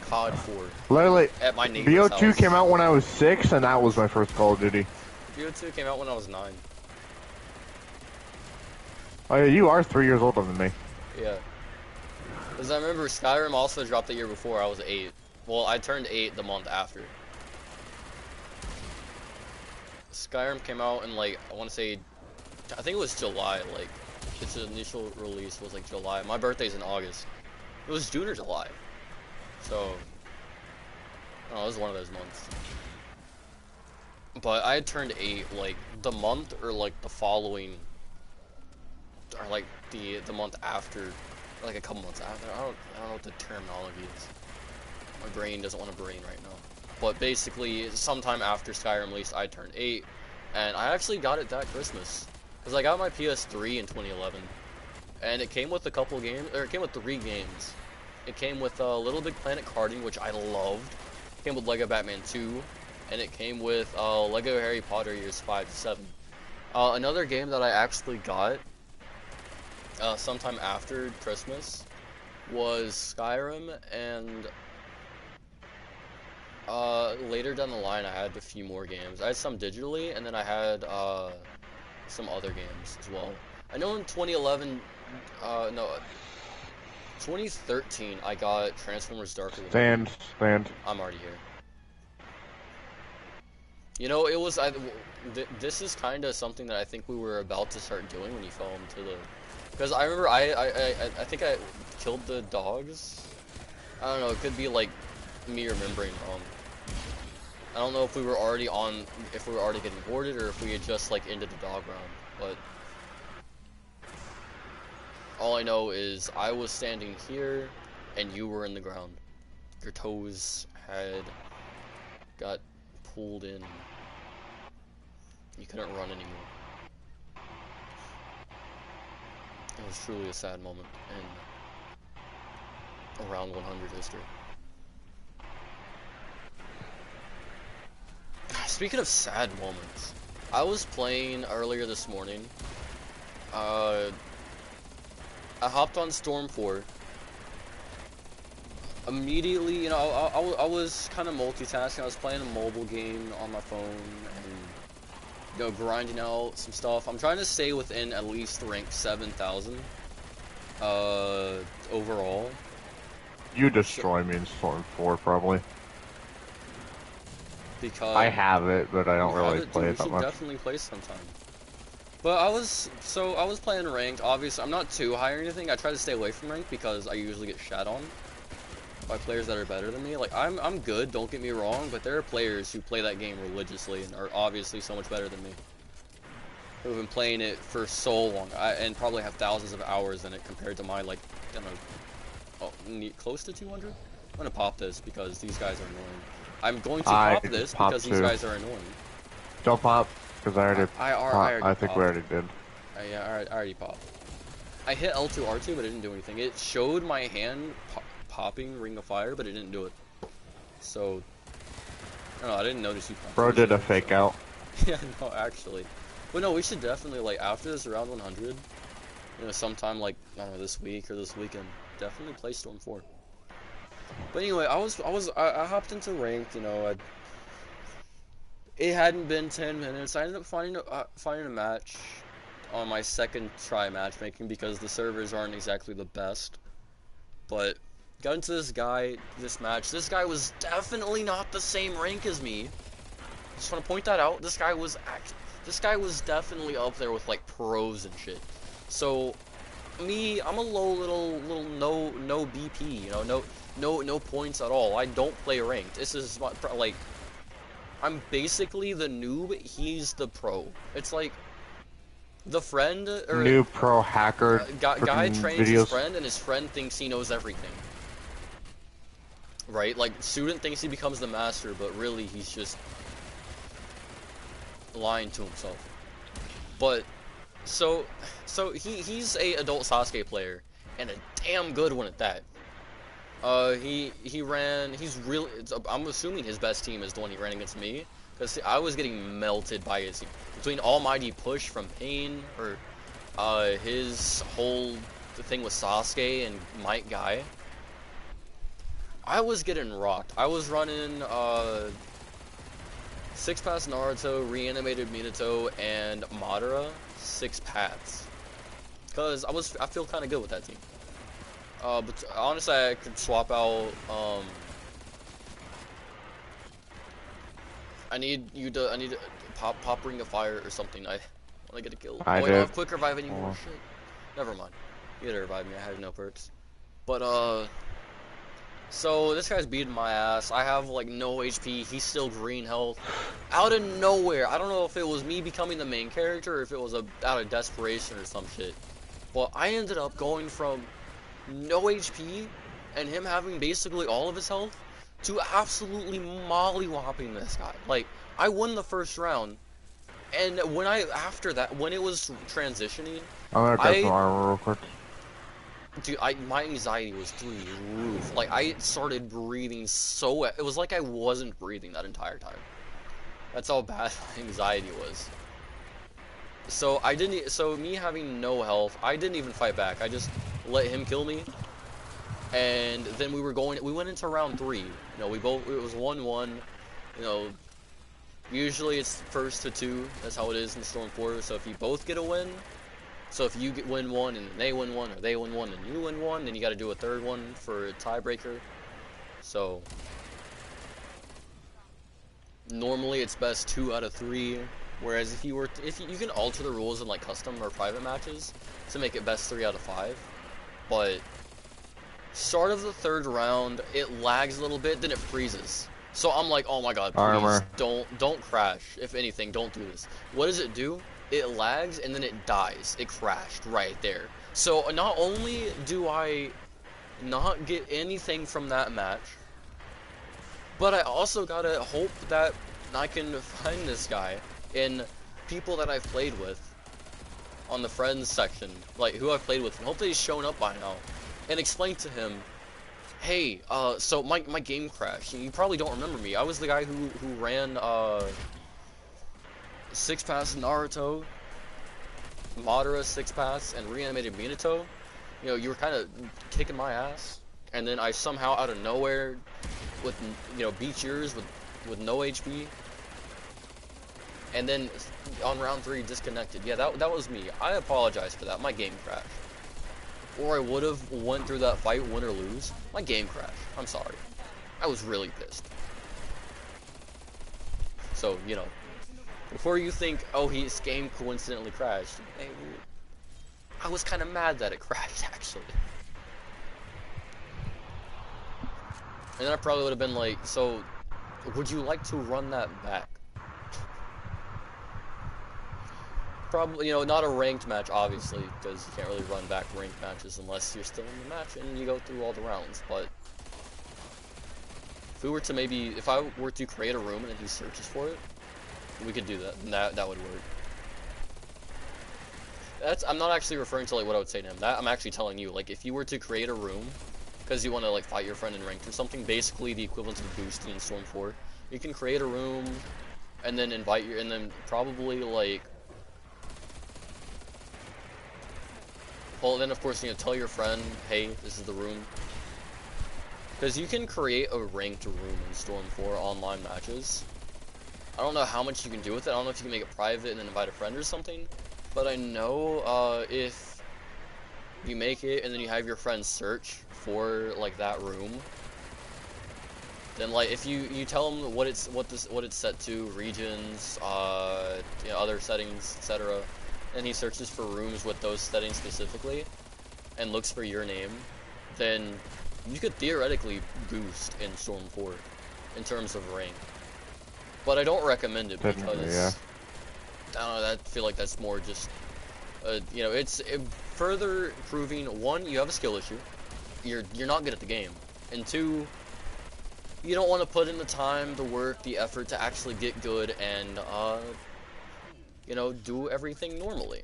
COD 4. Literally, At my neighbor's BO2 house. came out when I was 6, and that was my first Call of Duty. BO2 came out when I was 9. Oh yeah, you are 3 years older than me. Yeah. Because I remember Skyrim also dropped the year before, I was 8. Well, I turned 8 the month after. Skyrim came out in, like, I want to say, I think it was July, like, its initial release was, like, July. My birthday's in August. It was June or July. So, it was one of those months. But I had turned 8, like, the month or, like, the following, or, like, the month after, like, a couple months after. I don't know what the terminology is. My brain doesn't want to brain right now. But basically, sometime after Skyrim released, I turned 8, and I actually got it that Christmas. Because I got my PS3 in 2011, and it came with a couple games, or it came with 3 games. It came with Little Big Planet karting, which I loved. It came with Lego Batman 2, and it came with Lego Harry Potter years 5 to 7. Another game that I actually got sometime after Christmas was Skyrim, and later down the line I had a few more games. I had some digitally, and then I had some other games as well. I know in 2011, no, 2013 I got Transformers Dark Illusion. Stand. I'm already here. You know, it was, this is kind of something that I think we were about to start doing when you fell into the, because I remember I think I killed the dogs. I don't know, it could be like me remembering wrong. I don't know if we were already getting boarded or if we had just like ended the dog round, but All I know is I was standing here, and you were in the ground. Your toes had got pulled in. You couldn't run anymore. It was truly a sad moment in around 100 history. Speaking of sad moments, I was playing earlier this morning. I hopped on Storm 4. Immediately, you know, I was kind of multitasking. I was playing a mobile game on my phone and, you know, grinding out some stuff. I'm trying to stay within at least rank 7,000 overall. You destroy me in Storm 4, probably. Because I have it, but I don't really play it that we should much. definitely play sometime. But I was playing ranked. Obviously, I'm not too high or anything. I try to stay away from ranked because I usually get shat on by players that are better than me. Like, I'm good, don't get me wrong, but there are players who play that game religiously and are obviously so much better than me. Who've been playing it for so long, and probably have thousands of hours in it compared to my, like, I don't know, close to 200? I'm gonna pop this because these guys are annoying. I'm going to pop this because these guys are annoying. Don't pop, because I already I think popped. we already did. Yeah, I already popped. I hit L2, R2, but it didn't do anything. It showed my hand popping Ring of Fire, but it didn't do it. So, I don't know, I didn't notice you popped. Bro did a fake out. Yeah, no, actually. But no, we should definitely, like, after this around 100, you know, sometime, like, I don't know, this week or this weekend, definitely play Storm 4. But anyway, I hopped into ranked, you know, it hadn't been 10 minutes. I ended up finding a match on my second try matchmaking because the servers aren't exactly the best. But got into this match. This guy was definitely not the same rank as me. Just want to point that out. This guy was definitely up there with like pros and shit. So me, I'm a low little no BP, you know, no points at all. I don't play ranked. This is like, I'm basically the noob, he's the pro. It's like the friend or new pro hacker guy trains videos. his friend and his friend thinks he knows everything. Right? Like, student thinks he becomes the master, but really he's just lying to himself. But so he's a adult Sasuke player and a damn good one at that. He's really, I'm assuming his best team is the one he ran against me, because I was getting melted by his team. Between Almighty Push from Pain, or his whole thing with Sasuke and Might Guy, I was getting rocked. I was running 6 paths Naruto, reanimated Minato, and Madara 6 paths. Because I feel kind of good with that team. But honestly, I could swap out, I need to pop Ring of Fire or something. I want to get a kill. I don't have quick revive anymore. Shit. Never mind. You gotta revive me. I have no perks. But so this guy's beating my ass. I have like no HP. He's still green health. Out of nowhere, I don't know if it was me becoming the main character or if it was out of desperation or some shit. But I ended up going from no HP and him having basically all of his health to absolutely mollywhopping this guy. Like, I won the first round, and after that, when it was transitioning, I'm gonna get some armor real quick. Dude, my anxiety was through the roof. Like, I started breathing so, it was like I wasn't breathing that entire time. That's how bad my anxiety was. So me having no health, I didn't even fight back. I just let him kill me. And then we went into round 3. You know, it was 1-1. You know, usually it's first to 2. That's how it is in Storm 4. So if you both get a win, so if you win 1 and they win 1, or they win 1 and you win 1, then you got to do a third one for a tiebreaker. So normally it's best 2 out of 3. Whereas if you can alter the rules in like custom or private matches to make it best 3 out of 5. But start of the 3rd round, it lags a little bit, then it freezes. So I'm like, oh my god, please don't crash. If anything, don't do this. What does it do? It lags and then it dies. It crashed right there. So not only do I not get anything from that match, but I also gotta hope that I can find this guy in people that I've played with on the friends section, like who I've played with, and hope that he's shown up by now, and explain to him, hey, so my game crashed. You probably don't remember me. I was the guy who ran 6-pass Naruto, Madara 6-pass, and reanimated Minato. You know, you were kind of kicking my ass, and then I somehow out of nowhere, with beat yours with no HP, and then on round 3 disconnected. Yeah, that was me. I apologize for that. My game crashed. Or I would have went through that fight, win or lose. My game crashed. I'm sorry. I was really pissed. So, before you think, oh, his game coincidentally crashed, hey, I was kind of mad that it crashed, actually. And then I probably would have been like, so, would you like to run that back? Probably, not a ranked match, obviously, because you can't really run back ranked matches unless you're still in the match and you go through all the rounds, but if I were to create a room and then he searches for it, we could do that, and that would work. I'm not actually referring to, like, what I would say to him. I'm actually telling you, like, if you were to create a room, because you want to, like, fight your friend in ranked or something, basically the equivalent of boosting in Storm 4, you can create a room, and then and then probably, like, well, then, of course, tell your friend, hey, this is the room. Because you can create a ranked room in Storm 4 online matches. I don't know how much you can do with it. I don't know if you can make it private and then invite a friend or something. But I know if you make it and then you have your friend search for, like, that room, then, like, if you tell them what it's set to, regions, other settings, etc., and he searches for rooms with those settings specifically, and looks for your name, then you could theoretically boost in Storm 4 in terms of rank. But I don't recommend it because, yeah. I don't know, I feel like that's more just, it's further proving, one, you have a skill issue, you're not good at the game, and two, you don't want to put in the time, the work, the effort to actually get good and, do everything normally.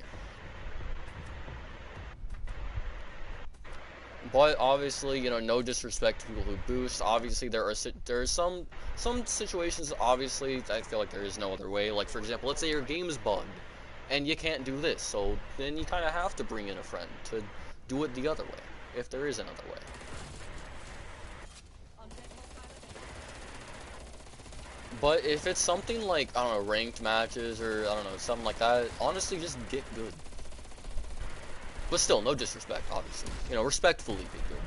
But obviously, no disrespect to people who boost. Obviously, there are some situations. Obviously, I feel like there is no other way. Like, for example, let's say your game is bugged, and you can't do this, so then you kind of have to bring in a friend to do it the other way, if there is another way. But if it's something like, I don't know, ranked matches or, I don't know, something like that, honestly, just get good. But still, no disrespect, obviously. Respectfully be good.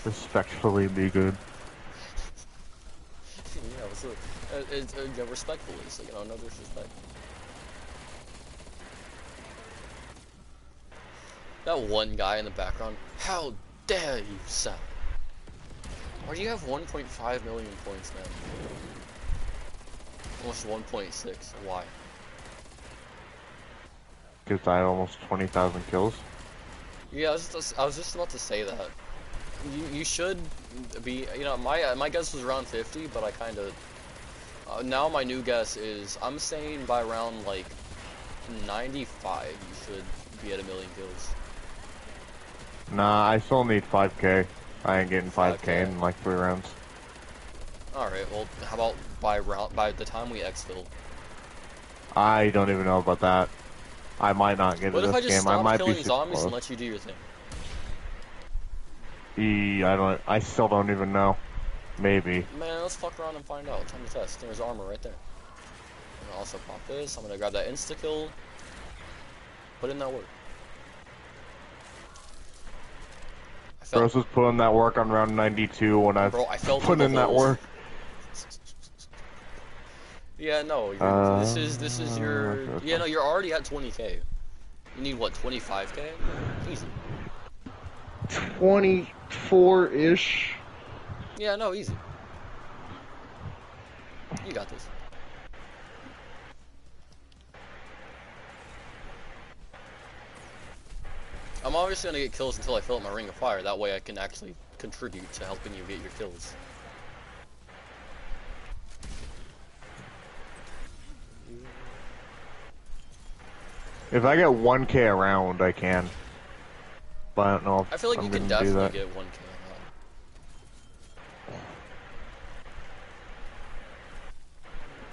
Respectfully be good. Respectfully, so, no disrespect. That one guy in the background, how dare you, Sal? Why do you have 1.5 million points, man? Almost 1.6. Why? Because I had almost 20,000 kills. Yeah, I was just about to say that. You should be, my guess was around 50, but I kind of, now my new guess is, I'm saying by around, like, 95, you should be at 1 million kills. Nah, I still need 5k. I ain't getting 5k in like 3 rounds. Alright, well, how about by the time we exfil? I don't even know about that. I might not get it this game. What if I just stop killing zombies close. and let you do your thing? I still don't even know. Maybe. Man, let's fuck around and find out. Time to test. There's armor right there. I'm gonna also pop this. I'm gonna grab that insta-kill. Put in that work. Bros was putting that work on round 92 when I put in that work. Yeah, no, this is your, yeah, no, you're already at 20k. You need, what, 25k? Easy. 24-ish. Yeah, no, easy. You got this. I'm obviously gonna get kills until I fill up my ring of fire. That way I can actually contribute to helping you get your kills. If I get 1K a round, I can. But I don't know I if feel like I'm you can gonna do that. definitely get 1K on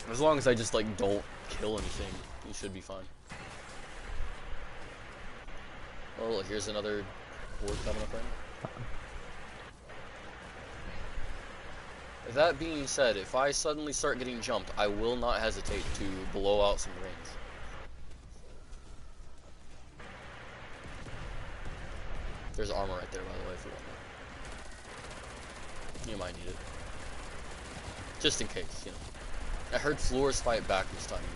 that. As long as I just like don't kill anything, you should be fine. Oh, here's another ward coming up right now. That being said, if I suddenly start getting jumped, I will not hesitate to blow out some rings. There's armor right there, by the way, if you want it. You might need it. Just in case, you know. I heard floors fight back this time of year.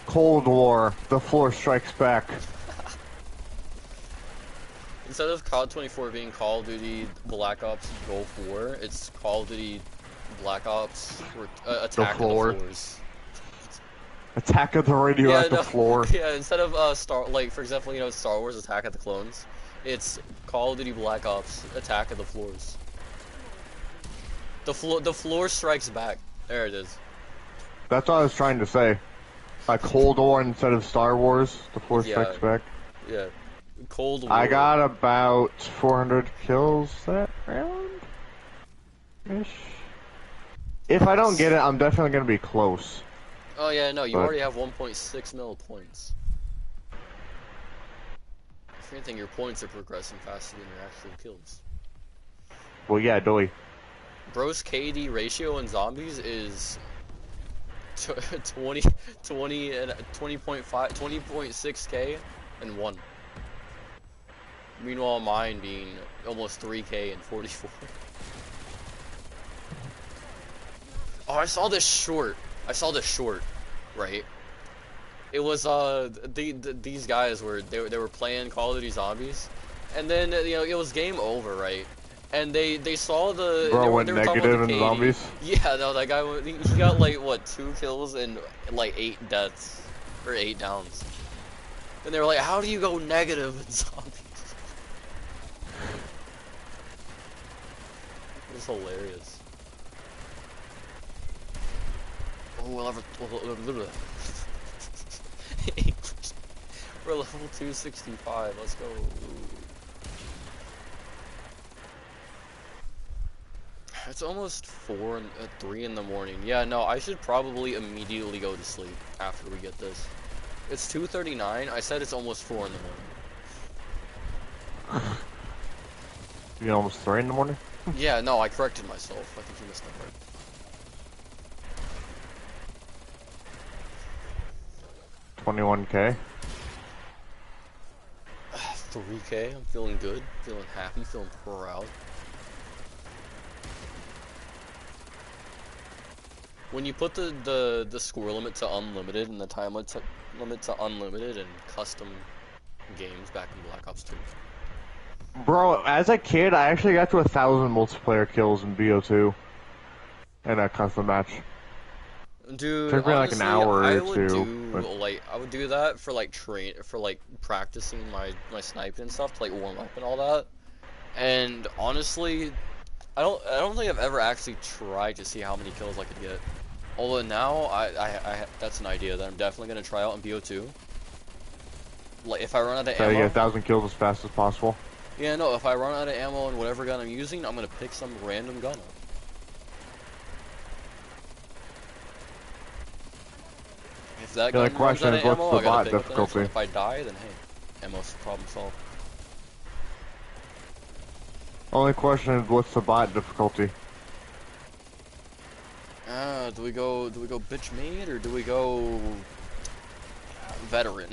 Cold War, the floor strikes back. Instead of COD 24 being Call of Duty Black Ops Gulf War, it's Call of Duty Black Ops Attack of the Floors. Attack of the radioactive floor. Yeah, instead of for example, you know, Star Wars Attack of the Clones, it's Call of Duty Black Ops Attack of the Floors. The floor strikes back. There it is. That's what I was trying to say. Like Cold War instead of Star Wars, the floor strikes back. Yeah. Cold War. I got about 400 kills that round-ish. If I don't get it, I'm definitely gonna be close. Oh yeah, no, you already have 1.6 mil points. If anything, your points are progressing faster than your actual kills. Well, yeah, doy. Bro's KD ratio in zombies is 20.6k and 1. Meanwhile, mine being almost 3k and 44. Oh, I saw this short, right? It was these guys they were playing Call of Duty Zombies, and then you know it was game over, right? And they saw the Bro they went were talking negative about the in KD. zombies. Yeah, no, that guy he got like what 2 kills and like 8 deaths or 8 downs. And they were like, "How do you go negative in zombies?" It was hilarious. Oh, we're level 265. Let's go. It's almost 3 in the morning. Yeah, no, I should probably immediately go to sleep after we get this. It's 2:39. I said it's almost 4 in the morning. You almost 3 in the morning? Yeah, no, I corrected myself. I think you missed that part. 21K. 3K. I'm feeling good, feeling happy, feeling proud. When you put the score limit to unlimited and the time limit to unlimited and custom games back in Black Ops 2. Bro, as a kid, I actually got to 1,000 multiplayer kills in BO2 in a custom match. Dude, took me honestly, like an hour I or would two. I would do that for like practicing my sniping and stuff to like warm up and all that. And honestly, I don't think I've ever actually tried to see how many kills I could get. Although now I that's an idea that I'm definitely gonna try out in BO2. Like if I run out of Try to ammo. get 1,000 kills as fast as possible. Yeah, no, if I run out of ammo and whatever gun I'm using, I'm gonna pick some random gun up. If that gun like, runs out of question is, ammo, what's the I gotta bot pick up the next one. difficulty? If I die, then hey, ammo's problem solved. Only question is, what's the bot difficulty? Do we go bitch made or do we go veteran?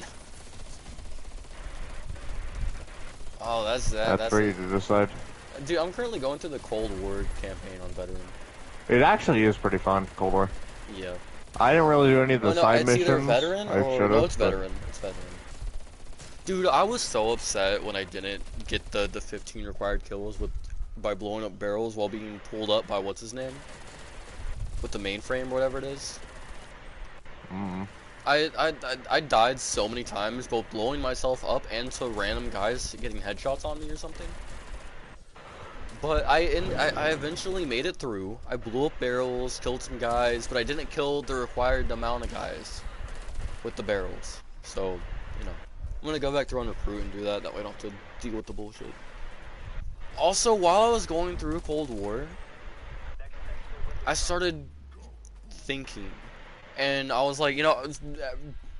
Oh, that's for you to decide. Dude, I'm currently going through the Cold War campaign on veteran. It actually is pretty fun, Cold War. Yeah. I didn't really do any of the side it's missions. either veteran I or should've, no, it's but- veteran. It's veteran. Dude, I was so upset when I didn't get the 15 required kills by blowing up barrels while being pulled up by what's his name? With the mainframe or whatever it is. Mm. I died so many times, both blowing myself up and to random guys getting headshots on me or something. But I eventually made it through. I blew up barrels, killed some guys, but I didn't kill the required amount of guys with the barrels. So, you know, I'm gonna go back to run recruit and do that. That way I don't have to deal with the bullshit. Also, while I was going through Cold War, I started thinking, and I was like, you know,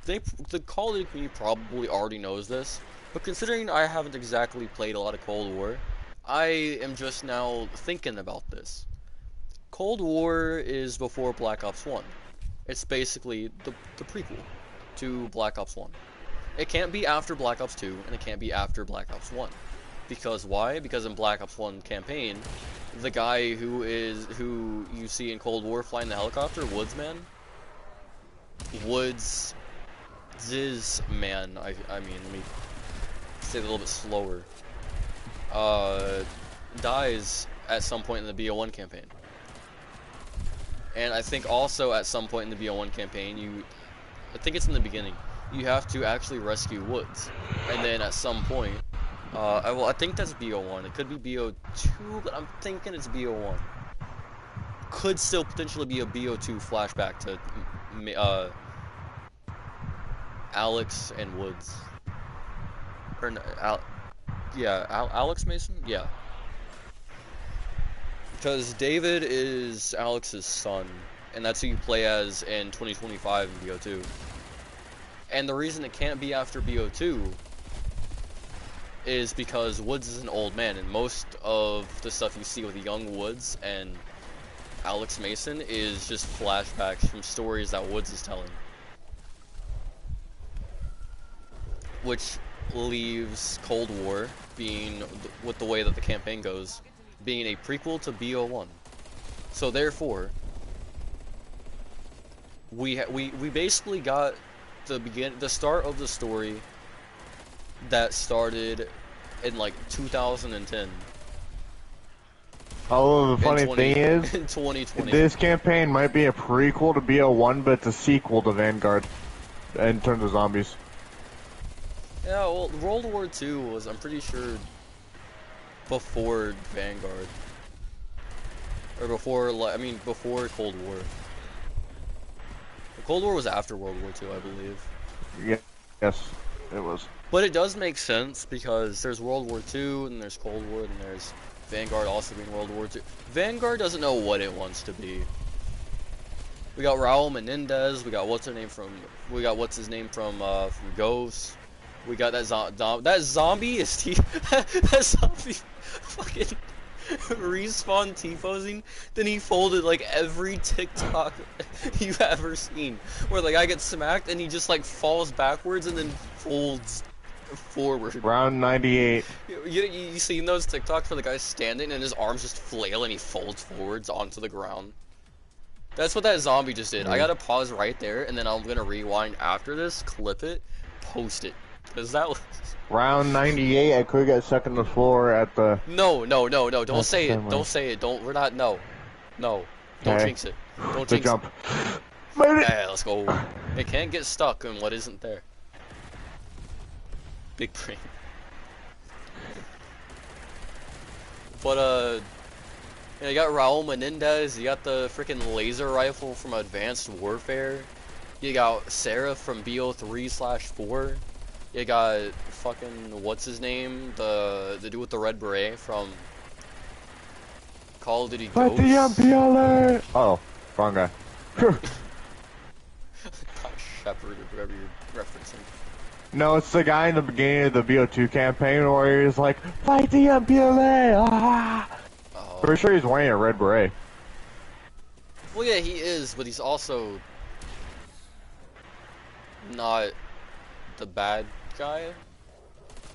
the Call of Duty community probably already knows this, but considering I haven't exactly played a lot of Cold War, I am just now thinking about this. Cold War is before Black Ops 1. It's basically the prequel to Black Ops 1. It can't be after Black Ops 2, and it can't be after Black Ops 1. Because why? Because in Black Ops 1 campaign, the guy who you see in Cold War flying the helicopter, Woodsman, Woods man, I mean, let me say it a little bit slower, dies at some point in the BO1 campaign. And I think also at some point in the BO1 campaign, I think it's in the beginning, you have to actually rescue Woods. And then at some point, well, I think that's BO1. It could be BO2, but I'm thinking it's BO1. Could still potentially be a BO2 flashback to, Alex and Woods. Or, yeah, Alex Mason? Yeah. Because David is Alex's son, and that's who you play as in 2025 in BO2. And the reason it can't be after BO2 is because Woods is an old man, and most of the stuff you see with young Woods and Alex Mason is just flashbacks from stories that Woods is telling. Which leaves Cold War being, with the way that the campaign goes, being a prequel to BO1. So therefore, we basically got the start of the story that started in like 2010. Although the funny thing is, in 2020. this campaign might be a prequel to BO1, but it's a sequel to Vanguard in terms of zombies. Yeah, well, World War II was, I'm pretty sure, before Vanguard. Or before, I mean, before Cold War. Cold War was after World War II, I believe. Yeah, yes, it was. But it does make sense because there's World War II, and there's Cold War, and there's Vanguard also being World War II. Vanguard doesn't know what it wants to be. We got Raul Menendez, we got what's his name from Ghost. We got that zombie is that zombie fucking respawn T-posing. Then he folded like every TikTok you've ever seen, where the guy gets smacked and he just like falls backwards and then folds forward. Round 98. You seen those TikToks where the guy's standing and his arms just flail and he folds forwards onto the ground? That's what that zombie just did. I gotta pause right there, and then I'm gonna rewind after this, clip it, post it. Cause that was... Round 98, I could get stuck on the floor at the... No, don't say it, we're not, no. Don't jinx it. Don't jinx jump. it. Made it! Yeah, let's go. It can't get stuck in what isn't there. Big brain. But, you got Raul Menendez, you got the freaking laser rifle from Advanced Warfare, you got Sarah from BO3/4, you got fucking, what's his name, the dude with the red beret from Call of Duty Ghosts. Fight the MPLA! Oh, wrong guy. Shepard or whoever you're referencing. No, it's the guy in the beginning of the BO2 campaign where he's like, fight the MPLA! Ah! Pretty sure he's wearing a red beret. Well, yeah, he is, but he's also not the bad guy.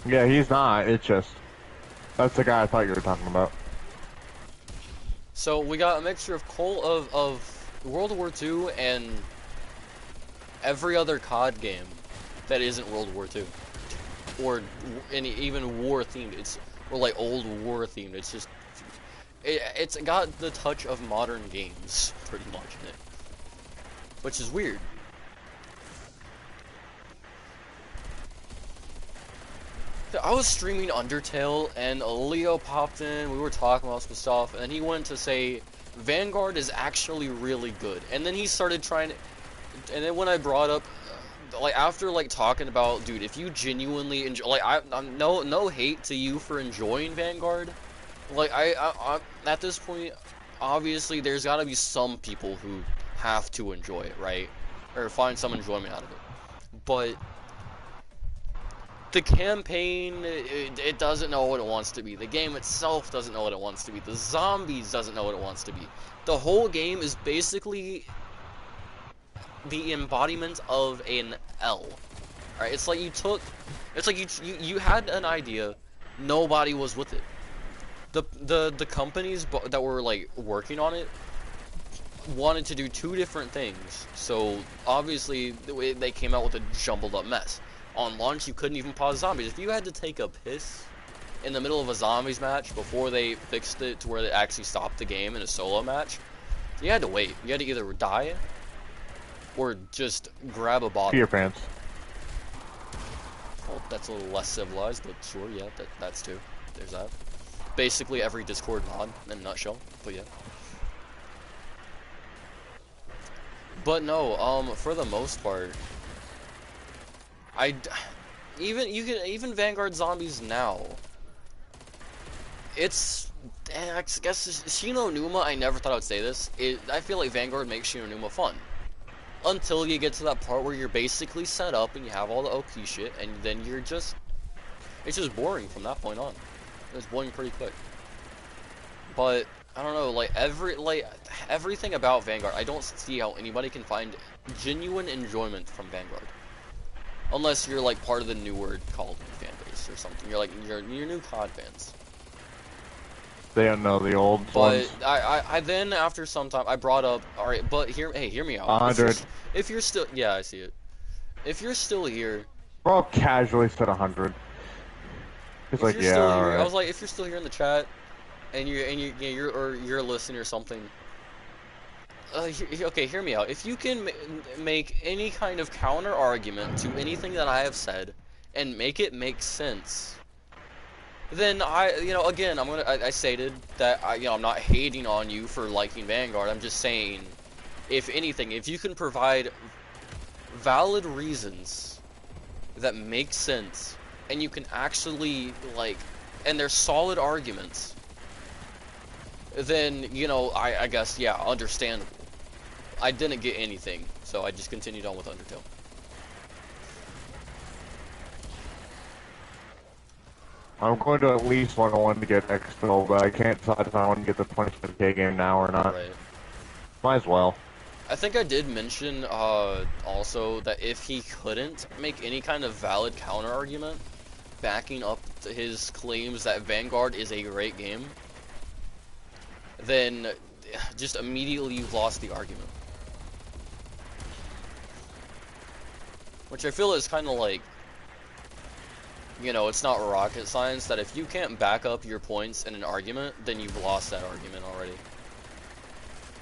Yeah, he's not. It's just... That's the guy I thought you were talking about. So we got a mixture of World War II and every other COD game that isn't World War II, or any even war themed. Or like old war themed. It's just it's got the touch of modern games pretty much in it, which is weird I was streaming Undertale, and Leo popped in, we were talking about some stuff, and then he went to say, Vanguard is actually really good. And then he started trying to, and then when I brought up, like, after, like, talking about, dude, if you genuinely enjoy, like, I'm no hate to you for enjoying Vanguard. Like, at this point, obviously, there's gotta be some people who have to enjoy it, right? Or find some enjoyment out of it. But the campaign, it doesn't know what it wants to be. The game itself doesn't know what it wants to be. The zombies doesn't know what it wants to be. The whole game is basically the embodiment of an L. Right? It's like you had an idea, nobody was with it. The companies that were like working on it wanted to do two different things. So obviously they came out with a jumbled up mess. On launch, you couldn't even pause zombies. If you had to take a piss in the middle of a zombies match before they fixed it to where they actually stopped the game in a solo match, you had to wait. You had to either die or just grab a bottle. Pee your pants. Well, that's a little less civilized, but sure, yeah, that's too. There's that. Basically every Discord mod in a nutshell, but yeah. But no, for the most part, even Vanguard zombies now. It's, I guess Shino Numa. I never thought I would say this. I feel like Vanguard makes Shino Numa fun until you get to that part where you're basically set up and you have all the OP shit, and then it's just boring from that point on. It's boring pretty quick. But I don't know, like everything about Vanguard, I don't see how anybody can find genuine enjoyment from Vanguard. Unless you're like part of the newer Call of Duty fan base or something. You're like you're new COD fans. They don't know the old ones. But I then after some time I brought up, alright, but hear me out. 100. If you're still, yeah, I see it. If you're still here, Bro casually said 100. It's like, yeah, still here, alright. I was like, if you're still here in the chat, and you're a listener or something. Okay, hear me out. If you can make any kind of counter argument to anything that I have said, and make it make sense, then again, I stated that I'm not hating on you for liking Vanguard. I'm just saying, if anything, if you can provide valid reasons that make sense, and you can actually and they're solid arguments, then I guess, yeah, understandable. I didn't get anything, so I just continued on with Undertale. I'm going to at least 101 to get Exfil, but I can't decide if I want to get the 25k game now or not. Right. Might as well. I think I did mention also that if he couldn't make any kind of valid counter argument backing up to his claims that Vanguard is a great game, then just immediately you've lost the argument. Which I feel is kind of like, it's not rocket science that if you can't back up your points in an argument, then you've lost that argument already.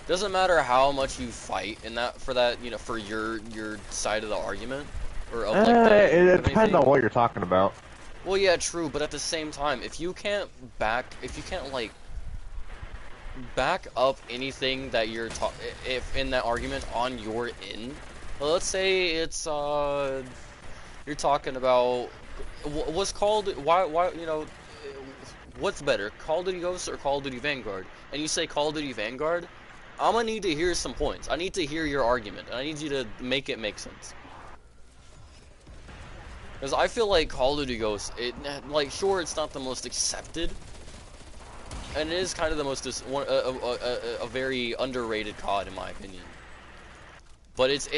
Doesn't matter how much you fight in for your side of the argument, or of it depends on what you're talking about. Well, yeah, true, but at the same time, if you can't back up anything that you're if in that argument on your end, well, let's say it's you're talking about what's called what's better, Call of Duty Ghosts or Call of Duty Vanguard, and you say Call of Duty Vanguard, I'm gonna need to hear some points. I need to hear your argument, and I need you to make it make sense. Because I feel like Call of Duty Ghosts, sure, it's not the most accepted, and it is kind of the most a very underrated COD in my opinion. But it's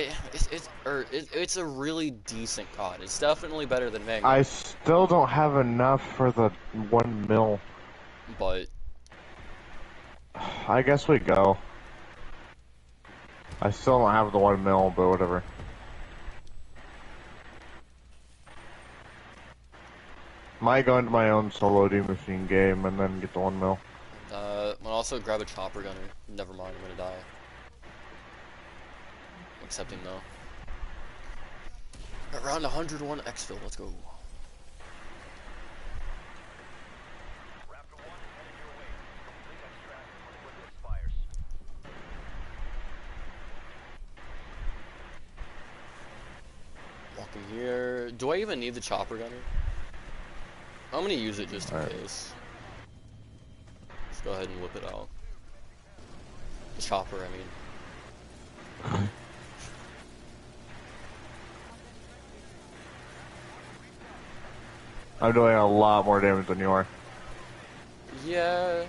a really decent COD. It's definitely better than Vanguard. I still don't have enough for the 1 mil. But I guess we go. I still don't have the 1 mil, but whatever. Might go into my own solo Machine game and then get the 1 mil. I'll also grab a chopper gunner. Never mind, I'm gonna die. Accepting no. Around 101 exfil, let's go. Do I even need the chopper gunner? I'm gonna use it just in Alright. case. Let's go ahead and whip it out. The chopper, I mean. I'm doing a lot more damage than you are. Yeah.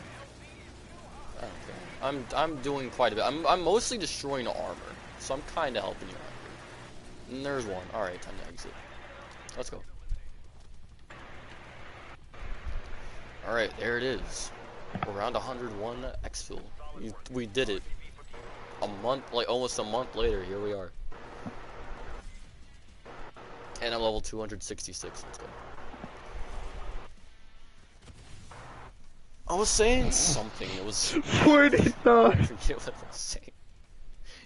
I don't care. I'm doing quite a bit. I'm mostly destroying armor, so I'm kind of helping you out here. And there's one. All right, time to exit. Let's go. All right, there it is. Around 101 exfil. We did it. A month, like almost a month later, here we are. And I'm level 266. Let's go. I was saying something. It was. 49! I forget what I was saying.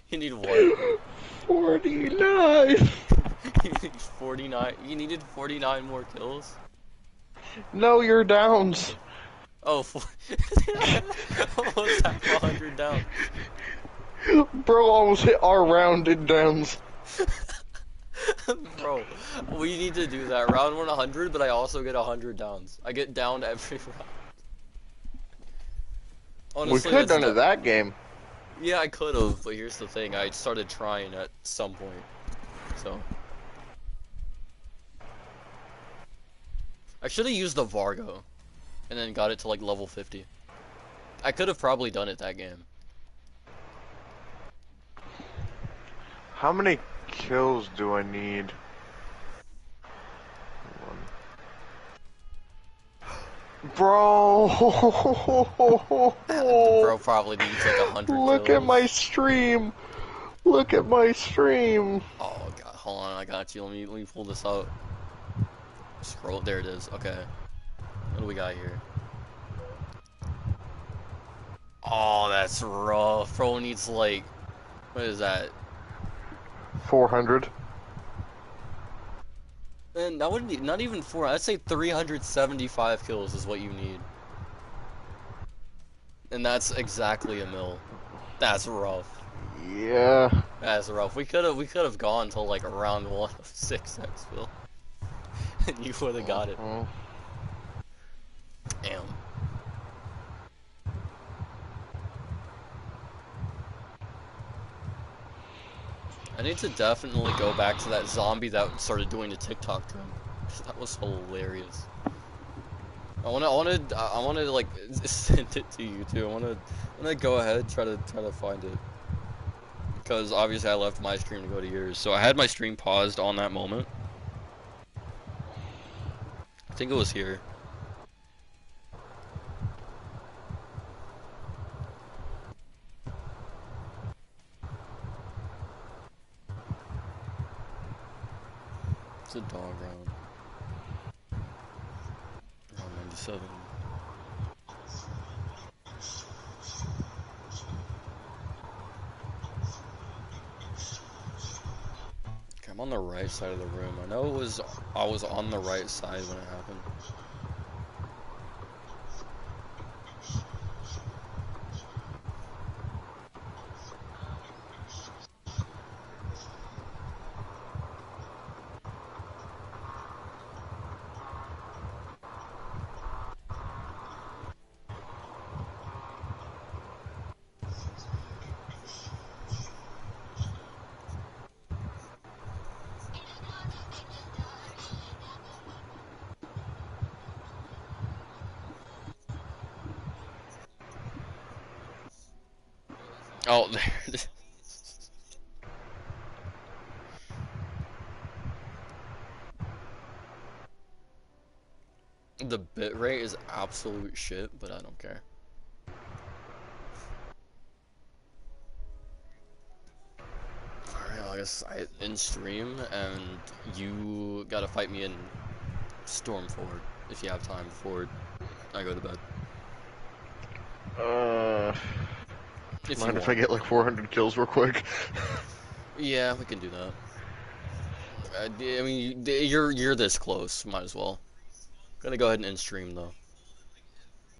You need what? 49! You need 49. You needed 49 more kills? No, you're downs. Oh, almost half 100 down. Bro almost hit our round in downs. Bro, we need to do that. Round 100, but I also get 100 downs. I get downed every round. Honestly, We could have that's done it that game. Yeah, I could have, but here's the thing. I started trying at some point. So. I should have used the Vargo. And then got it to like level 50. I could have probably done it that game. How many kills do I need? Bro! Bro probably needs like 100 kills. Look at my stream! Look at my stream! Oh god, hold on, I got you. Let me pull this out. Scroll, there it is. Okay. What do we got here? Oh, that's rough. Bro needs like, what is that? 400. And that wouldn't, not even 4. I'd say 375 kills is what you need. And that's exactly a mil. That's rough. Yeah. That's rough. We could have gone till like around 1 of 6 exfil. And you would have got it. Damn. I need to definitely go back to that zombie that started doing the TikTok trend. That was hilarious. I wanna like send it to you too. I wanna go ahead try to find it, because obviously I left my stream to go to yours. So I had my stream paused on that moment. I think it was here. It's a dog round. Round 97. Okay, I'm on the right side of the room. I know I was on the right side when it happened. Oh, there it is. The bitrate is absolute shit, but I don't care. Alright, I guess I in stream, and you gotta fight me in Storm Forward if you have time before I go to bed. If you Mind if want. I get like 400 kills real quick? Yeah, we can do that. I mean, you're this close. Might as well. Gonna go ahead and end stream though.